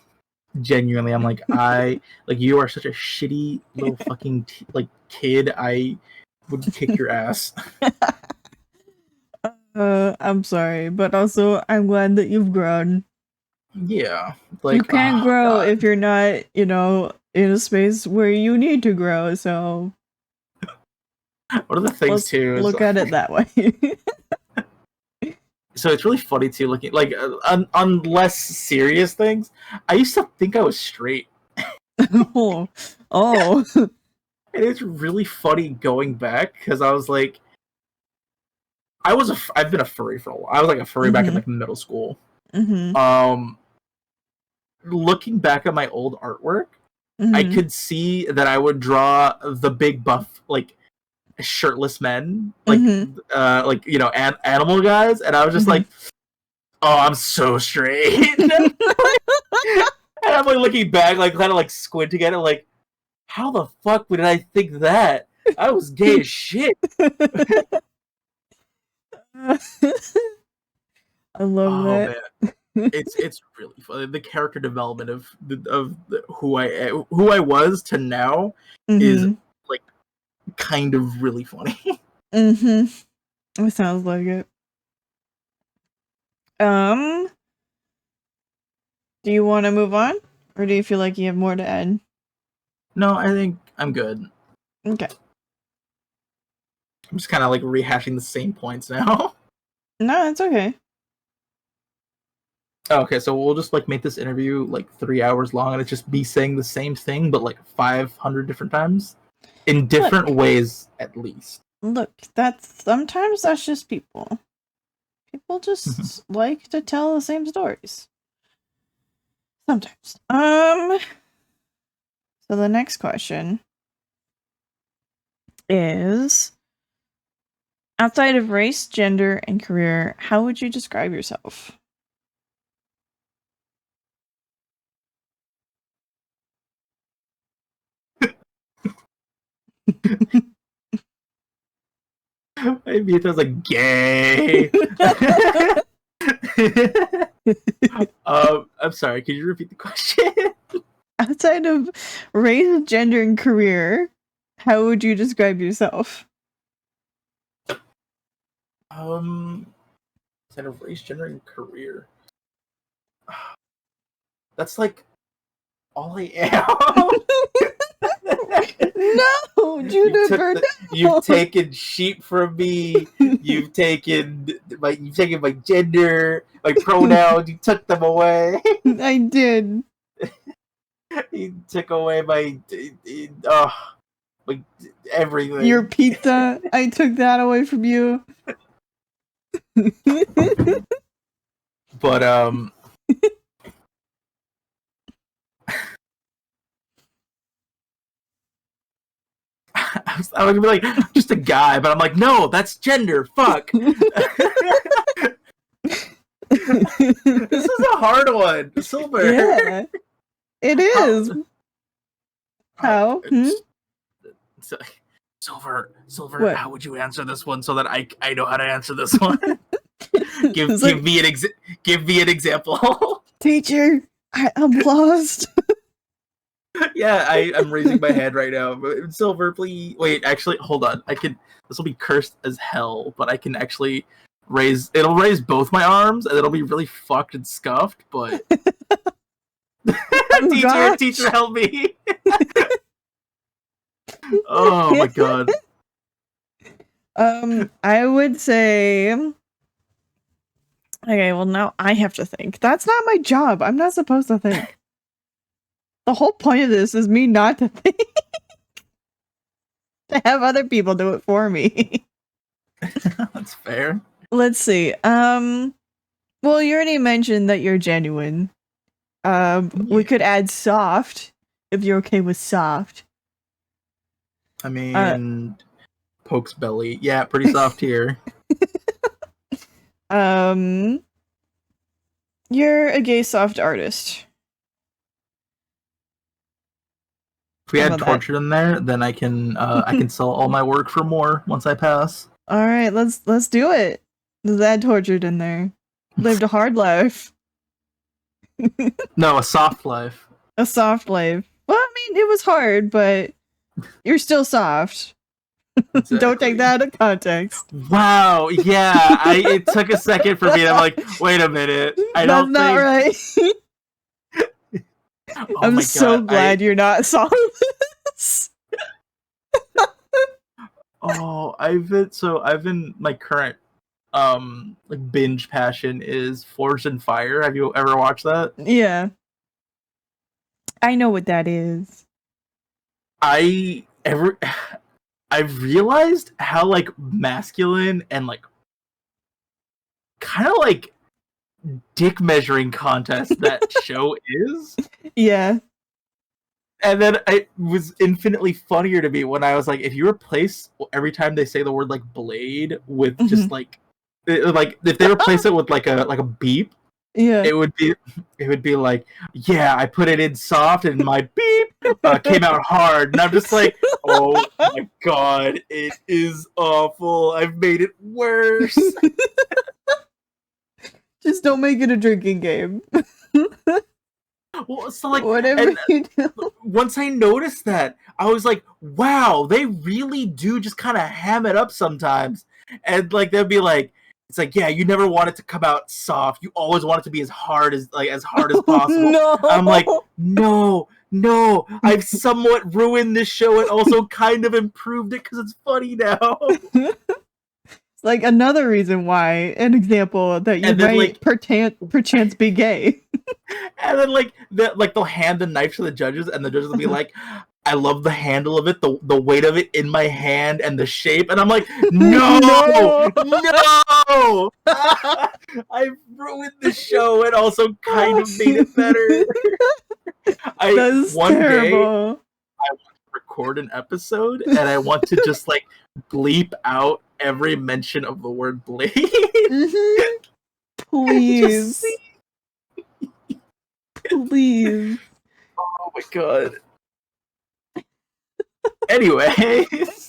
[SPEAKER 2] genuinely I'm like I like you are such a shitty little fucking like kid. I would kick your ass.
[SPEAKER 1] I'm sorry, but also I'm glad that you've grown.
[SPEAKER 2] Yeah.
[SPEAKER 1] You
[SPEAKER 2] Like
[SPEAKER 1] can't
[SPEAKER 2] oh
[SPEAKER 1] grow if
[SPEAKER 2] god.
[SPEAKER 1] you're not, in a space where you need to grow. So
[SPEAKER 2] One of the things
[SPEAKER 1] let's
[SPEAKER 2] too is
[SPEAKER 1] look at it that way.
[SPEAKER 2] so it's really funny too looking like on less serious things. I used to think I was straight.
[SPEAKER 1] Oh, oh.
[SPEAKER 2] And it's really funny going back because I was like I've been a furry for a while. I was like a furry back in
[SPEAKER 1] Mm-hmm.
[SPEAKER 2] like middle school.
[SPEAKER 1] Mm-hmm.
[SPEAKER 2] Um Looking back at my old artwork, I
[SPEAKER 1] Mm-hmm.
[SPEAKER 2] could see that I would draw the big buff like shirtless men
[SPEAKER 1] Mm-hmm.
[SPEAKER 2] like you know animal guys and I was just
[SPEAKER 1] Mm-hmm.
[SPEAKER 2] like oh I'm so straight. And I'm like looking back, like kind of like squinting at it, like, how the fuck did I think that? I was gay as shit.
[SPEAKER 1] I love
[SPEAKER 2] Oh
[SPEAKER 1] that.
[SPEAKER 2] man, it's really funny. The character development of who I was to now is
[SPEAKER 1] Mm-hmm.
[SPEAKER 2] like kind of really funny.
[SPEAKER 1] Mm-hmm. It sounds like it. Um, do you want to move on? Or do you feel like you have more to add?
[SPEAKER 2] No, I think I'm good.
[SPEAKER 1] Okay.
[SPEAKER 2] I'm just kind of like rehashing the same points now.
[SPEAKER 1] No, it's okay.
[SPEAKER 2] Okay, so we'll just like make this interview like 3 hours long, and it's just be saying the same thing, but like 500 different times, in different
[SPEAKER 1] Look,
[SPEAKER 2] ways at least.
[SPEAKER 1] look, sometimes that's just people. People just like to tell the same stories. Sometimes. So the next question is, outside of race, gender, and career, how would you describe yourself?
[SPEAKER 2] Maybe it was like gay. I'm sorry. Could you repeat the question?
[SPEAKER 1] Outside of race, gender, and career, how would you describe yourself?
[SPEAKER 2] Instead of race, gender, and career. That's like all I am.
[SPEAKER 1] No, Juniper,
[SPEAKER 2] You've
[SPEAKER 1] no.
[SPEAKER 2] taken sheep from me. You've taken my gender, my pronouns. You took them away.
[SPEAKER 1] I did.
[SPEAKER 2] He took away my like everything.
[SPEAKER 1] Your pizza. I took that away from you.
[SPEAKER 2] But I was gonna be like, just a guy, but I'm like, no, that's gender. Fuck. This is a hard one, Silver.
[SPEAKER 1] Yeah, it is. How?
[SPEAKER 2] Silver,
[SPEAKER 1] What?
[SPEAKER 2] how would you answer this one so that I know how to answer this one? give
[SPEAKER 1] like,
[SPEAKER 2] me an example.
[SPEAKER 1] Teacher, I'm lost.
[SPEAKER 2] Yeah, I'm raising my hand right now. Silver, please. Wait, actually, hold on. This will be cursed as hell, but I can actually it'll raise both my arms, and it'll be really fucked and scuffed, but...
[SPEAKER 1] Oh,
[SPEAKER 2] teacher, help me! Oh my god.
[SPEAKER 1] I would say... Okay, well now I have to think. That's not my job. I'm not supposed to think. The whole point of this is me not to think. To have other people do it for me.
[SPEAKER 2] That's fair.
[SPEAKER 1] Let's see. Well, you already mentioned that you're genuine. We could add soft, if you're okay with soft.
[SPEAKER 2] I mean, pokes belly. Yeah, pretty soft here.
[SPEAKER 1] You're a gay soft artist.
[SPEAKER 2] If we add torture in there, then I can sell all my work for more once I pass.
[SPEAKER 1] All right, let's do it. Let's add tortured in there. Lived a hard life.
[SPEAKER 2] No, a soft life.
[SPEAKER 1] A soft life. Well, I mean, it was hard, but you're still soft. Exactly. Don't take that out of context.
[SPEAKER 2] Wow, yeah, it took a second for me. I'm like, wait a minute.
[SPEAKER 1] That's not right.
[SPEAKER 2] Oh
[SPEAKER 1] I'm so glad you're not solving this.
[SPEAKER 2] I've been my current like binge passion is Forged in Fire. Have you ever watched that?
[SPEAKER 1] Yeah. I know what that is.
[SPEAKER 2] I've realized how like masculine and like kind of like dick measuring contest that show is.
[SPEAKER 1] Yeah.
[SPEAKER 2] And then it was infinitely funnier to me when I was like, if you replace every time they say the word like blade with just like if they replace it with like a beep,
[SPEAKER 1] yeah,
[SPEAKER 2] it would be like, yeah, I put it in soft and my beep came out hard, and I'm just like, oh my god, it is awful. I've made it worse.
[SPEAKER 1] Just don't make it a drinking game.
[SPEAKER 2] Well, so like,
[SPEAKER 1] whatever you do.
[SPEAKER 2] Once I noticed that, I was like, wow, they really do just kind of ham it up sometimes. And like they'll be like, it's like, yeah, you never want it to come out soft. You always want it to be as hard as possible.
[SPEAKER 1] No.
[SPEAKER 2] I'm like, no, I've somewhat ruined this show and also kind of improved it because it's funny now.
[SPEAKER 1] It's like another reason why, an example that you might like, perchance be gay.
[SPEAKER 2] And then like they'll hand the knife to the judges, and the judges will be like, I love the handle of it, the weight of it in my hand, and the shape. And I'm like, no! I've ruined the show and also kind of made it better.
[SPEAKER 1] That's
[SPEAKER 2] one
[SPEAKER 1] terrible.
[SPEAKER 2] Day, I want to record an episode, and I want to just like bleep out every mention of the word blade.
[SPEAKER 1] Mm-hmm. Please. Please.
[SPEAKER 2] Oh my god. Anyways.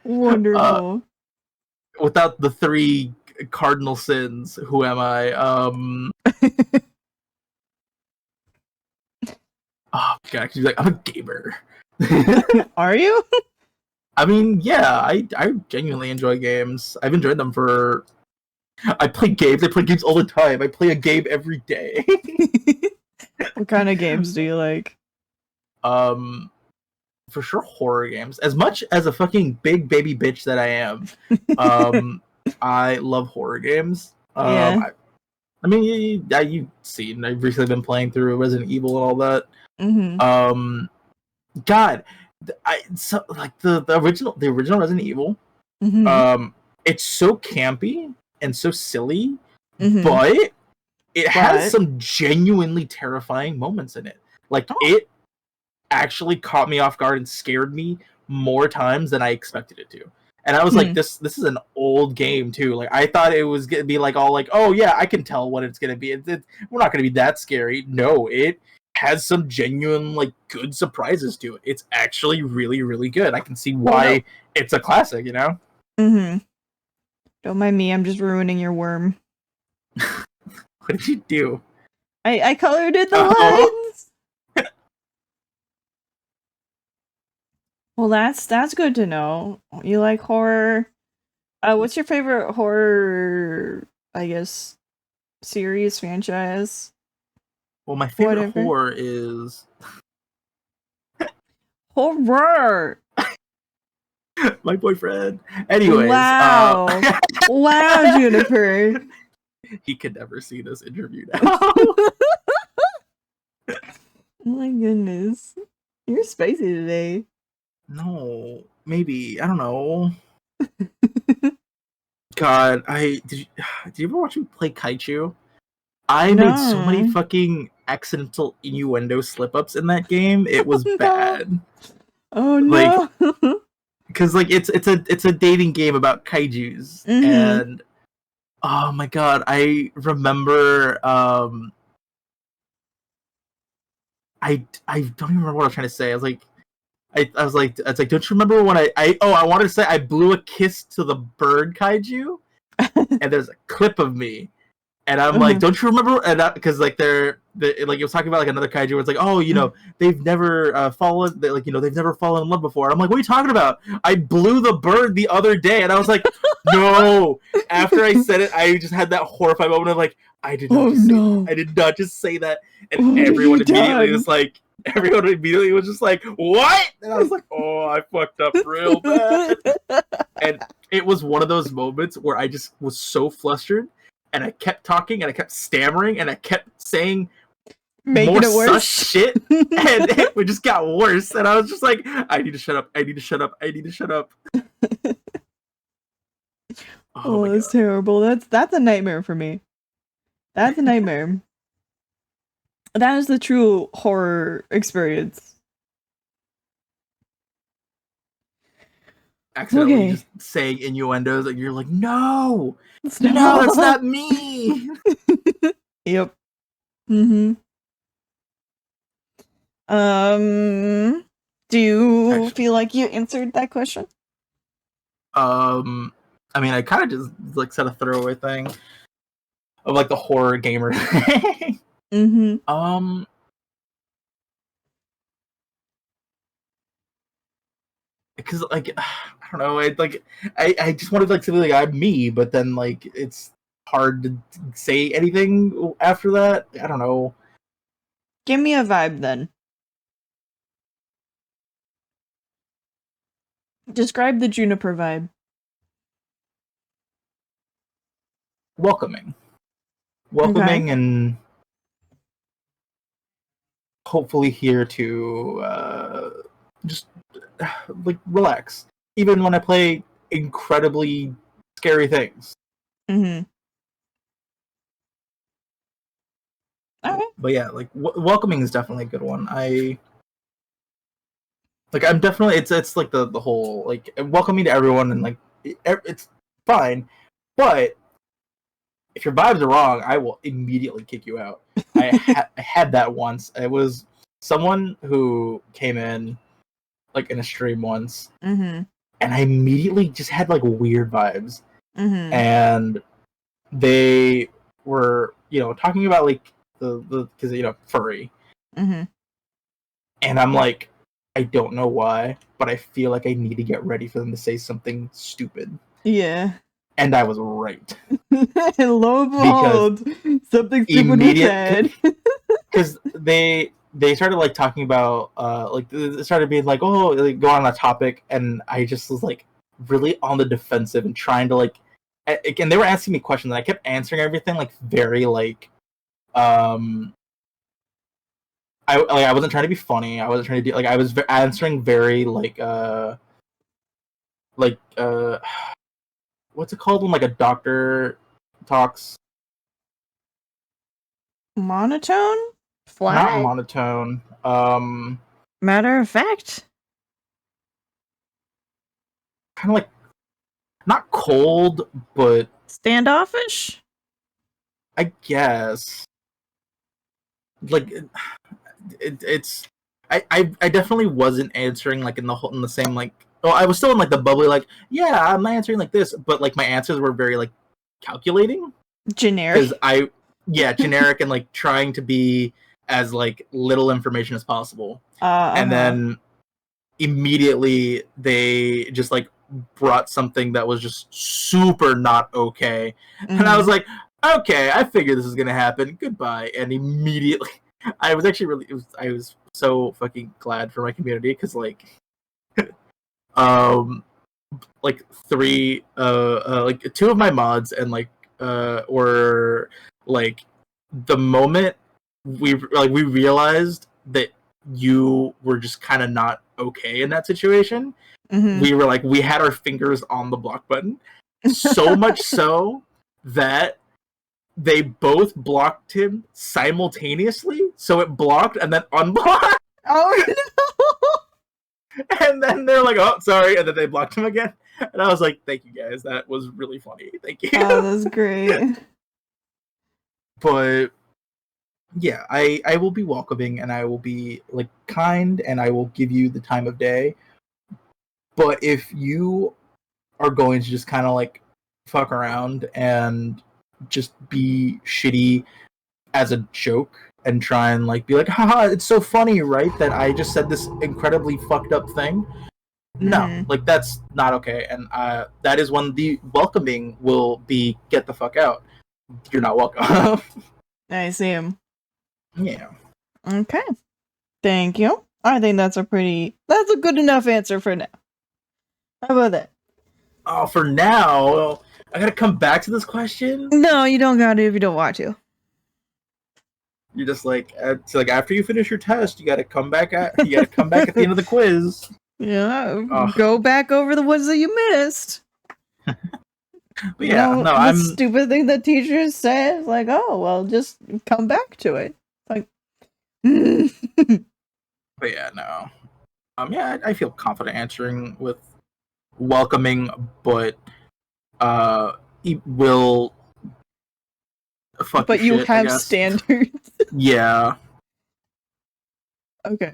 [SPEAKER 1] Wonderful.
[SPEAKER 2] Without the 3 cardinal sins, who am I? Oh god, cause you're like, I'm a gamer.
[SPEAKER 1] Are you?
[SPEAKER 2] I mean, yeah, I genuinely enjoy games. I've enjoyed them for... I play games all the time. I play a game every day.
[SPEAKER 1] What kind of games do you like?
[SPEAKER 2] For sure horror games. As much as a fucking big baby bitch that I am, I love horror games.
[SPEAKER 1] Yeah.
[SPEAKER 2] I mean, you've seen. I've recently been playing through Resident Evil and all that.
[SPEAKER 1] Mm-hmm.
[SPEAKER 2] God, so like the original Resident Evil.
[SPEAKER 1] Mm-hmm.
[SPEAKER 2] Um, it's so campy and so silly,
[SPEAKER 1] Mm-hmm.
[SPEAKER 2] but it has
[SPEAKER 1] But
[SPEAKER 2] some genuinely terrifying moments in it. Like
[SPEAKER 1] oh.
[SPEAKER 2] it actually caught me off guard and scared me more times than I expected it to. And I was like,
[SPEAKER 1] Hmm.
[SPEAKER 2] this is an old game too. Like I thought it was gonna be like all like, oh yeah, I can tell what it's gonna be. We're not gonna be that scary. No, it has some genuine like good surprises to it. It's actually really really good. I can see
[SPEAKER 1] Oh no.
[SPEAKER 2] why it's a classic.
[SPEAKER 1] Mm-hmm. Don't mind me, I'm just ruining your worm.
[SPEAKER 2] What did you do?
[SPEAKER 1] I colored in the
[SPEAKER 2] Oh,
[SPEAKER 1] lines. Well, that's good to know. You like horror? What's your favorite horror? I guess series franchise,
[SPEAKER 2] well, my favorite
[SPEAKER 1] whatever.
[SPEAKER 2] horror is
[SPEAKER 1] Horror.
[SPEAKER 2] my boyfriend. Anyways,
[SPEAKER 1] Wow. Wow, Juniper.
[SPEAKER 2] he could never see this interview now.
[SPEAKER 1] Oh my goodness. You're spicy today.
[SPEAKER 2] No, maybe I don't know. God, did you ever watch me play Kaichu? I made so many
[SPEAKER 1] No.
[SPEAKER 2] fucking accidental innuendo slip ups in that game. It was
[SPEAKER 1] No.
[SPEAKER 2] bad.
[SPEAKER 1] Oh
[SPEAKER 2] Like,
[SPEAKER 1] no.
[SPEAKER 2] because like it's a dating game about kaijus,
[SPEAKER 1] Mm-hmm.
[SPEAKER 2] and oh my god, I remember I don't even remember what I was trying to say. I was like, it's like, don't you remember when I wanted to say I blew a kiss to the bird kaiju, and there's a clip of me, and I'm like,
[SPEAKER 1] Uh-huh.
[SPEAKER 2] don't you remember? And because like like it was talking about like another kaiju where it's like, oh, they've never they've never fallen in love before. I'm like, what are you talking about? I blew the bird the other day, and I was like, no. After I said it, I just had that horrified moment of like, I did not
[SPEAKER 1] Oh
[SPEAKER 2] just say that.
[SPEAKER 1] no.
[SPEAKER 2] I did not just say that, and
[SPEAKER 1] What have you done?
[SPEAKER 2] everyone immediately was just like, what? And I was like, oh, I fucked up real bad. And it was one of those moments where I just was so flustered, and I kept talking, and I kept stammering, and I kept saying more
[SPEAKER 1] Making it
[SPEAKER 2] sus
[SPEAKER 1] worse.
[SPEAKER 2] shit, and it just got worse. And I was just like, I need to shut up. I need to shut up. I need to shut up. Oh
[SPEAKER 1] Oh,
[SPEAKER 2] my
[SPEAKER 1] that's
[SPEAKER 2] god.
[SPEAKER 1] terrible. That's a nightmare for me. That's a nightmare. That is the true horror experience.
[SPEAKER 2] Accidentally
[SPEAKER 1] Okay.
[SPEAKER 2] just saying innuendos, like you're like, no, no, that's
[SPEAKER 1] Stop.
[SPEAKER 2] not me.
[SPEAKER 1] Yep. Mm-hmm. Um, do you
[SPEAKER 2] Actually,
[SPEAKER 1] feel like you answered that question?
[SPEAKER 2] I mean, I kind of just like said a throwaway thing of like the horror gamer thing.
[SPEAKER 1] Mm-hmm.
[SPEAKER 2] um, because like I don't know, I just wanted like to be like I'm me, but then like it's hard to say anything after that. I don't know.
[SPEAKER 1] Give me a vibe then. Describe the Juniper vibe.
[SPEAKER 2] Welcoming,
[SPEAKER 1] Okay.
[SPEAKER 2] welcoming, and hopefully here to just like relax, even when I play incredibly scary things.
[SPEAKER 1] Mm-hmm. Okay.
[SPEAKER 2] But yeah, like welcoming is definitely a good one. I'm definitely it's like the whole like welcoming to everyone, and like it's fine, but if your vibes are wrong, I will immediately kick you out. I had that once. It was someone who came in like in a stream once,
[SPEAKER 1] Mm-hmm.
[SPEAKER 2] and I immediately just had like weird vibes,
[SPEAKER 1] Mm-hmm.
[SPEAKER 2] and they were talking about like the because furry,
[SPEAKER 1] Mm-hmm.
[SPEAKER 2] and I'm like, I don't know why, but I feel like I need to get ready for them to say something stupid,
[SPEAKER 1] Yeah.
[SPEAKER 2] and I was right.
[SPEAKER 1] And lo and
[SPEAKER 2] Because
[SPEAKER 1] behold, something stupid was
[SPEAKER 2] immediate
[SPEAKER 1] said.
[SPEAKER 2] because they started like talking about like it started being like, oh, like go on a topic, and I just was like really on the defensive and trying to like again, they were asking me questions, and I kept answering everything like very like um I wasn't trying to be funny. I wasn't trying to do like I was answering very like what's it called when like a doctor talks?
[SPEAKER 1] Monotone?
[SPEAKER 2] Not
[SPEAKER 1] Flat?
[SPEAKER 2] monotone.
[SPEAKER 1] Matter of fact?
[SPEAKER 2] Kind of like not cold, but
[SPEAKER 1] Standoffish?
[SPEAKER 2] I guess like it's I definitely wasn't answering like in the same like I was still in like the bubbly like yeah I'm answering like this, but like my answers were very like calculating because
[SPEAKER 1] Generic.
[SPEAKER 2] generic and like trying to be as like little information as possible, and
[SPEAKER 1] Uh-huh.
[SPEAKER 2] then immediately they just like brought something that was just super not okay, and I was
[SPEAKER 1] Mm-hmm.
[SPEAKER 2] like okay I figured this is gonna happen, goodbye, and immediately I was actually I was so fucking glad for my community because um three like two of my mods and were like the moment we realized that you were just kind of not okay in that situation,
[SPEAKER 1] Mm-hmm.
[SPEAKER 2] we were like we had our fingers on the block button, so much so that they both blocked him simultaneously, so it blocked and then unblocked.
[SPEAKER 1] Oh no!
[SPEAKER 2] And then they're like, "Oh, sorry," and then they blocked him again. And I was like, "Thank you guys, that was really funny. Thank
[SPEAKER 1] Oh,
[SPEAKER 2] you."
[SPEAKER 1] that's great.
[SPEAKER 2] But yeah, I will be welcoming and I will be like kind and I will give you the time of day. But if you are going to just kind of like fuck around and just be shitty as a joke and try and like be like, haha, it's so funny, right? That I just said this incredibly fucked up thing. No,
[SPEAKER 1] Mm-hmm.
[SPEAKER 2] like that's not okay. And that is when the welcoming will be get the fuck out. You're not welcome.
[SPEAKER 1] I see him.
[SPEAKER 2] Yeah.
[SPEAKER 1] Okay. Thank you. I think that's a good enough answer for now. How about that?
[SPEAKER 2] Oh, for now, I gotta come back to this question.
[SPEAKER 1] No, you don't got to if you don't want to.
[SPEAKER 2] You're just like it's like after you finish your test, you gotta come back at the end of the quiz.
[SPEAKER 1] Yeah,
[SPEAKER 2] Oh,
[SPEAKER 1] go back over the ones that you missed.
[SPEAKER 2] but yeah, no,
[SPEAKER 1] The
[SPEAKER 2] I'm.
[SPEAKER 1] stupid thing that teachers say is like, oh, well, just come back to it. Like,
[SPEAKER 2] But yeah, no. Yeah, I feel confident answering with welcoming, but it will fuck your
[SPEAKER 1] but you
[SPEAKER 2] shit, I
[SPEAKER 1] have
[SPEAKER 2] guess.
[SPEAKER 1] standards.
[SPEAKER 2] Yeah.
[SPEAKER 1] Okay,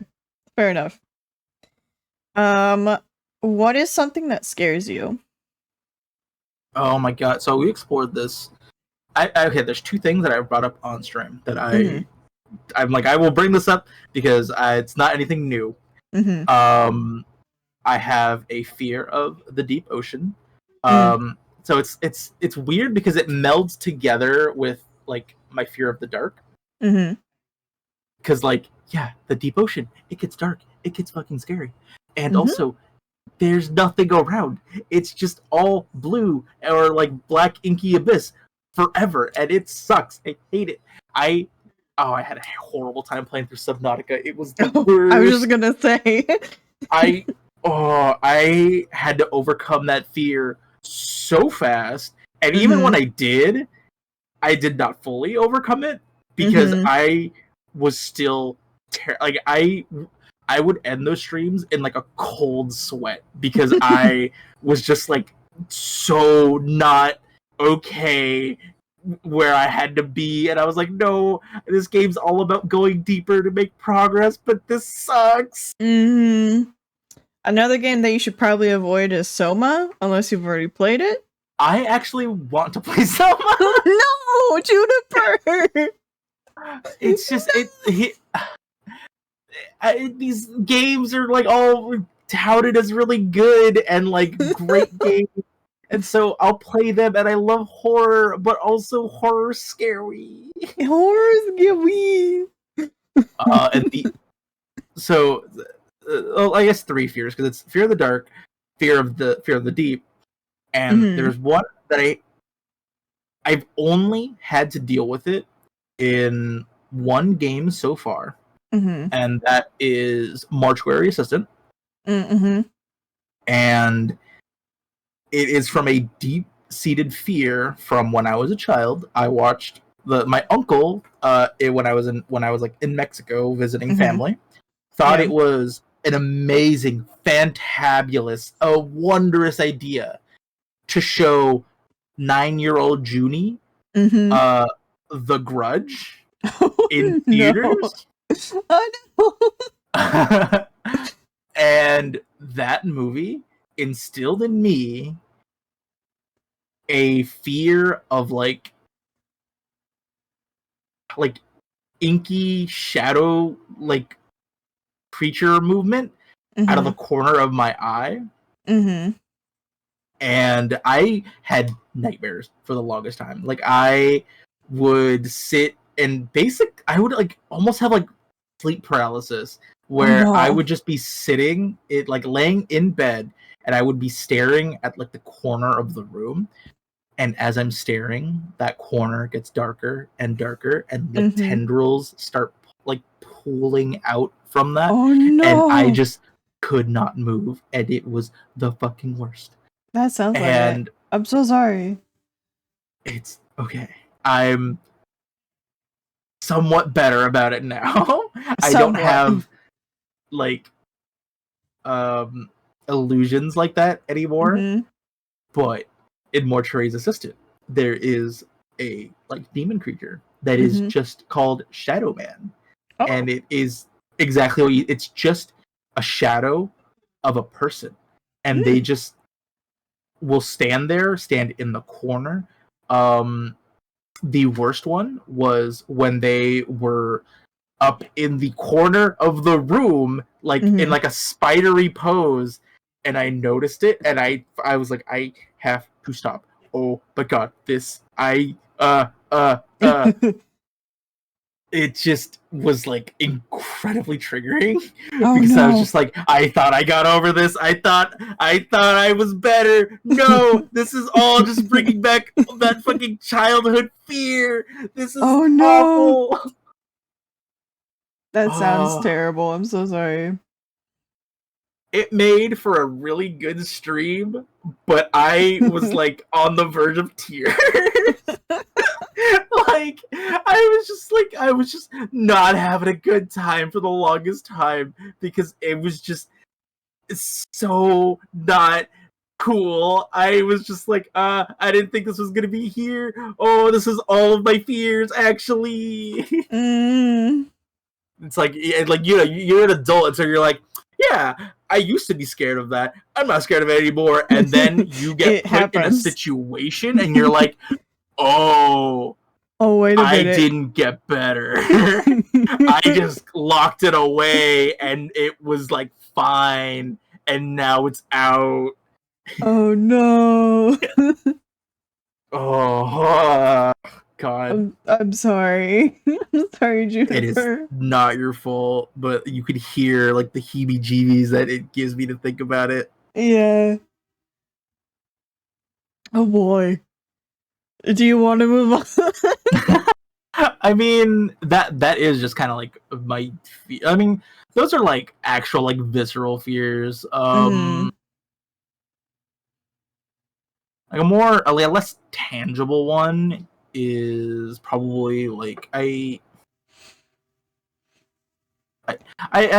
[SPEAKER 1] fair enough. What is something that scares you?
[SPEAKER 2] Oh my god. So we explored this. Okay, there's two things that I brought up on stream that
[SPEAKER 1] Mm-hmm.
[SPEAKER 2] I'm like I will bring this up because it's not anything new.
[SPEAKER 1] Mm-hmm.
[SPEAKER 2] Um, I have a fear of the deep ocean.
[SPEAKER 1] Mm.
[SPEAKER 2] So it's weird because it melds together with like my fear of the dark.
[SPEAKER 1] Mm-hmm.
[SPEAKER 2] Because like yeah, the deep ocean, it gets dark, it gets fucking scary, and
[SPEAKER 1] Mm-hmm.
[SPEAKER 2] also there's nothing around. It's just all blue or like black inky abyss forever, and it sucks. I hate it. I had a horrible time playing through Subnautica. It was the
[SPEAKER 1] I was just
[SPEAKER 2] worst.
[SPEAKER 1] gonna say.
[SPEAKER 2] I I had to overcome that fear so fast, and even when
[SPEAKER 1] Mm-hmm.
[SPEAKER 2] I did not fully overcome it because
[SPEAKER 1] Mm-hmm.
[SPEAKER 2] I was still like I would end those streams in like a cold sweat because I was just like so not okay where I had to be, and I was like, no, this game's all about going deeper to make progress, but this sucks.
[SPEAKER 1] Mm-hmm. Another game that you should probably avoid is Soma, unless you've already played it.
[SPEAKER 2] I actually want to play some.
[SPEAKER 1] No, Juniper.
[SPEAKER 2] It's just these games are like all touted as really good and like great games, and so I'll play them. And I love horror, but also horror scary.
[SPEAKER 1] Horror's scary.
[SPEAKER 2] And so well, I guess three fears because it's fear of the dark, fear of the deep, and
[SPEAKER 1] Mm-hmm.
[SPEAKER 2] there's one that I've only had to deal with it in one game so far,
[SPEAKER 1] Mm-hmm.
[SPEAKER 2] and that is Mortuary Assistant.
[SPEAKER 1] Mm-hmm.
[SPEAKER 2] And it is from a deep-seated fear from when I was a child. I watched my uncle when I was like in Mexico visiting
[SPEAKER 1] Mm-hmm.
[SPEAKER 2] family. Thought
[SPEAKER 1] Yeah.
[SPEAKER 2] it was an amazing, fantabulous, a wondrous idea to show 9-year-old Junie
[SPEAKER 1] Mm-hmm.
[SPEAKER 2] The Grudge
[SPEAKER 1] Oh
[SPEAKER 2] in
[SPEAKER 1] no.
[SPEAKER 2] theaters.
[SPEAKER 1] Oh no.
[SPEAKER 2] And that movie instilled in me a fear of like inky shadow like creature movement out of
[SPEAKER 1] Mm-hmm.
[SPEAKER 2] the corner of my eye.
[SPEAKER 1] Mm-hmm.
[SPEAKER 2] And I had nightmares for the longest time. Like I would sit and I would like almost have like sleep paralysis
[SPEAKER 1] Oh
[SPEAKER 2] where I
[SPEAKER 1] no.
[SPEAKER 2] would just be sitting it like laying in bed and I would be staring at like the corner of the room, and as I'm staring that corner gets darker and darker and like
[SPEAKER 1] Mm-hmm.
[SPEAKER 2] tendrils start like pulling out from that,
[SPEAKER 1] Oh
[SPEAKER 2] and I
[SPEAKER 1] no.
[SPEAKER 2] just could not move, and it was the fucking worst.
[SPEAKER 1] That sounds like it.
[SPEAKER 2] And
[SPEAKER 1] I'm so sorry.
[SPEAKER 2] it's okay. I'm somewhat better about it now. I don't
[SPEAKER 1] Somewhat.
[SPEAKER 2] have like um illusions like that anymore.
[SPEAKER 1] Mm-hmm.
[SPEAKER 2] But in Mortuary's Assistant, there is a like demon creature that is
[SPEAKER 1] Mm-hmm.
[SPEAKER 2] just called Shadow Man.
[SPEAKER 1] Oh.
[SPEAKER 2] And it is exactly it's just a shadow of a person. And they
[SPEAKER 1] Mm.
[SPEAKER 2] just will stand in the corner. The worst one was when they were up in the corner of the room, like in
[SPEAKER 1] Mm-hmm.
[SPEAKER 2] like a spidery pose, and I noticed it, and I was like, I have to stop. Oh my god, this it just was like incredibly triggering
[SPEAKER 1] Oh
[SPEAKER 2] because I was
[SPEAKER 1] no.
[SPEAKER 2] just like, I thought I got over this. I thought I was better. No, this is all just bringing back that fucking childhood fear. This is
[SPEAKER 1] Oh no.
[SPEAKER 2] awful.
[SPEAKER 1] That sounds
[SPEAKER 2] Oh,
[SPEAKER 1] terrible. I'm so sorry.
[SPEAKER 2] it made for a really good stream, but I was like on the verge of tears. Like I was just not having a good time for the longest time because it was just so not cool. I was just like, I didn't think this was gonna be here. Oh, this is all of my fears actually.
[SPEAKER 1] Mm.
[SPEAKER 2] It's like you know, you're an adult, and so you're like, yeah, I used to be scared of that. I'm not scared of it anymore. And then you get
[SPEAKER 1] It
[SPEAKER 2] put in a
[SPEAKER 1] happens.
[SPEAKER 2] situation, and you're like, oh,
[SPEAKER 1] Oh, wait a
[SPEAKER 2] I
[SPEAKER 1] minute.
[SPEAKER 2] didn't get better. I just locked it away, and it was like fine, and now it's out.
[SPEAKER 1] Oh no.
[SPEAKER 2] Oh, God.
[SPEAKER 1] I'm sorry. I'm sorry,
[SPEAKER 2] It is
[SPEAKER 1] Juniper.
[SPEAKER 2] not your fault, but you could hear like the heebie-jeebies that it gives me to think about it.
[SPEAKER 1] Yeah. Oh boy. Do you want to move on?
[SPEAKER 2] I mean, that is just kind of like my. I mean, those are like actual like visceral fears.
[SPEAKER 1] Mm-hmm.
[SPEAKER 2] Like a less tangible one is probably like I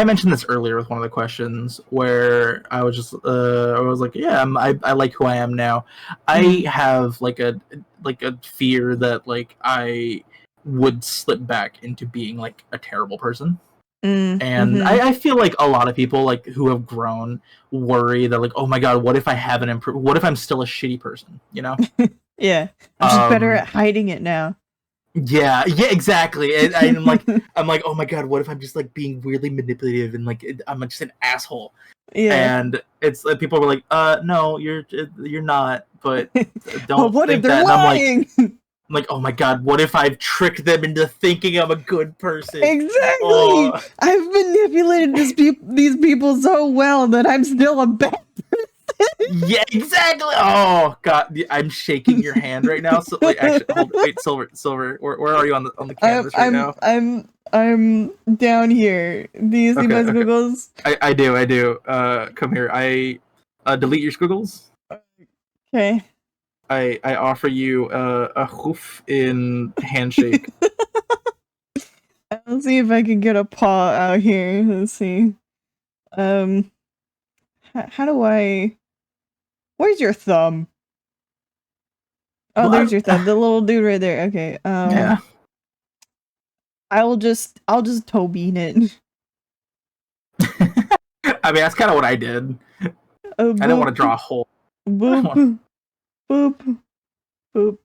[SPEAKER 2] mentioned this earlier with one of the questions where I was just I was like, yeah, I like who I am now. I
[SPEAKER 1] Mm-hmm.
[SPEAKER 2] have like a fear that like I would slip back into being like a terrible person. And
[SPEAKER 1] Mm-hmm.
[SPEAKER 2] I feel like a lot of people like who have grown worry that like, oh my god, what if I haven't improved? What if I'm still a shitty person? You know?
[SPEAKER 1] Yeah. I'm just better
[SPEAKER 2] Um,
[SPEAKER 1] at hiding it now.
[SPEAKER 2] yeah, exactly. And I'm like, oh my god, what if I'm just like being weirdly manipulative and like I'm just an asshole?
[SPEAKER 1] Yeah.
[SPEAKER 2] And it's people were like, no, you're not. But
[SPEAKER 1] But
[SPEAKER 2] don't
[SPEAKER 1] what if
[SPEAKER 2] think
[SPEAKER 1] they're
[SPEAKER 2] that. And
[SPEAKER 1] lying?
[SPEAKER 2] I'm like, oh my god, what if I've tricked them into thinking I'm a good person?
[SPEAKER 1] Exactly.
[SPEAKER 2] Oh,
[SPEAKER 1] I've manipulated these people so well that I'm still a bad person.
[SPEAKER 2] Yeah, exactly. Oh god, I'm shaking your hand right now. So wait, actually, hold. Wait, Silver. Where are you on the
[SPEAKER 1] I'm
[SPEAKER 2] canvas right
[SPEAKER 1] I'm
[SPEAKER 2] now?
[SPEAKER 1] I'm I'm down here. Do you see my
[SPEAKER 2] Okay.
[SPEAKER 1] squiggles?
[SPEAKER 2] I do. Come here. I delete your squiggles.
[SPEAKER 1] Okay.
[SPEAKER 2] I offer you a hoof in handshake.
[SPEAKER 1] I'll see if I can get a paw out here. Let's see. Um, how do I? Where's your thumb? Oh, there's
[SPEAKER 2] What?
[SPEAKER 1] your thumb. The little dude right there. Okay.
[SPEAKER 2] Yeah.
[SPEAKER 1] I'll just toe bean it.
[SPEAKER 2] I mean, that's kind of what I did. I didn't want to
[SPEAKER 1] Boop,
[SPEAKER 2] draw a hole. I want,
[SPEAKER 1] boop, boop,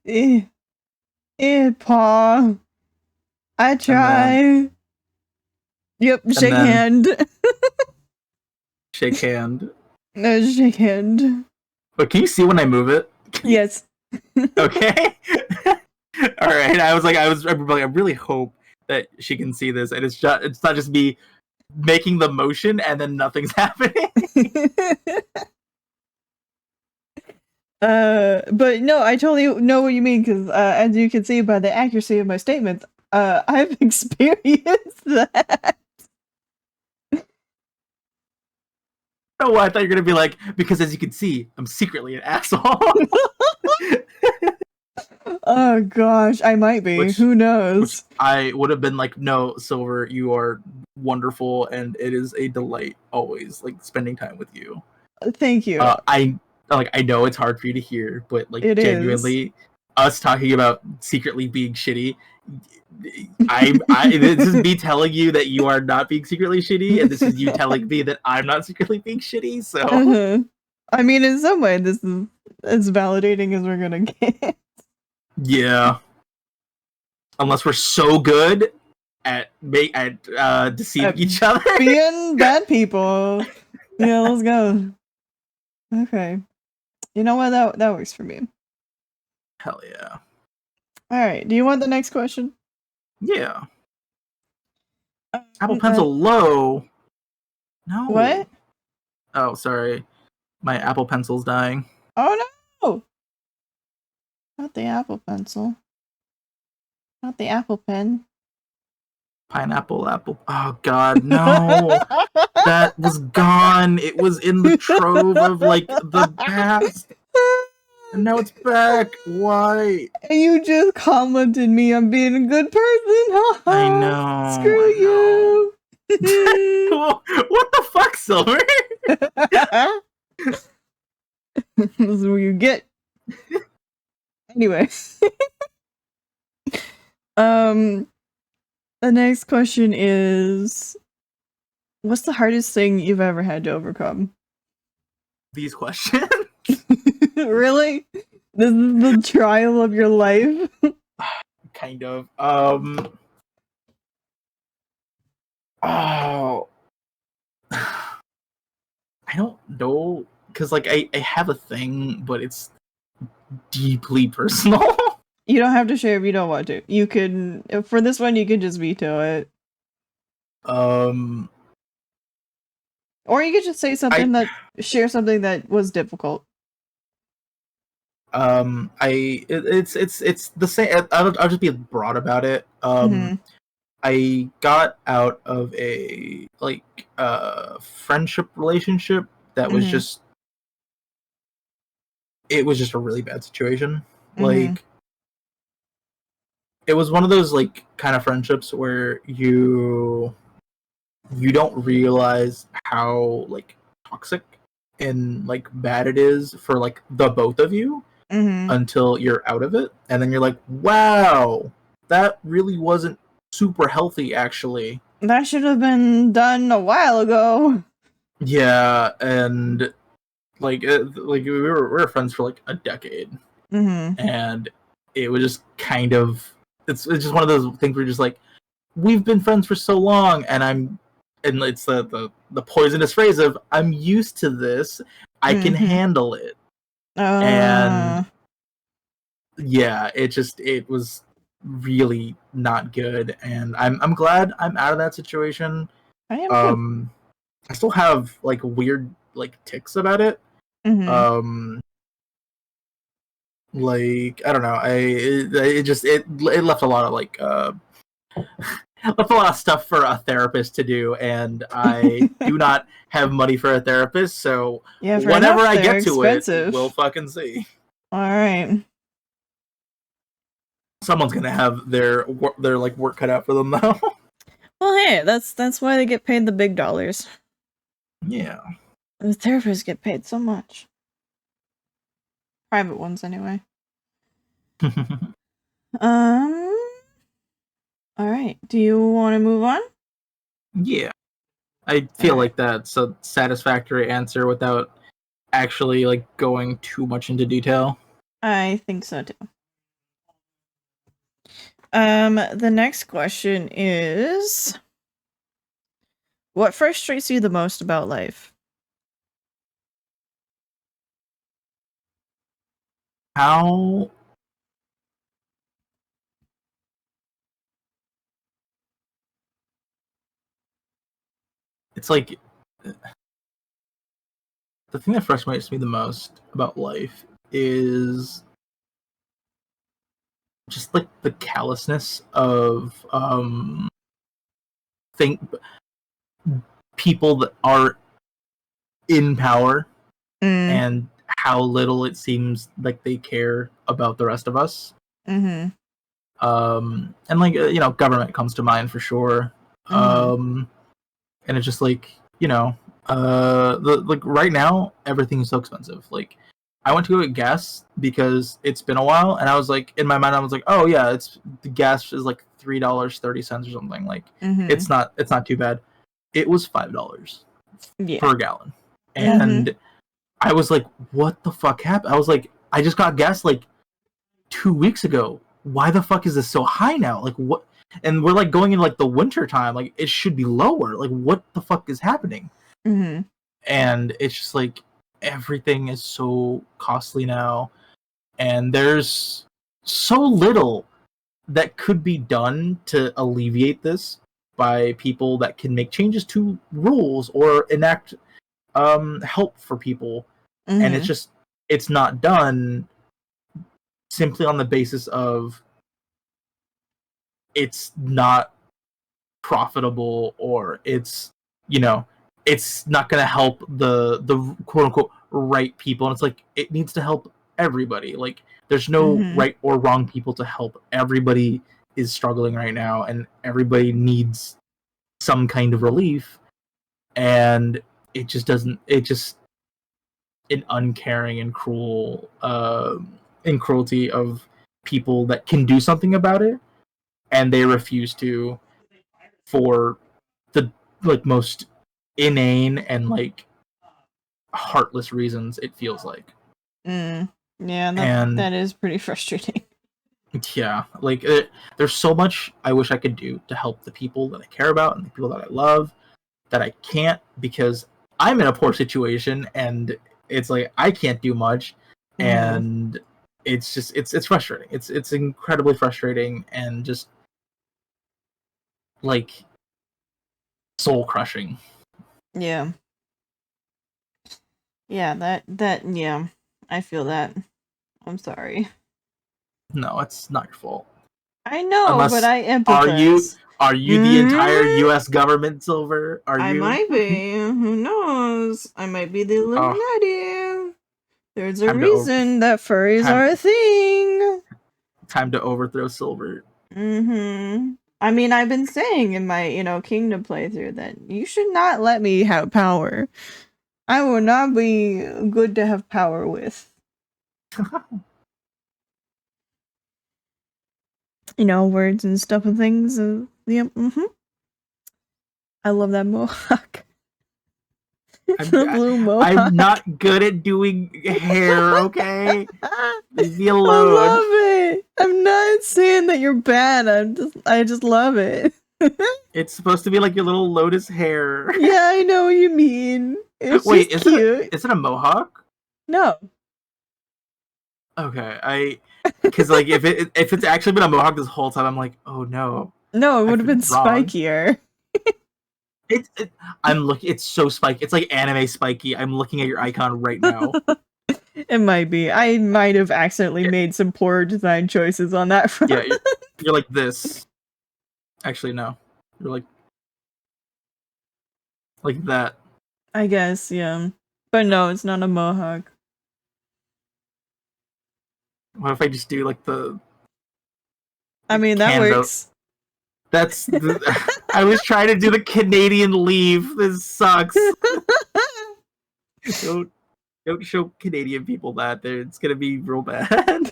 [SPEAKER 1] boop. Eh, paw. I
[SPEAKER 2] and then
[SPEAKER 1] try. Yep,
[SPEAKER 2] and
[SPEAKER 1] shake
[SPEAKER 2] then
[SPEAKER 1] hand.
[SPEAKER 2] shake hand.
[SPEAKER 1] Shake hand.
[SPEAKER 2] But can you see when I move it?
[SPEAKER 1] Yes.
[SPEAKER 2] Okay. All right. I really hope that she can see this, and it's not just me making the motion and then nothing's happening.
[SPEAKER 1] But no, I totally know what you mean because, as you can see by the accuracy of my statements, I've experienced that.
[SPEAKER 2] Oh, I thought you were gonna be like, because as you can see, I'm secretly an asshole.
[SPEAKER 1] Oh gosh, I might be.
[SPEAKER 2] which
[SPEAKER 1] Who
[SPEAKER 2] which
[SPEAKER 1] knows?
[SPEAKER 2] I would have been like, no, Silver, you are wonderful, and it is a delight always like spending time with you.
[SPEAKER 1] Thank you.
[SPEAKER 2] I know it's hard for you to hear, but like
[SPEAKER 1] It is.
[SPEAKER 2] genuinely, us talking about secretly being shitty. This is me telling you that you are not being secretly shitty, and this is you telling me that I'm not secretly being shitty. So
[SPEAKER 1] Uh-huh. I mean, in some way, this is as validating as we're gonna get.
[SPEAKER 2] yeah, unless we're so good at deceiving
[SPEAKER 1] At
[SPEAKER 2] each other.
[SPEAKER 1] being bad people. Yeah, let's go. Okay. You know what? That works for me.
[SPEAKER 2] Hell yeah,
[SPEAKER 1] All right. Do you want the next question?
[SPEAKER 2] yeah.
[SPEAKER 1] Um,
[SPEAKER 2] Apple
[SPEAKER 1] uh,
[SPEAKER 2] Pencil low. No.
[SPEAKER 1] what?
[SPEAKER 2] Oh, sorry. My Apple Pencil's dying.
[SPEAKER 1] Oh no! Not the Apple Pencil. Not the Apple Pen.
[SPEAKER 2] Pineapple apple. Oh god, no. That was gone. It was in the trove of like the past. And now it's back. Why?
[SPEAKER 1] You just commented me on being a good person.
[SPEAKER 2] I know.
[SPEAKER 1] Screw
[SPEAKER 2] I know.
[SPEAKER 1] you.
[SPEAKER 2] What the fuck, Silver?
[SPEAKER 1] This is what you get. Anyway. The next question is, what's the hardest thing you've ever had to overcome?
[SPEAKER 2] These questions?
[SPEAKER 1] Really? This is the trial of your life?
[SPEAKER 2] Kind of. Oh. I don't know. Because, like, I have a thing, but it's deeply personal.
[SPEAKER 1] You don't have to share if you don't want to. You can, for this one, you can just veto it.
[SPEAKER 2] Um,
[SPEAKER 1] Or you could just say something share something that was difficult.
[SPEAKER 2] it's the same. I'll just be broad about it.
[SPEAKER 1] Mm-hmm.
[SPEAKER 2] I got out of a friendship relationship that was
[SPEAKER 1] Mm-hmm.
[SPEAKER 2] just it was just a really bad situation.
[SPEAKER 1] Mm-hmm.
[SPEAKER 2] Like it was one of those like kind of friendships where you don't realize how like toxic and like bad it is for like the both of you
[SPEAKER 1] Mm-hmm.
[SPEAKER 2] until you're out of it, and then you're like, wow, that really wasn't super healthy actually.
[SPEAKER 1] That should have been done a while ago.
[SPEAKER 2] Yeah, and like we were friends for like a decade,
[SPEAKER 1] Mm-hmm.
[SPEAKER 2] and it was just kind of it's just one of those things where you're just like, we've been friends for so long, and it's the poisonous phrase of I'm used to this, I can
[SPEAKER 1] Mm-hmm.
[SPEAKER 2] handle it,
[SPEAKER 1] Uh,
[SPEAKER 2] and yeah, it was really not good, and I'm glad I'm out of that situation.
[SPEAKER 1] I am too.
[SPEAKER 2] I still have like weird like ticks about it.
[SPEAKER 1] Mm-hmm.
[SPEAKER 2] Like I don't know, it left a lot of like left a lot of stuff for a therapist to do, and I do not have money for a therapist, so
[SPEAKER 1] Yeah, fair
[SPEAKER 2] whenever
[SPEAKER 1] enough.
[SPEAKER 2] I
[SPEAKER 1] They're
[SPEAKER 2] get to it, we'll
[SPEAKER 1] expensive.
[SPEAKER 2] fucking see.
[SPEAKER 1] All right.
[SPEAKER 2] Someone's gonna have their like work cut out for them though.
[SPEAKER 1] Well, hey, that's why they get paid the big dollars.
[SPEAKER 2] Yeah.
[SPEAKER 1] The therapists get paid so much. Private ones, anyway. Um. All right. Do you want to move on?
[SPEAKER 2] Yeah. I
[SPEAKER 1] All
[SPEAKER 2] feel
[SPEAKER 1] right.
[SPEAKER 2] like that's a satisfactory answer without actually like going too much into detail.
[SPEAKER 1] I think so too. The next question is, what frustrates you the most about life?
[SPEAKER 2] How it's like the thing that frustrates me the most about life is just like the callousness of think people that are in power
[SPEAKER 1] Mm.
[SPEAKER 2] and how little it seems like they care about the rest of us.
[SPEAKER 1] Mm-hmm.
[SPEAKER 2] And like government comes to mind for sure.
[SPEAKER 1] Mm-hmm.
[SPEAKER 2] And it's just like the like right now everything's so expensive. Like I went to go get gas because it's been a while, and I was like in my mind I was like, oh yeah, it's the gas is like $3.30 or something. Like
[SPEAKER 1] Mm-hmm.
[SPEAKER 2] it's not too bad. It was $5
[SPEAKER 1] Yeah.
[SPEAKER 2] per gallon,
[SPEAKER 1] Mm-hmm.
[SPEAKER 2] and I was like, what the fuck happened? I was like, I just got gas like 2 weeks ago. Why the fuck is this so high now? Like what? And we're like going in like the winter time. Like it should be lower. Like what the fuck is happening?
[SPEAKER 1] Mm-hmm.
[SPEAKER 2] And it's just like everything is so costly now, and there's so little that could be done to alleviate this by people that can make changes to rules or enact help for people, and
[SPEAKER 1] Mm-hmm.
[SPEAKER 2] it's not done simply on the basis of it's not profitable, or you know it's not going to help the quote unquote right people, and it's like it needs to help everybody. Like there's no
[SPEAKER 1] Mm-hmm.
[SPEAKER 2] right or wrong people to help. Everybody is struggling right now, and everybody needs some kind of relief, and it just doesn't it just an uncaring and cruelty of people that can do something about it, and they refuse to, for the like most inane and like heartless reasons, it feels like.
[SPEAKER 1] Mm. Yeah,
[SPEAKER 2] And
[SPEAKER 1] that is pretty frustrating.
[SPEAKER 2] yeah, like there's so much I wish I could do to help the people that I care about and the people that I love, that I can't because I'm in a poor situation, and it's like I can't do much,
[SPEAKER 1] Mm-hmm.
[SPEAKER 2] and it's just it's frustrating. It's incredibly frustrating, and just like soul crushing.
[SPEAKER 1] Yeah. Yeah, that yeah. I feel that. I'm sorry.
[SPEAKER 2] No, it's not your fault.
[SPEAKER 1] I know, but
[SPEAKER 2] Unless
[SPEAKER 1] I
[SPEAKER 2] are you
[SPEAKER 1] empathize.
[SPEAKER 2] are you the entire
[SPEAKER 1] Mm,
[SPEAKER 2] U.S. government, Silver? Are
[SPEAKER 1] I
[SPEAKER 2] you?
[SPEAKER 1] might be. Who knows? I might be the
[SPEAKER 2] Oh,
[SPEAKER 1] Illuminati. There's a
[SPEAKER 2] time to over,
[SPEAKER 1] reason that furries
[SPEAKER 2] time
[SPEAKER 1] are a thing.
[SPEAKER 2] time to overthrow Silver.
[SPEAKER 1] Mm-hmm. I mean, I've been saying in my, Kingdom playthrough that you should not let me have power. I will not be good to have power with. Words and stuff and things. Yep. Mm-hmm. I love that mohawk.
[SPEAKER 2] I'm
[SPEAKER 1] The blue
[SPEAKER 2] I'm
[SPEAKER 1] mohawk.
[SPEAKER 2] not good at doing hair. Okay,
[SPEAKER 1] I
[SPEAKER 2] leave me alone.
[SPEAKER 1] love it. I'm not saying that you're bad. I just love it.
[SPEAKER 2] It's supposed to be like your little lotus hair.
[SPEAKER 1] Yeah, I know what you mean. It's
[SPEAKER 2] Wait,
[SPEAKER 1] just cute.
[SPEAKER 2] is it a mohawk?
[SPEAKER 1] No,
[SPEAKER 2] Okay, because like if it's actually been a mohawk this whole time, I'm like, oh no,
[SPEAKER 1] no, it
[SPEAKER 2] I've
[SPEAKER 1] would have been
[SPEAKER 2] been wrong.
[SPEAKER 1] spikier.
[SPEAKER 2] I'm looking. It's so spiky. It's like anime spiky. I'm looking at your icon right now.
[SPEAKER 1] It might be. I might have accidentally
[SPEAKER 2] Yeah,
[SPEAKER 1] made some poor design choices on that front.
[SPEAKER 2] yeah, you're like this. Actually, no. You're like that.
[SPEAKER 1] I guess, yeah. But no, it's not a mohawk.
[SPEAKER 2] What if I just do like
[SPEAKER 1] I
[SPEAKER 2] the
[SPEAKER 1] mean, that
[SPEAKER 2] Canada?
[SPEAKER 1] works.
[SPEAKER 2] That's the. I was trying to do the Canadian leave. This sucks. don't don't show Canadian people that. It's gonna be real bad.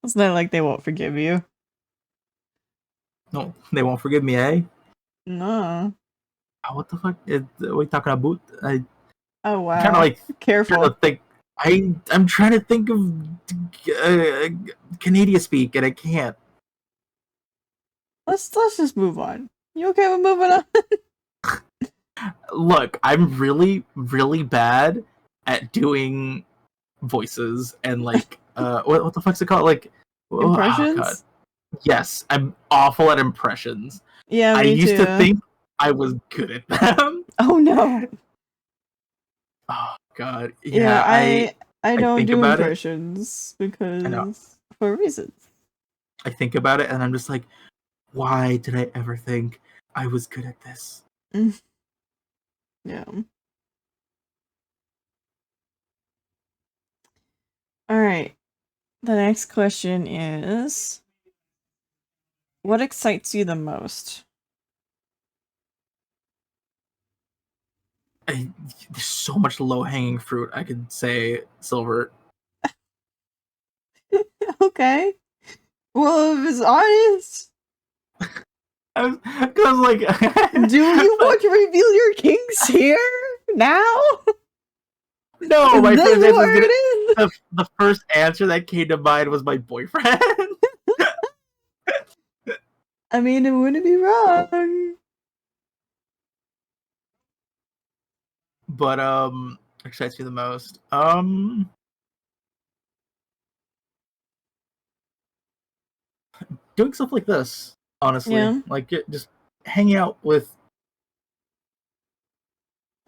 [SPEAKER 1] It's not like they won't forgive you.
[SPEAKER 2] No, they won't forgive me, eh?
[SPEAKER 1] No.
[SPEAKER 2] Oh, what the fuck? What are we talking about? I'm
[SPEAKER 1] Oh,
[SPEAKER 2] kind of
[SPEAKER 1] wow.
[SPEAKER 2] like trying
[SPEAKER 1] Careful.
[SPEAKER 2] to think. I'm trying to think of Canadian speak, and I can't.
[SPEAKER 1] Let's just move on. You okay with moving on?
[SPEAKER 2] Look, I'm really, really bad at doing voices and like what the fuck's it called? Like oh god.
[SPEAKER 1] Impressions?
[SPEAKER 2] Yes, I'm awful at impressions.
[SPEAKER 1] Yeah,
[SPEAKER 2] I
[SPEAKER 1] me
[SPEAKER 2] used to
[SPEAKER 1] too.
[SPEAKER 2] think I was good at them.
[SPEAKER 1] Oh no.
[SPEAKER 2] Oh god.
[SPEAKER 1] Yeah,
[SPEAKER 2] Yeah,
[SPEAKER 1] I
[SPEAKER 2] I
[SPEAKER 1] don't
[SPEAKER 2] think
[SPEAKER 1] do
[SPEAKER 2] about it.
[SPEAKER 1] impressions
[SPEAKER 2] I know.
[SPEAKER 1] because for reasons.
[SPEAKER 2] I think about it and I'm just like, why did I ever think I was good at this?
[SPEAKER 1] Mm, yeah. All right. The next question is, what excites you the most?
[SPEAKER 2] There's so much low hanging fruit. I could say silver.
[SPEAKER 1] Okay. Well, if it's honest,
[SPEAKER 2] I was like,
[SPEAKER 1] do you want to reveal your kinks here now?
[SPEAKER 2] no,
[SPEAKER 1] Is
[SPEAKER 2] my
[SPEAKER 1] this
[SPEAKER 2] first answer is
[SPEAKER 1] where
[SPEAKER 2] gonna.
[SPEAKER 1] it is?
[SPEAKER 2] The first answer that came to mind was my boyfriend.
[SPEAKER 1] I mean, it wouldn't be wrong.
[SPEAKER 2] But excites me the most. Doing stuff like this, honestly,
[SPEAKER 1] Yeah.
[SPEAKER 2] like just hanging out with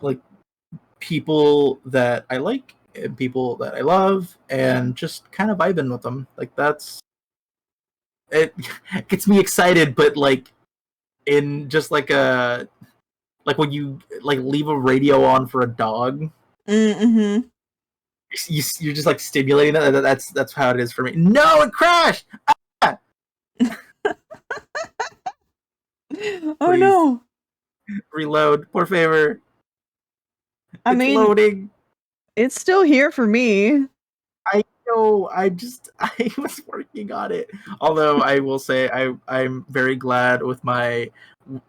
[SPEAKER 2] like people that I like and people that I love, and just kind of vibing with them. Like that's it. Gets me excited, but like in just like a like when you like leave a radio on for a dog,
[SPEAKER 1] Mm-hmm.
[SPEAKER 2] you're just like stimulating that. That's how it is for me. No, it crashed. Ah!
[SPEAKER 1] Oh
[SPEAKER 2] Please
[SPEAKER 1] no.
[SPEAKER 2] reload, por favor.
[SPEAKER 1] I
[SPEAKER 2] It's
[SPEAKER 1] mean,
[SPEAKER 2] loading.
[SPEAKER 1] it's still here for me.
[SPEAKER 2] I know. I was working on it. Although I will say I'm very glad with my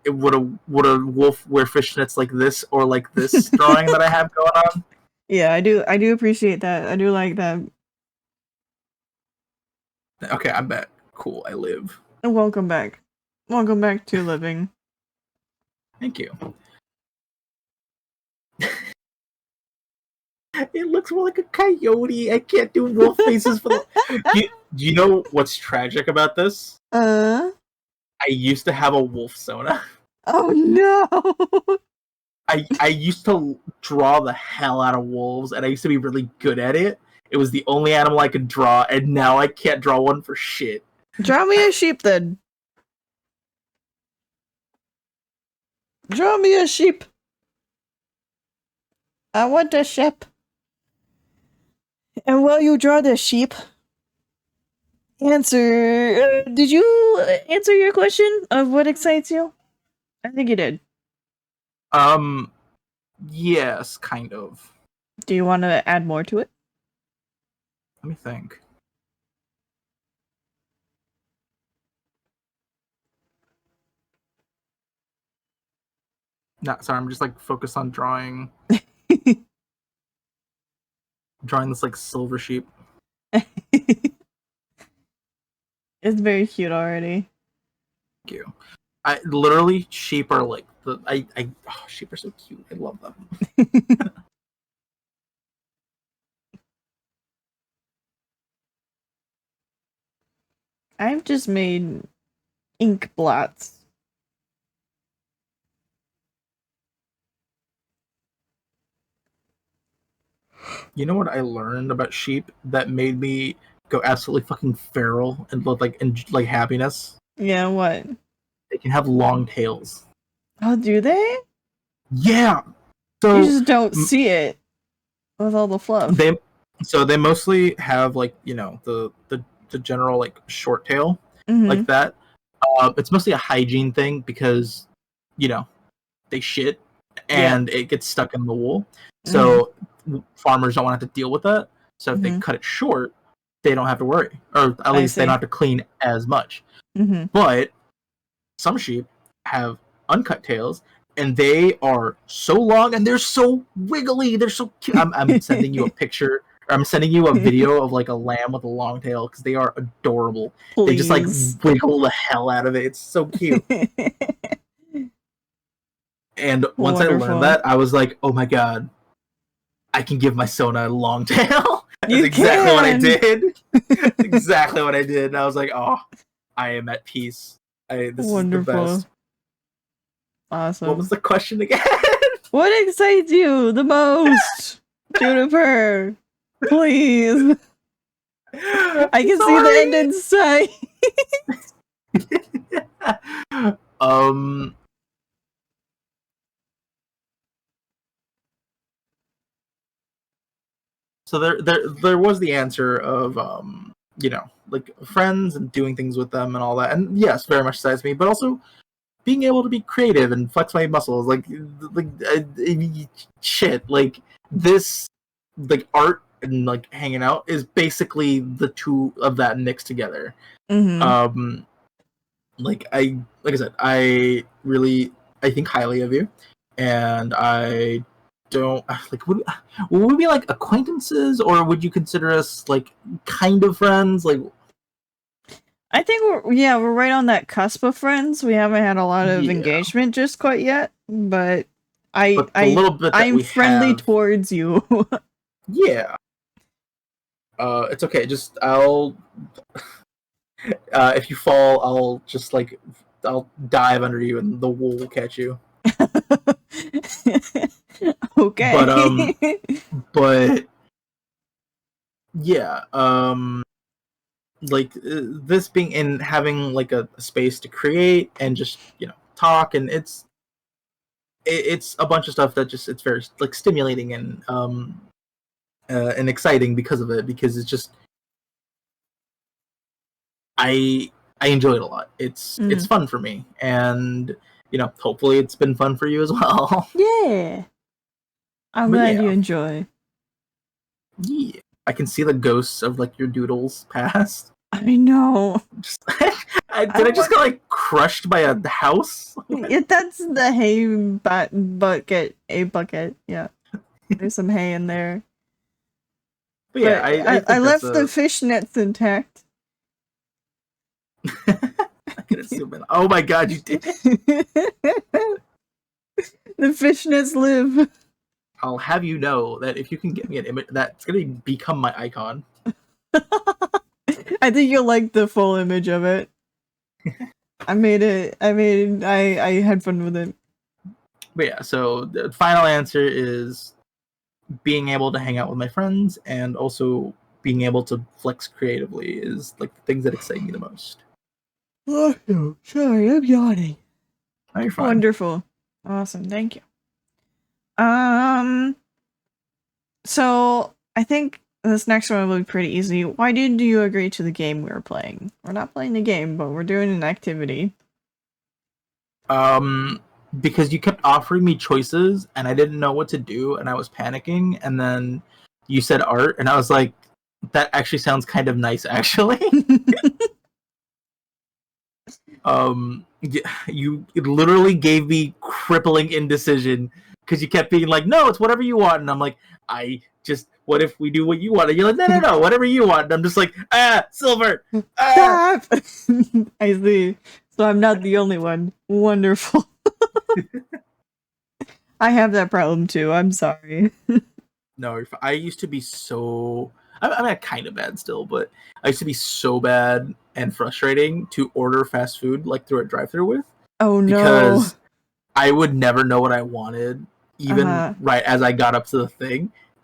[SPEAKER 2] would a wolf wear fishnets like this or like this drawing that I have going on.
[SPEAKER 1] Yeah, I do appreciate that. I do like that.
[SPEAKER 2] Okay, I'm back. Cool. I live.
[SPEAKER 1] And welcome back. Welcome back to living.
[SPEAKER 2] Thank you. It looks more like a coyote. I can't do wolf faces for the. Do you know what's tragic about this?
[SPEAKER 1] Uh
[SPEAKER 2] I used to have a wolf sona.
[SPEAKER 1] oh no.
[SPEAKER 2] I used to draw the hell out of wolves, and I used to be really good at it. It was the only animal I could draw, and now I can't draw one for shit.
[SPEAKER 1] Draw me a sheep then. Draw me a sheep. I want a sheep. And while you draw the sheep, answer. Did you answer your question of what excites you? I think you did.
[SPEAKER 2] Um, yes, kind of.
[SPEAKER 1] Do you want to add more to it?
[SPEAKER 2] Let me think. No, sorry, I'm just like focused on drawing this like silver sheep.
[SPEAKER 1] It's very cute already.
[SPEAKER 2] Thank you. I literally sheep are like sheep are so cute. I love them.
[SPEAKER 1] I've just made ink blots.
[SPEAKER 2] You know what I learned about sheep that made me go absolutely fucking feral and look like happiness?
[SPEAKER 1] Yeah, what?
[SPEAKER 2] They can have long tails.
[SPEAKER 1] Oh, do they?
[SPEAKER 2] Yeah.
[SPEAKER 1] You
[SPEAKER 2] So
[SPEAKER 1] just don't see it with all the fluff.
[SPEAKER 2] they they mostly have like the general like short tail
[SPEAKER 1] Mm-hmm.
[SPEAKER 2] like that. It's mostly a hygiene thing because you know they shit
[SPEAKER 1] Yeah.
[SPEAKER 2] and it gets stuck in the wool.
[SPEAKER 1] Mm-hmm.
[SPEAKER 2] So farmers don't want to have to deal with that. So if they
[SPEAKER 1] Mm-hmm.
[SPEAKER 2] cut it short, they don't have to worry, or at
[SPEAKER 1] I
[SPEAKER 2] least they don't
[SPEAKER 1] see.
[SPEAKER 2] have to clean as much.
[SPEAKER 1] Mm-hmm.
[SPEAKER 2] But some sheep have uncut tails, and they are so long and they're so wiggly. They're so cute. I'm sending you a picture. Or I'm sending you a video of like a lamb with a long tail because they are adorable. They just like
[SPEAKER 1] Please.
[SPEAKER 2] wiggle the hell out of it. It's so cute. And once I learned
[SPEAKER 1] Wonderful.
[SPEAKER 2] that, I was like, oh my god, I can give my Sona a long tail. That's
[SPEAKER 1] You
[SPEAKER 2] exactly what I
[SPEAKER 1] can.
[SPEAKER 2] did. That's exactly what I did. And I was like, oh, I am at peace. This is the
[SPEAKER 1] Wonderful.
[SPEAKER 2] best. What was
[SPEAKER 1] Awesome.
[SPEAKER 2] the question again?
[SPEAKER 1] What excites you the most? Juniper. Please. I can see the end in sight.
[SPEAKER 2] um so there was the answer of like friends and doing things with them and all that, and yes, very much excites me, but also being able to be creative and flex my muscles, shit, like this, like art and like hanging out is basically the two of that mixed together.
[SPEAKER 1] Mm-hmm.
[SPEAKER 2] um like I said, I think highly of you, and I don't like would we be like acquaintances, or would you consider us like kind of friends? Like,
[SPEAKER 1] I think we're right on that cusp of friends. We haven't had a lot of
[SPEAKER 2] yeah,
[SPEAKER 1] engagement just quite yet, but I
[SPEAKER 2] but the
[SPEAKER 1] I
[SPEAKER 2] little bit that
[SPEAKER 1] I'm
[SPEAKER 2] we
[SPEAKER 1] friendly
[SPEAKER 2] have,
[SPEAKER 1] towards you.
[SPEAKER 2] yeah, it's okay. Just I'll if you fall, I'll just like I'll dive under you and the wool will catch you. But
[SPEAKER 1] Okay.
[SPEAKER 2] but yeah, like this being in having like a space to create and just talk, and it's a bunch of stuff that just it's very like stimulating and exciting because of it, because it's just I enjoy it a lot. It's
[SPEAKER 1] Mm.
[SPEAKER 2] fun for me, and hopefully it's been fun for you as well.
[SPEAKER 1] Yeah. I'm
[SPEAKER 2] But
[SPEAKER 1] glad you
[SPEAKER 2] yeah,
[SPEAKER 1] enjoy.
[SPEAKER 2] yeah, I can see the ghosts of like your doodles past.
[SPEAKER 1] I know.
[SPEAKER 2] Just,
[SPEAKER 1] I
[SPEAKER 2] did I just
[SPEAKER 1] want
[SPEAKER 2] get like crushed by a house?
[SPEAKER 1] that's the hay bucket. A bucket. Yeah. There's some hay in there.
[SPEAKER 2] But yeah,
[SPEAKER 1] But
[SPEAKER 2] I
[SPEAKER 1] I
[SPEAKER 2] think that's
[SPEAKER 1] left the
[SPEAKER 2] a
[SPEAKER 1] fishnets intact.
[SPEAKER 2] I could assume it. Oh my god, you did.
[SPEAKER 1] The fishnets live.
[SPEAKER 2] I'll have you know that if you can get me an image, that's gonna become my icon.
[SPEAKER 1] I think you'll like the full image of it. I made it. I had fun with it.
[SPEAKER 2] But yeah, so the final answer is being able to hang out with my friends and also being able to flex creatively is like the things that excite me the most.
[SPEAKER 1] Oh, no. Sorry, I'm yawning.
[SPEAKER 2] Oh, you're fine.
[SPEAKER 1] Wonderful. Awesome. Thank you. Um, so I think this next one will be pretty easy. Why did you agree to the game we were playing? We're not playing the game, but we're doing an activity.
[SPEAKER 2] Um, because you kept offering me choices and I didn't know what to do and I was panicking, and then you said art and I was like, that actually sounds kind of nice actually. You literally gave me crippling indecision because you kept being like, no, it's whatever you want, and I'm like, I just, what if we do what you want? And you're like, no, whatever you want. And I'm just like, silver,
[SPEAKER 1] Stop! I see. So I'm not the only one. Wonderful. I have that problem too. I'm sorry.
[SPEAKER 2] No, I used to be so. I mean, kind of bad still, but I used to be so bad and frustrating to order fast food like through a drive-through with,
[SPEAKER 1] Oh no.
[SPEAKER 2] because I would never know what I wanted, even
[SPEAKER 1] Uh-huh.
[SPEAKER 2] right as I got up to the thing,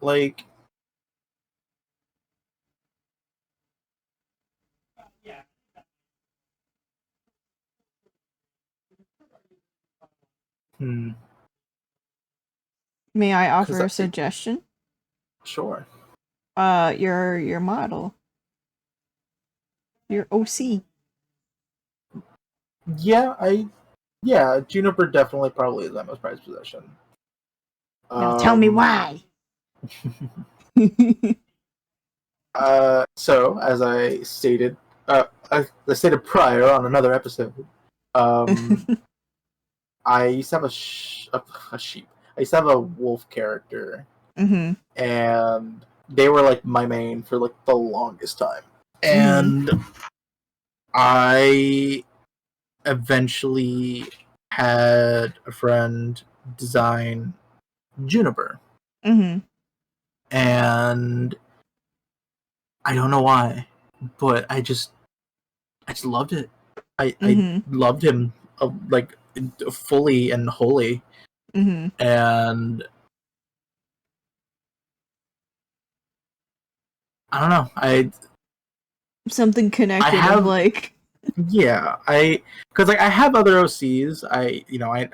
[SPEAKER 2] Like, hmm,
[SPEAKER 1] May I
[SPEAKER 2] because
[SPEAKER 1] offer a suggestion?
[SPEAKER 2] sure.
[SPEAKER 1] Your model, your OC.
[SPEAKER 2] Yeah, yeah, Juniper definitely probably is my most prized possession.
[SPEAKER 1] Now tell me
[SPEAKER 2] Um,
[SPEAKER 1] why.
[SPEAKER 2] so as I stated prior on another episode, um, I used to have a sheep. I used to have a wolf character,
[SPEAKER 1] Mm-hmm.
[SPEAKER 2] and they were like my main for like the longest time.
[SPEAKER 1] Mm-hmm.
[SPEAKER 2] And I eventually had a friend design Juniper,
[SPEAKER 1] Mm-hmm.
[SPEAKER 2] and I don't know why, but I just loved it. I
[SPEAKER 1] Mm-hmm.
[SPEAKER 2] loved him like fully and wholly,
[SPEAKER 1] Mm-hmm.
[SPEAKER 2] and I don't know.
[SPEAKER 1] Something
[SPEAKER 2] I
[SPEAKER 1] connected of
[SPEAKER 2] have
[SPEAKER 1] like.
[SPEAKER 2] yeah because like I have other OCs. I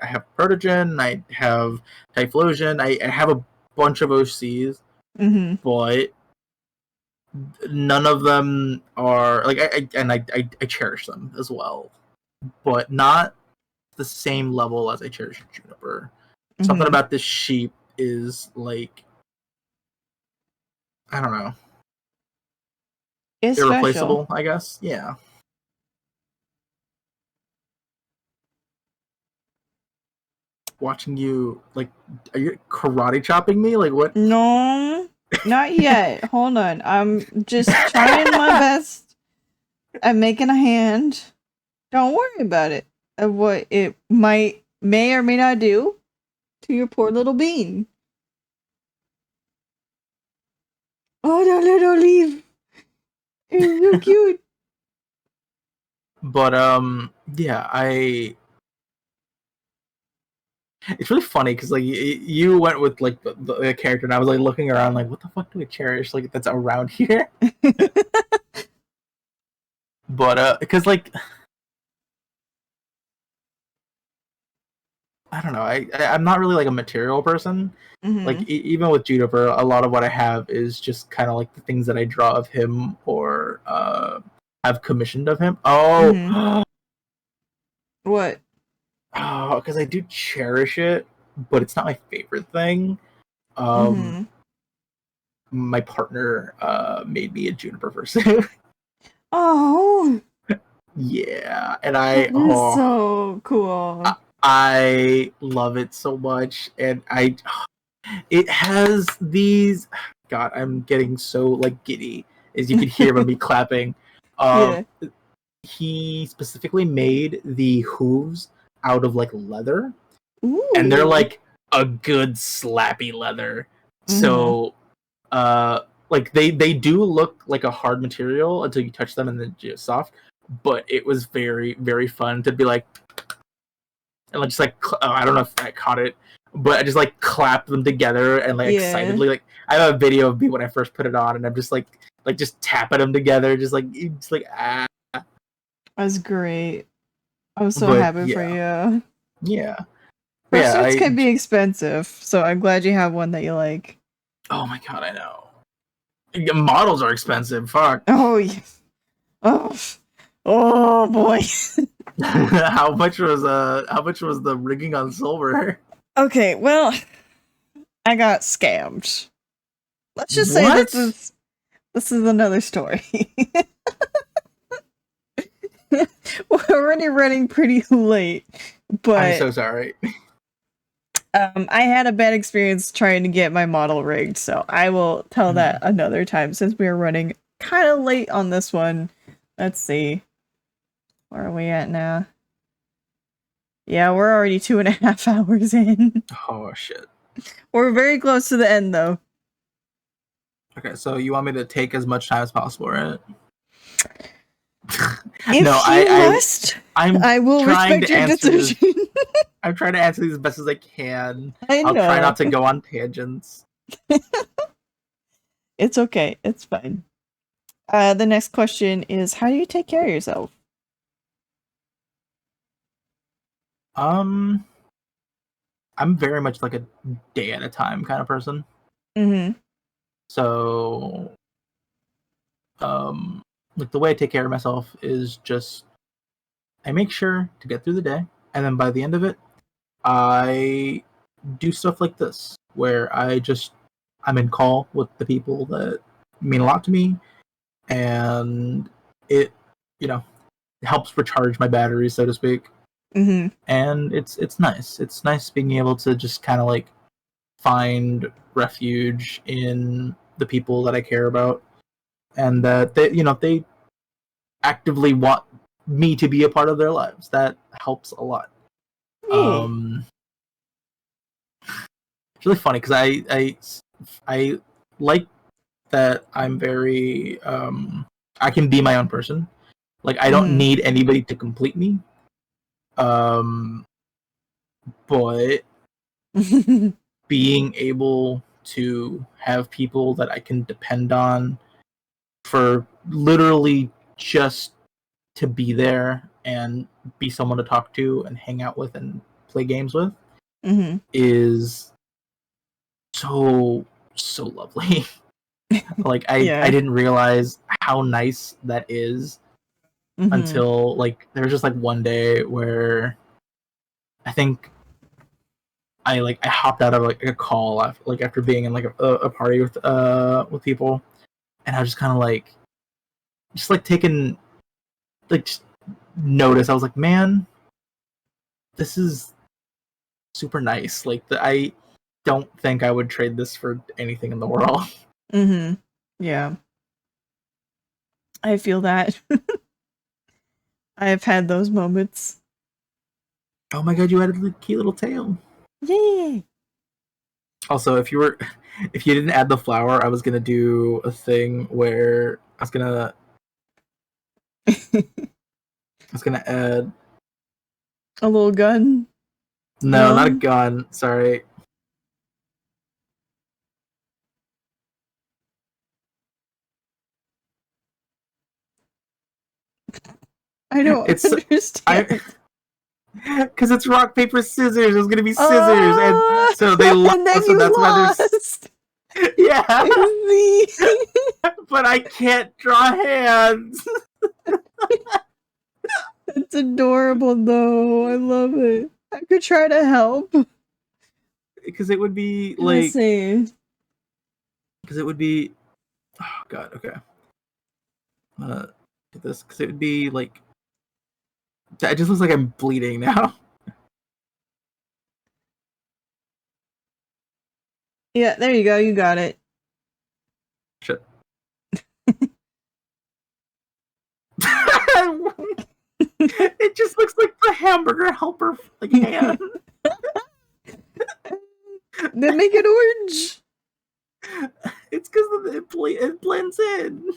[SPEAKER 2] have Protogen. I have Typhlosion. I have a bunch of OCs,
[SPEAKER 1] Mm-hmm.
[SPEAKER 2] but none of them are like I cherish them as well, but not the same level as I cherish Juniper. Something
[SPEAKER 1] Mm-hmm.
[SPEAKER 2] about this sheep is like I don't know,
[SPEAKER 1] It's special.
[SPEAKER 2] irreplaceable. I guess. Yeah. Watching you like, are you karate chopping me? Like what?
[SPEAKER 1] No, not yet. Hold on. I'm just trying my best at making a hand. Don't worry about it. Of what it may or may not do to your poor little bean. Oh no, no, don't leave. It's so cute.
[SPEAKER 2] But yeah, I. It's really funny because like you went with like the character, and I was like looking around, like what the fuck do I cherish like that's around here? But because like I don't know, I'm not really like a material person. Like
[SPEAKER 1] Mm-hmm.
[SPEAKER 2] even with Juniper, a lot of what I have is just kind of like the things that I draw of him or have commissioned of him.
[SPEAKER 1] Mm-hmm.
[SPEAKER 2] Oh,
[SPEAKER 1] What?
[SPEAKER 2] oh, because I do cherish it, but it's not my favorite thing. Um,
[SPEAKER 1] Mm-hmm.
[SPEAKER 2] my partner made me a Juniper fursuit.
[SPEAKER 1] Oh,
[SPEAKER 2] Yeah, and
[SPEAKER 1] that is so cool.
[SPEAKER 2] I love it so much, and it has these. God, I'm getting so like giddy, as you can hear by me clapping. Um,
[SPEAKER 1] Yeah.
[SPEAKER 2] he specifically made the hooves out of like leather, and they're
[SPEAKER 1] Ooh.
[SPEAKER 2] like a good slappy leather.
[SPEAKER 1] Mm-hmm.
[SPEAKER 2] So, uh, like they do look like a hard material until you touch them and then just soft. But it was very very fun to be like, and like just like I don't know if I caught it, but I just like clapped them together and like
[SPEAKER 1] Yeah.
[SPEAKER 2] excitedly like I have a video of me when I first put it on, and I'm just like just tapping them together, just like ah.
[SPEAKER 1] That's great. I'm so
[SPEAKER 2] But
[SPEAKER 1] happy for
[SPEAKER 2] yeah,
[SPEAKER 1] you.
[SPEAKER 2] yeah, but yeah.
[SPEAKER 1] Pursuits can be expensive, so I'm glad you have one that you like.
[SPEAKER 2] Oh my god, I know. Models are expensive. Fuck.
[SPEAKER 1] Oh, yes. Oh, oh boy.
[SPEAKER 2] How much was the rigging on silver?
[SPEAKER 1] Okay, well, I got scammed. Let's just say
[SPEAKER 2] What?
[SPEAKER 1] this is another story. We're already running pretty late,
[SPEAKER 2] I'm
[SPEAKER 1] but
[SPEAKER 2] so sorry.
[SPEAKER 1] I had a bad experience trying to get my model rigged, so I will tell that another time since we are running kind of late on this one. Let's see. Where are we at now? Yeah, we're already 2.5 hours in.
[SPEAKER 2] Oh shit.
[SPEAKER 1] We're very close to the end, though.
[SPEAKER 2] Okay, so you want me to take as much time as possible, right? No,
[SPEAKER 1] If you must,
[SPEAKER 2] I'm
[SPEAKER 1] I will
[SPEAKER 2] trying
[SPEAKER 1] respect
[SPEAKER 2] to
[SPEAKER 1] your
[SPEAKER 2] answer this.
[SPEAKER 1] decision.
[SPEAKER 2] I'm trying to answer these as best as I can.
[SPEAKER 1] I
[SPEAKER 2] I'll try
[SPEAKER 1] know.
[SPEAKER 2] not to go on tangents.
[SPEAKER 1] It's okay. It's fine. The next question is, how do you take care of yourself?
[SPEAKER 2] Um, I'm very much like a day at a time kind of person.
[SPEAKER 1] Mm-hmm.
[SPEAKER 2] So, um, like the way I take care of myself is just I make sure to get through the day, and then by the end of it, I do stuff like this where I'm in call with the people that mean a lot to me, and it you know helps recharge my batteries, so to speak.
[SPEAKER 1] Mm-hmm.
[SPEAKER 2] And it's nice. It's nice being able to just kind of like find refuge in the people that I care about, and that they actively want me to be a part of their lives. That helps a lot.
[SPEAKER 1] Yeah.
[SPEAKER 2] Um, it's really funny because I like that I'm very I can be my own person. Like I don't
[SPEAKER 1] Mm-hmm.
[SPEAKER 2] need anybody to complete me. Um, but being able to have people that I can depend on for literally just to be there and be someone to talk to and hang out with and play games with
[SPEAKER 1] Mm-hmm.
[SPEAKER 2] is so lovely. Like I
[SPEAKER 1] Yeah.
[SPEAKER 2] didn't realize how nice that is
[SPEAKER 1] Mm-hmm.
[SPEAKER 2] until like there was just like one day where I think I hopped out of like a call after, like after being in like a party with people, and I was just kind of like just like taking like just notice. I was like, man, this is super nice. Like I don't think I would trade this for anything in the world.
[SPEAKER 1] Mm-hmm. Yeah. I feel that. I've had those moments.
[SPEAKER 2] Oh my god, you added a cute little tail.
[SPEAKER 1] Yay!
[SPEAKER 2] Also, if you didn't add the flower, I was gonna do a thing where I was gonna add
[SPEAKER 1] A little gun?
[SPEAKER 2] no, not a
[SPEAKER 1] No?
[SPEAKER 2] gun. Sorry,
[SPEAKER 1] I don't
[SPEAKER 2] it's I
[SPEAKER 1] understand.
[SPEAKER 2] because it's rock paper scissors. It was gonna be scissors, and
[SPEAKER 1] Oh,
[SPEAKER 2] so they lost.
[SPEAKER 1] and then
[SPEAKER 2] So
[SPEAKER 1] you
[SPEAKER 2] that's why there's
[SPEAKER 1] lost.
[SPEAKER 2] yeah.
[SPEAKER 1] I see.
[SPEAKER 2] But I can't draw hands
[SPEAKER 1] It's adorable though. I love it. I could try to help.
[SPEAKER 2] because it would be
[SPEAKER 1] Let's
[SPEAKER 2] like
[SPEAKER 1] see.
[SPEAKER 2] because it would be oh god okay do this because it would be like it just looks like I'm bleeding now.
[SPEAKER 1] Yeah, there you go. You got it.
[SPEAKER 2] Shit. It just looks like the hamburger helper like hand.
[SPEAKER 1] Then make it orange.
[SPEAKER 2] It's because it blends in.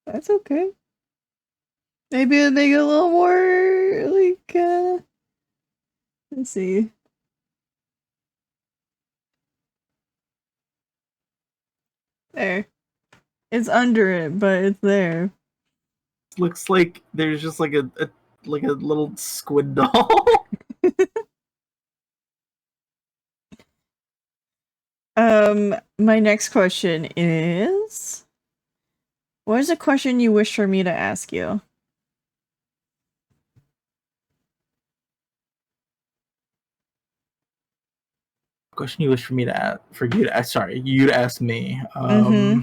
[SPEAKER 1] That's okay. Maybe it'll make it a little more like let's see. There. It's under it, but it's there.
[SPEAKER 2] Looks like there's just like a like a little squid doll.
[SPEAKER 1] My next question is, what is a question you wish for me to ask you?
[SPEAKER 2] Question you wish for me to ask for you to ask sorry you to ask me.
[SPEAKER 1] Mm-hmm.